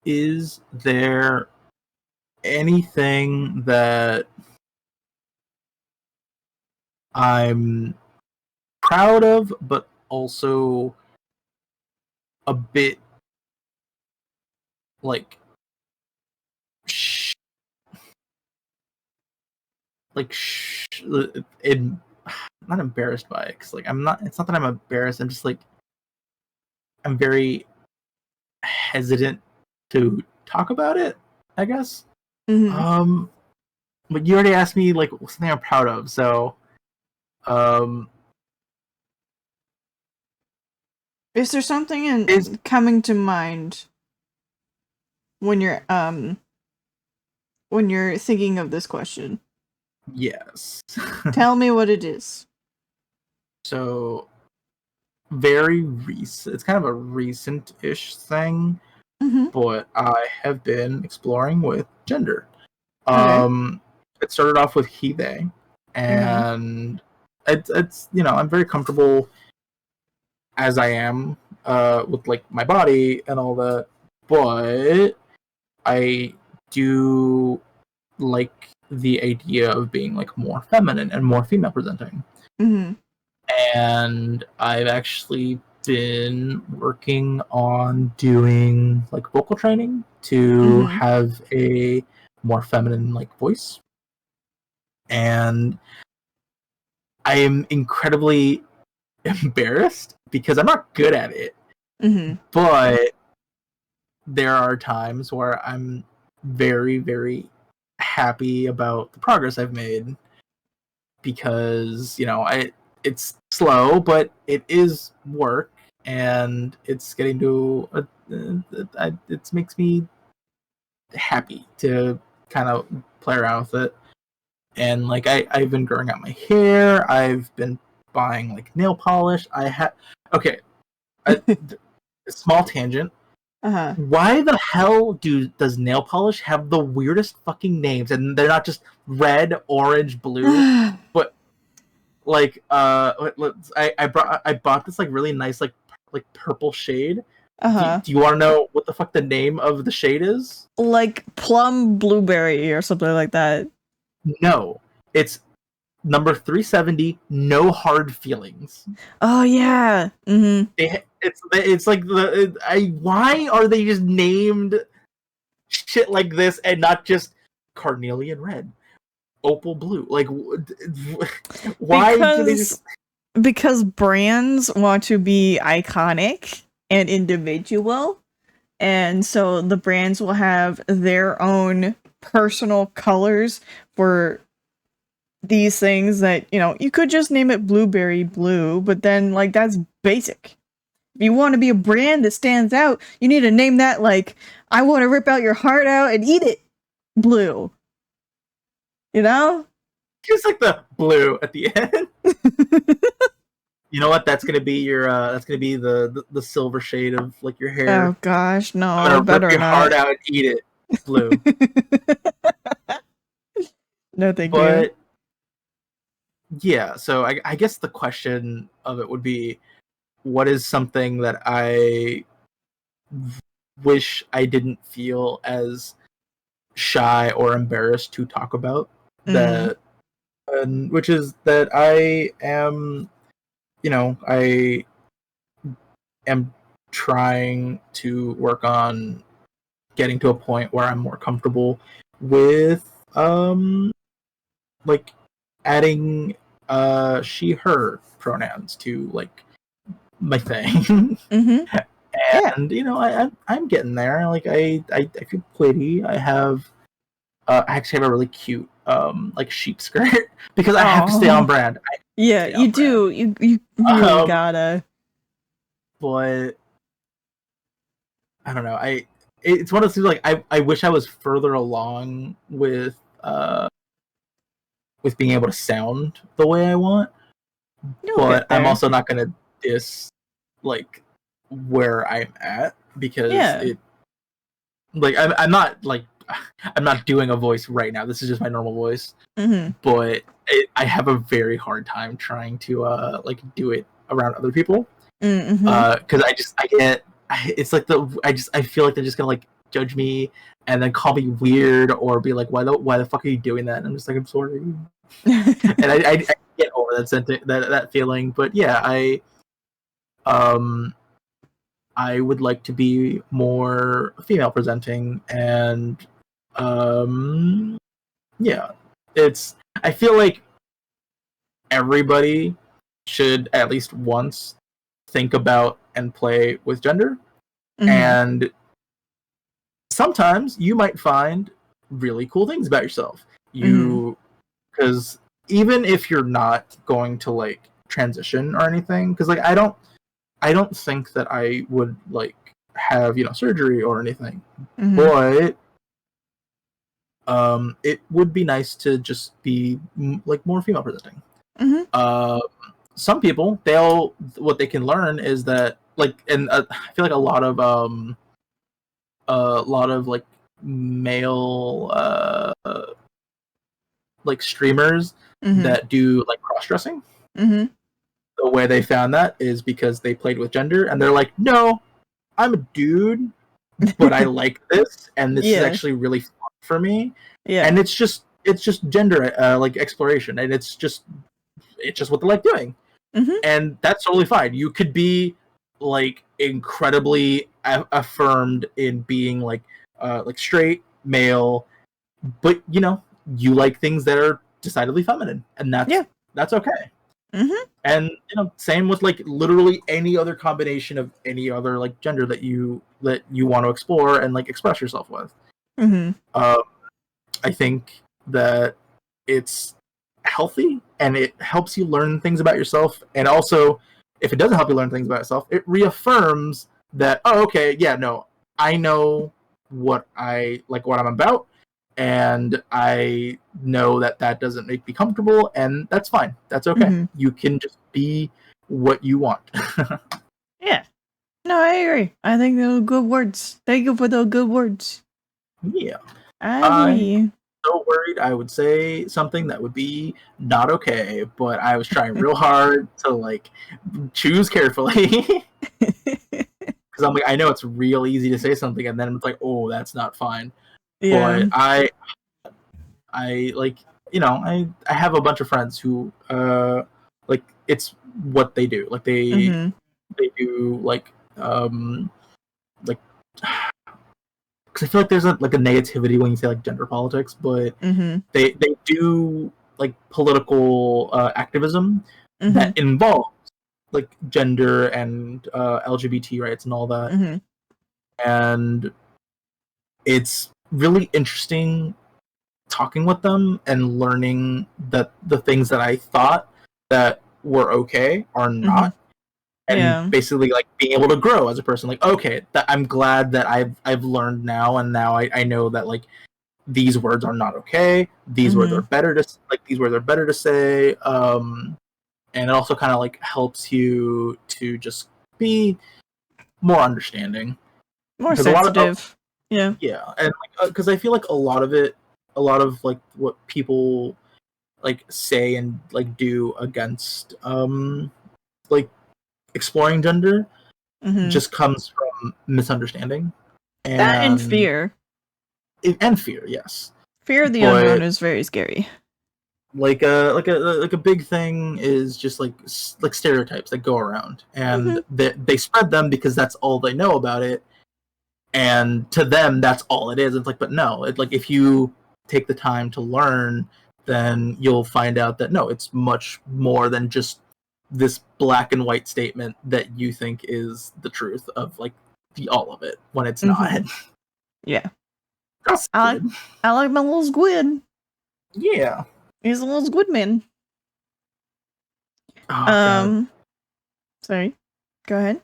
[SPEAKER 2] Is there anything that I'm proud of, but also a bit like sh- like not embarrassed by it, because like I'm not. It's not that I'm embarrassed. I'm just like I'm very hesitant to talk about it, I guess.
[SPEAKER 1] Mm-hmm.
[SPEAKER 2] Um, but you already asked me like something I'm proud of, so um,
[SPEAKER 1] Is there something
[SPEAKER 2] is
[SPEAKER 1] coming to mind when you're thinking of this question?
[SPEAKER 2] yes.
[SPEAKER 1] Tell me what it is.
[SPEAKER 2] So very recent. It's kind of a recent-ish thing,
[SPEAKER 1] Mm-hmm.
[SPEAKER 2] but I have been exploring with gender.
[SPEAKER 1] Okay.
[SPEAKER 2] Um, it started off with he they,
[SPEAKER 1] Mm-hmm.
[SPEAKER 2] and it's I'm very comfortable as I am with like my body and all that, but I do like the idea of being like more feminine and more female presenting.
[SPEAKER 1] Mm-hmm.
[SPEAKER 2] And I've actually been working on doing like vocal training to
[SPEAKER 1] Mm-hmm.
[SPEAKER 2] have a more feminine like voice. And I am incredibly embarrassed because I'm not good at it.
[SPEAKER 1] Mm-hmm.
[SPEAKER 2] But there are times where I'm very, very happy about the progress I've made because it's slow, but it is work, and it's getting to it makes me happy to kind of play around with it. And like I've been growing out my hair. I've been buying like nail polish. Okay, a small tangent.
[SPEAKER 1] Uh-huh.
[SPEAKER 2] Why the hell does nail polish have the weirdest fucking names? And they're not just red, orange, blue, but like I bought this like really nice like purple shade.
[SPEAKER 1] Uh-huh.
[SPEAKER 2] Do you want to know what the fuck the name of the shade is?
[SPEAKER 1] Like plum blueberry or something like that.
[SPEAKER 2] No, it's number 370. No hard feelings.
[SPEAKER 1] Oh yeah. Mm-hmm.
[SPEAKER 2] It's like why are they just named shit like this and not just carnelian red, opal blue? Like why do they
[SPEAKER 1] Because
[SPEAKER 2] just
[SPEAKER 1] because brands want to be iconic and individual, and so the brands will have their own personal colors for these things that, you could just name it blueberry blue, but then like that's basic. If you want to be a brand that stands out, you need to name that like I want to rip out your heart out and eat it blue. You know?
[SPEAKER 2] just like the blue at the end? You know what? That's gonna be your. That's gonna be the silver shade of like your hair.
[SPEAKER 1] Oh gosh,
[SPEAKER 2] I'm
[SPEAKER 1] no,
[SPEAKER 2] gonna rip
[SPEAKER 1] better
[SPEAKER 2] your heart
[SPEAKER 1] not.
[SPEAKER 2] out and eat it. Blue.
[SPEAKER 1] No, thank you.
[SPEAKER 2] But yeah, so I guess the question of it would be, what is something that I wish I didn't feel as shy or embarrassed to talk about?
[SPEAKER 1] Mm,
[SPEAKER 2] That, and which is that I am, I am trying to work on getting to a point where I'm more comfortable with like adding she her pronouns to like my thing.
[SPEAKER 1] mm-hmm. Yeah.
[SPEAKER 2] And I'm getting there. Like I feel pretty. I actually have a really cute like sheep skirt because I have to stay on
[SPEAKER 1] Oh,
[SPEAKER 2] brand. I have to
[SPEAKER 1] yeah,
[SPEAKER 2] stay
[SPEAKER 1] you
[SPEAKER 2] on brand.
[SPEAKER 1] do. You really
[SPEAKER 2] Um
[SPEAKER 1] gotta.
[SPEAKER 2] but I don't know. It's one of those things like I wish I was further along with being able to sound the way I want,
[SPEAKER 1] You'll
[SPEAKER 2] but
[SPEAKER 1] get
[SPEAKER 2] I'm
[SPEAKER 1] there.
[SPEAKER 2] also not gonna diss like where I'm at because
[SPEAKER 1] Yeah.
[SPEAKER 2] it like I'm not doing a voice right now. This is just my normal voice,
[SPEAKER 1] Mm-hmm.
[SPEAKER 2] but I have a very hard time trying to like do it around other people
[SPEAKER 1] Mm-hmm.
[SPEAKER 2] because I get it's like I feel like they're just gonna like judge me and then call me weird or be like why the fuck are you doing that? And I'm just like I'm sorry, and I get over that feeling. But yeah, um I would like to be more female presenting, and yeah, it's I feel like everybody should at least once think about and play with gender. And sometimes you might find really cool things about yourself. Because even if you're not going to like transition or anything, because like I don't think that I would like have surgery or anything, but it would be nice to just be like more female presenting. Some people, what they can learn is that like, and I feel like a lot of like male like streamers that do like cross dressing. The way they found that is because they played with gender, and they're like, no, I'm a dude, but I like this, and this is actually really fun for me. And it's just gender like exploration, and it's just what they like doing. And that's totally fine. You could be like incredibly affirmed in being like straight male, but you like things that are decidedly feminine, and that's okay. And same with like literally any other combination of any other like gender that you want to explore and like express yourself with. I think that it's healthy and it helps you learn things about yourself, and also if it doesn't help you learn things about yourself, it reaffirms that, oh, okay, yeah, no, I know what I'm about, and I know that doesn't make me comfortable, and that's fine. That's okay. You can just be what you want.
[SPEAKER 1] Yeah. No, I agree. I think those are good words. Thank you for those good words.
[SPEAKER 2] Yeah.
[SPEAKER 1] I agree.
[SPEAKER 2] So worried I would say something that would be not okay, but I was trying real hard to like choose carefully. Because I'm like, I know it's real easy to say something, and then it's like, oh, that's not fine.
[SPEAKER 1] Yeah.
[SPEAKER 2] But I like, I have a bunch of friends who like it's what they do. Like they do like because I feel like there's a negativity when you say like gender politics, but they do like political activism that involves like gender and LGBT rights and all that. And it's really interesting talking with them and learning that the things that I thought that were okay are not. And basically like being able to grow as a person, like, okay, I'm glad that I've learned now, and now I know that like these words are not okay, these words are better to say, and it also kind of like helps you to just be more understanding,
[SPEAKER 1] more sensitive.
[SPEAKER 2] And because I feel like a lot of like what people like say and like do against like exploring gender just comes from misunderstanding
[SPEAKER 1] and fear.
[SPEAKER 2] And fear, yes.
[SPEAKER 1] Fear of the unknown is very scary.
[SPEAKER 2] Like a big thing is just like stereotypes that go around, and they spread them because that's all they know about it, and to them that's all it is. It's like, but no, like if you take the time to learn, then you'll find out that no, it's much more than just this black and white statement that you think is the truth of like all of it when it's not.
[SPEAKER 1] Yeah.
[SPEAKER 2] That's
[SPEAKER 1] I like my little squid.
[SPEAKER 2] Yeah.
[SPEAKER 1] He's a little squid man.
[SPEAKER 2] Oh, God.
[SPEAKER 1] Sorry. Go ahead.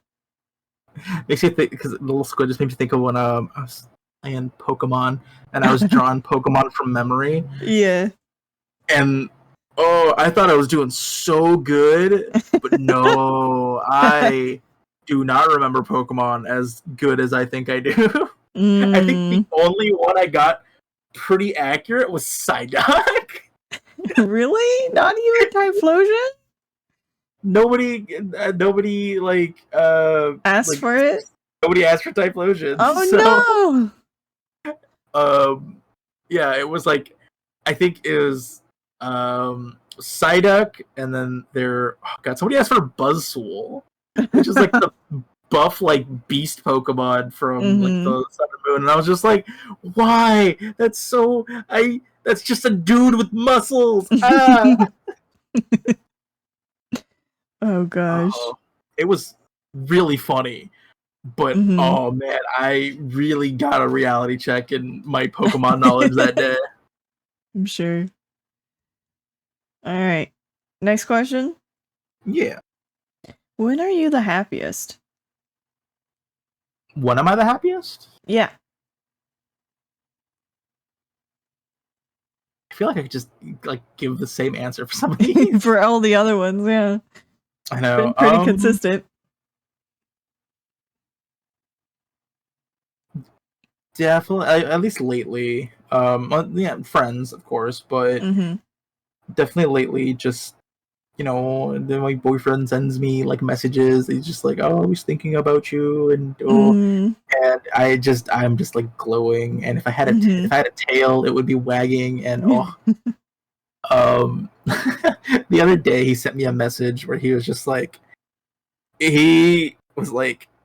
[SPEAKER 2] Makes you think, because the little squid just made me think of when I was playing Pokemon and I was drawing Pokemon from memory.
[SPEAKER 1] Yeah.
[SPEAKER 2] And I thought I was doing so good, but no, I do not remember Pokemon as good as I think I do. I think the only one I got pretty accurate was Psyduck.
[SPEAKER 1] Really? Not even Typhlosion?
[SPEAKER 2] Nobody like
[SPEAKER 1] asked for it.
[SPEAKER 2] Nobody asked for Typhlosion.
[SPEAKER 1] Oh
[SPEAKER 2] no! Yeah, it was like, I think it was Psyduck, and then somebody asked for Buzzwole, which is like the buff like beast Pokemon from like the Sun and Moon, and I was just like, why? That's just a dude with muscles. Ah!
[SPEAKER 1] Oh gosh.
[SPEAKER 2] It was really funny. But
[SPEAKER 1] Mm-hmm.
[SPEAKER 2] oh man, I really got a reality check in my Pokemon knowledge that day.
[SPEAKER 1] I'm sure. All right. Next question.
[SPEAKER 2] Yeah.
[SPEAKER 1] When are you the happiest?
[SPEAKER 2] When am I the happiest?
[SPEAKER 1] Yeah.
[SPEAKER 2] I feel like I could just like give the same answer for some of these.
[SPEAKER 1] For all the other ones, yeah.
[SPEAKER 2] I know.
[SPEAKER 1] Been pretty consistent.
[SPEAKER 2] Definitely, at least lately. Well, yeah, friends, of course, but
[SPEAKER 1] Mm-hmm.
[SPEAKER 2] definitely lately, just then my boyfriend sends me like messages. He's just like, "Oh, I was thinking about you,"
[SPEAKER 1] Mm-hmm.
[SPEAKER 2] and I'm just like glowing. And
[SPEAKER 1] Mm-hmm.
[SPEAKER 2] if I had a tail, it would be wagging. And um, the other day he sent me a message where he was like,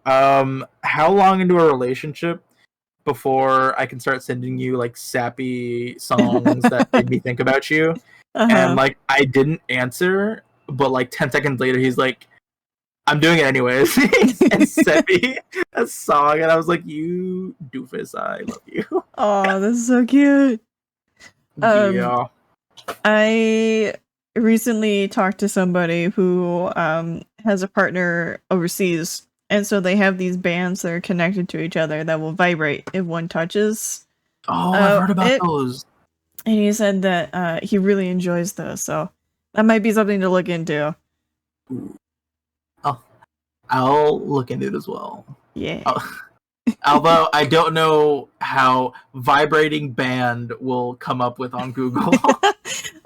[SPEAKER 2] how long into a relationship before I can start sending you like sappy songs that made me think about you? And
[SPEAKER 1] Uh-huh.
[SPEAKER 2] like I didn't answer, but like 10 seconds later he's like, I'm doing it anyways. And sent me a song and I was like, you doofus, I love you.
[SPEAKER 1] Oh, this is so cute. Um,
[SPEAKER 2] Yeah.
[SPEAKER 1] I recently talked to somebody who has a partner overseas, and so they have these bands that are connected to each other that will vibrate if one touches
[SPEAKER 2] Oh, I've heard about
[SPEAKER 1] it.
[SPEAKER 2] those.
[SPEAKER 1] And he said that he really enjoys those, so that might be something to look into.
[SPEAKER 2] Ooh. I'll look into it as well.
[SPEAKER 1] Yeah.
[SPEAKER 2] Although I don't know how vibrating band will come up with on Google.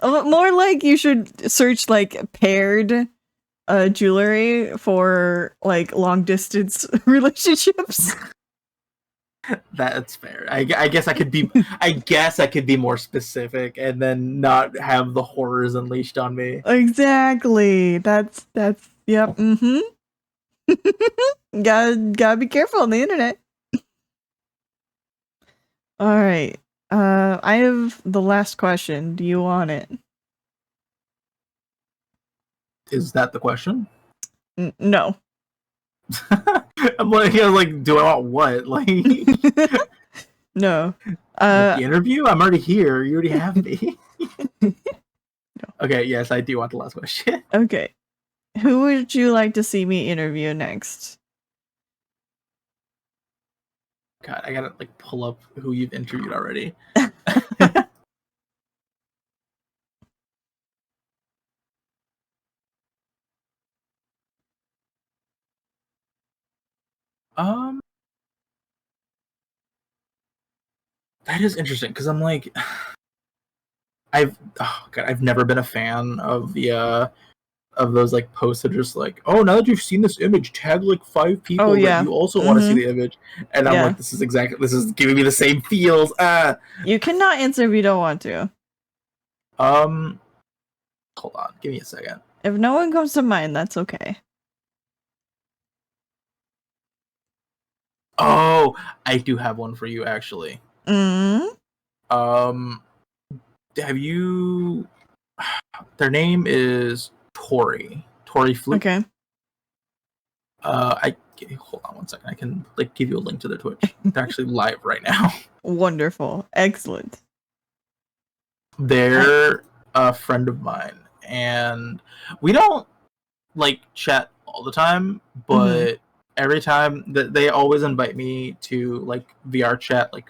[SPEAKER 1] More like you should search like paired jewelry for like long distance relationships.
[SPEAKER 2] That's fair. I guess I could be more specific and then not have the horrors unleashed on me.
[SPEAKER 1] Exactly. That's yep. Mm-hmm. Gotta be careful on the internet. All right. I have the last question. Do you want it?
[SPEAKER 2] Is that the question?
[SPEAKER 1] No.
[SPEAKER 2] I was like, do I want what? Like
[SPEAKER 1] No.
[SPEAKER 2] like
[SPEAKER 1] Uh
[SPEAKER 2] the interview? I'm already here. You already have me. Okay, yes, I do want the last question.
[SPEAKER 1] okay. Who would you like to see me interview next?
[SPEAKER 2] God, I gotta like pull up who you've interviewed already. um that is interesting because I'm like I've never been a fan of the of those like posts that are just like, oh, now that you've seen this image, tag like 5
[SPEAKER 1] Oh
[SPEAKER 2] people that
[SPEAKER 1] yeah.
[SPEAKER 2] you also want to see
[SPEAKER 1] Mm-hmm.
[SPEAKER 2] the image. And I'm
[SPEAKER 1] Yeah.
[SPEAKER 2] like, this is giving me the same feels.
[SPEAKER 1] You cannot answer if you don't want to.
[SPEAKER 2] Um hold on, give me a second.
[SPEAKER 1] If no one comes to mind, that's okay.
[SPEAKER 2] Oh, I do have one for you actually.
[SPEAKER 1] Mm.
[SPEAKER 2] Um have you their name is Tori Flute.
[SPEAKER 1] Okay.
[SPEAKER 2] I hold on one second. I can like give you a link to their Twitch. They're actually live right now.
[SPEAKER 1] Wonderful. Excellent. I
[SPEAKER 2] They're a friend of mine, and we don't like chat all the time,
[SPEAKER 1] mm-hmm.
[SPEAKER 2] but every time that they always invite me to like VR chat, like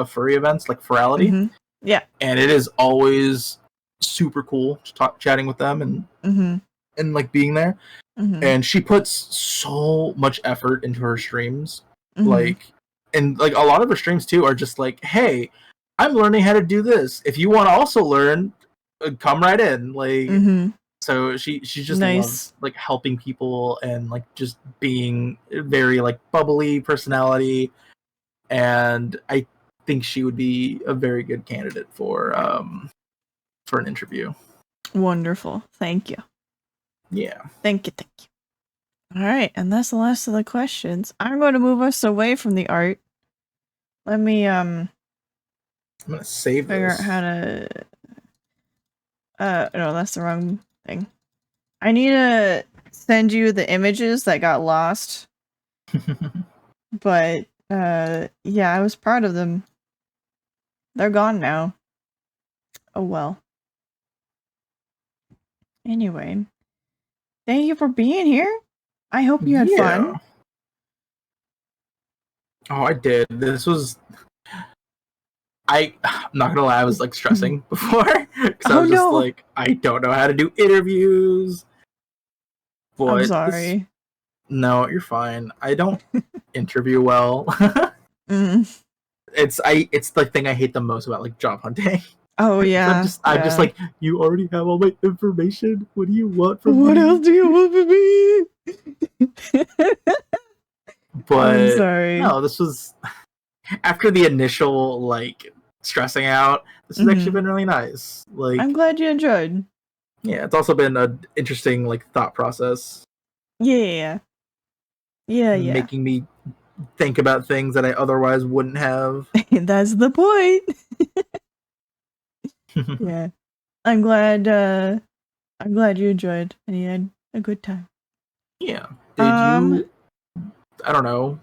[SPEAKER 2] furry events, like Furality,
[SPEAKER 1] Mm-hmm. Yeah.
[SPEAKER 2] and it is always super cool to talk chatting with them
[SPEAKER 1] Mm-hmm.
[SPEAKER 2] and like being there.
[SPEAKER 1] Mm-hmm.
[SPEAKER 2] And she puts so much effort into her streams,
[SPEAKER 1] Mm-hmm.
[SPEAKER 2] like, and like a lot of her streams too are just like, hey, I'm learning how to do this, if you want to also learn, come right in, like.
[SPEAKER 1] Mm-hmm.
[SPEAKER 2] So she just loves
[SPEAKER 1] Nice.
[SPEAKER 2] like helping people and like just being very like bubbly personality, and I think she would be a very good candidate for an interview.
[SPEAKER 1] Wonderful. Thank you.
[SPEAKER 2] Yeah,
[SPEAKER 1] Thank you. Thank you. All right, and that's the last of the questions. I'm going to move us away from the art. Let me
[SPEAKER 2] I'm gonna save
[SPEAKER 1] figure out how
[SPEAKER 2] this.
[SPEAKER 1] to no, that's the wrong thing. I need to send you the images that got lost. But yeah, I was proud of them. They're gone now. Oh well. Anyway, thank you for being here. I hope you had fun.
[SPEAKER 2] Oh, I did. This was. I'm not gonna lie, I was like stressing before because I was just like, I don't know how to do interviews. But
[SPEAKER 1] I'm sorry.
[SPEAKER 2] No, you're fine. I don't interview well. It's the thing I hate the most about like job hunting.
[SPEAKER 1] Oh yeah.
[SPEAKER 2] I'm just like, you already have all my information. What do you want from me?
[SPEAKER 1] What else do you want from me?
[SPEAKER 2] But
[SPEAKER 1] I'm sorry.
[SPEAKER 2] No, this was after the initial like stressing out. This has actually been really nice. Like,
[SPEAKER 1] I'm glad you enjoyed.
[SPEAKER 2] Yeah, it's also been an interesting like thought process.
[SPEAKER 1] Yeah.
[SPEAKER 2] Making me think about things that I otherwise wouldn't have.
[SPEAKER 1] That's the point. Yeah. I'm glad you enjoyed and you had a good time.
[SPEAKER 2] Yeah. Did you I don't know.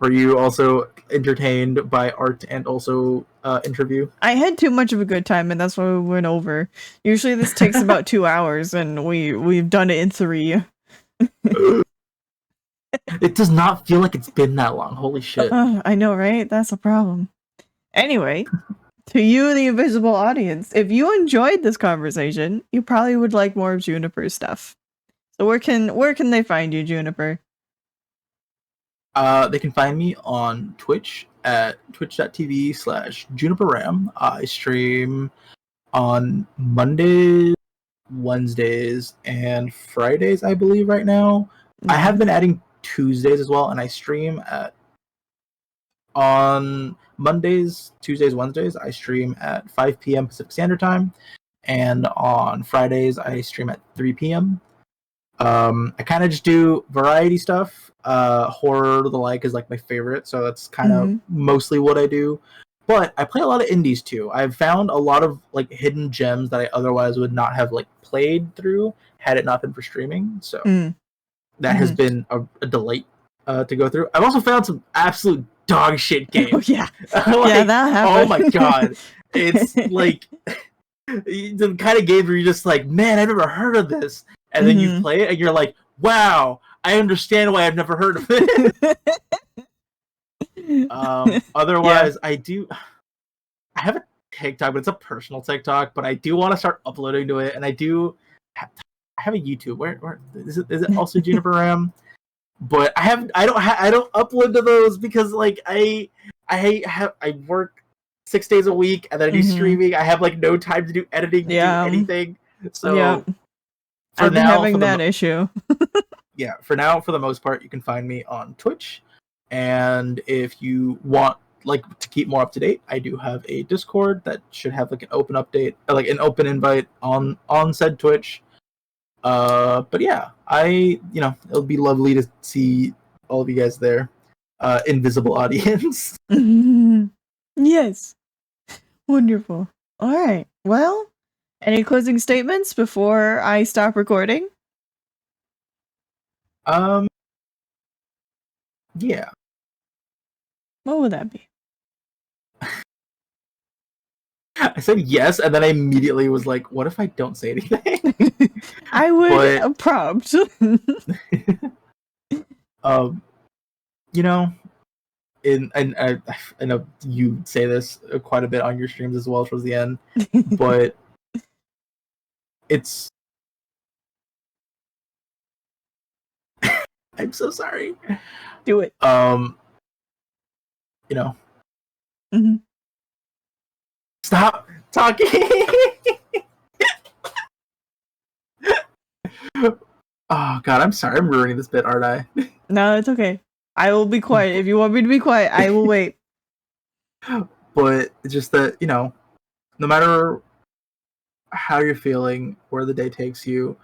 [SPEAKER 2] Were you also entertained by art and also interview?
[SPEAKER 1] I had too much of a good time and that's why we went over. Usually this takes about 2 hours and we've done it in 3.
[SPEAKER 2] It does not feel like it's been that long. Holy shit.
[SPEAKER 1] I know, right? That's a problem. Anyway, to you, the invisible audience, if you enjoyed this conversation, you probably would like more of Juniper's stuff. So where can they find you, Juniper?
[SPEAKER 2] They can find me on Twitch at twitch.tv/JuniperRam. I stream on Mondays, Wednesdays, and Fridays, I believe, right now. I have been adding Tuesdays as well, and I stream on Mondays, Tuesdays, Wednesdays, I stream at 5 p.m. Pacific Standard Time, and on Fridays, I stream at 3 p.m. I kind of just do variety stuff. Horror, the like, is like my favorite, so that's kind of mostly what I do. But I play a lot of indies too. I've found a lot of like hidden gems that I otherwise would not have like played through had it not been for streaming. So that has been a delight to go through. I've also found some absolute dog shit games.
[SPEAKER 1] Oh yeah,
[SPEAKER 2] like,
[SPEAKER 1] yeah, that happened.
[SPEAKER 2] Oh my god, it's like the kind of game where you're just like, man, I've never heard of this, and then you play it and you're like, wow, I understand why I've never heard of it. Otherwise, I have a TikTok, but it's a personal TikTok, but I do want to start uploading to it, and I have a YouTube. Where is it also JuniperRam? But I don't upload to those because like I work 6 days a week and then I do streaming. I have like no time to do editing, do anything. So
[SPEAKER 1] I've been having that issue.
[SPEAKER 2] Yeah, for now, for the most part, you can find me on Twitch. And if you want like to keep more up to date, I do have a Discord that should have like an open update, like an open invite on said Twitch. But yeah, it'll be lovely to see all of you guys there. Invisible audience.
[SPEAKER 1] Yes. Wonderful. All right. Well, any closing statements before I stop recording?
[SPEAKER 2] Yeah.
[SPEAKER 1] What would that be?
[SPEAKER 2] I said yes, and then I immediately was like, what if I don't say anything?
[SPEAKER 1] I would prompt.
[SPEAKER 2] And I know you say this quite a bit on your streams as well towards the end, but it's I'm so sorry.
[SPEAKER 1] Do it.
[SPEAKER 2] Stop talking. Oh god, I'm sorry. I'm ruining this bit, aren't I?
[SPEAKER 1] No, it's okay. I will be quiet. If you want me to be quiet, I will wait.
[SPEAKER 2] But it's just that, no matter how you're feeling, where the day takes you,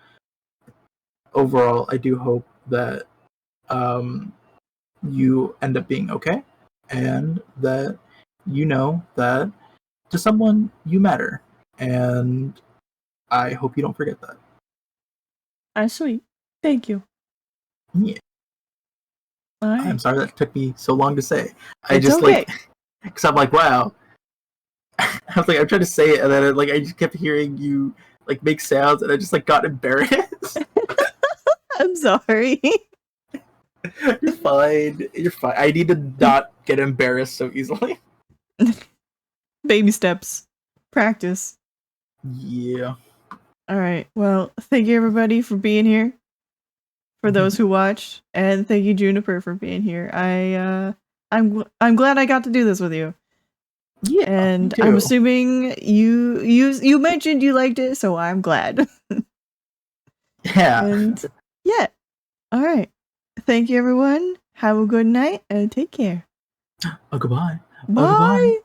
[SPEAKER 2] overall, I do hope that you end up being okay, and that that to someone you matter, and I hope you don't forget that.
[SPEAKER 1] That's sweet. Thank you.
[SPEAKER 2] Yeah.
[SPEAKER 1] All
[SPEAKER 2] I'm
[SPEAKER 1] right.
[SPEAKER 2] sorry that took me so long to say. I
[SPEAKER 1] It's
[SPEAKER 2] just
[SPEAKER 1] okay.
[SPEAKER 2] because I'm like, wow. I was like, I'm trying to say it, and then I just kept hearing you make sounds, and I just got embarrassed.
[SPEAKER 1] I'm sorry.
[SPEAKER 2] You're fine. You're fine. I need to not get embarrassed so easily.
[SPEAKER 1] Baby steps. Practice.
[SPEAKER 2] Yeah.
[SPEAKER 1] All right. Well, thank you everybody for being here. For those who watched, and thank you Juniper for being here. I'm glad I got to do this with you.
[SPEAKER 2] Yeah.
[SPEAKER 1] And
[SPEAKER 2] Me
[SPEAKER 1] I'm
[SPEAKER 2] too.
[SPEAKER 1] assuming you mentioned you liked it, so I'm glad.
[SPEAKER 2] Yeah.
[SPEAKER 1] And yeah. All right. Thank you everyone. Have a good night and take care.
[SPEAKER 2] Oh, goodbye. Oh, goodbye.
[SPEAKER 1] Bye.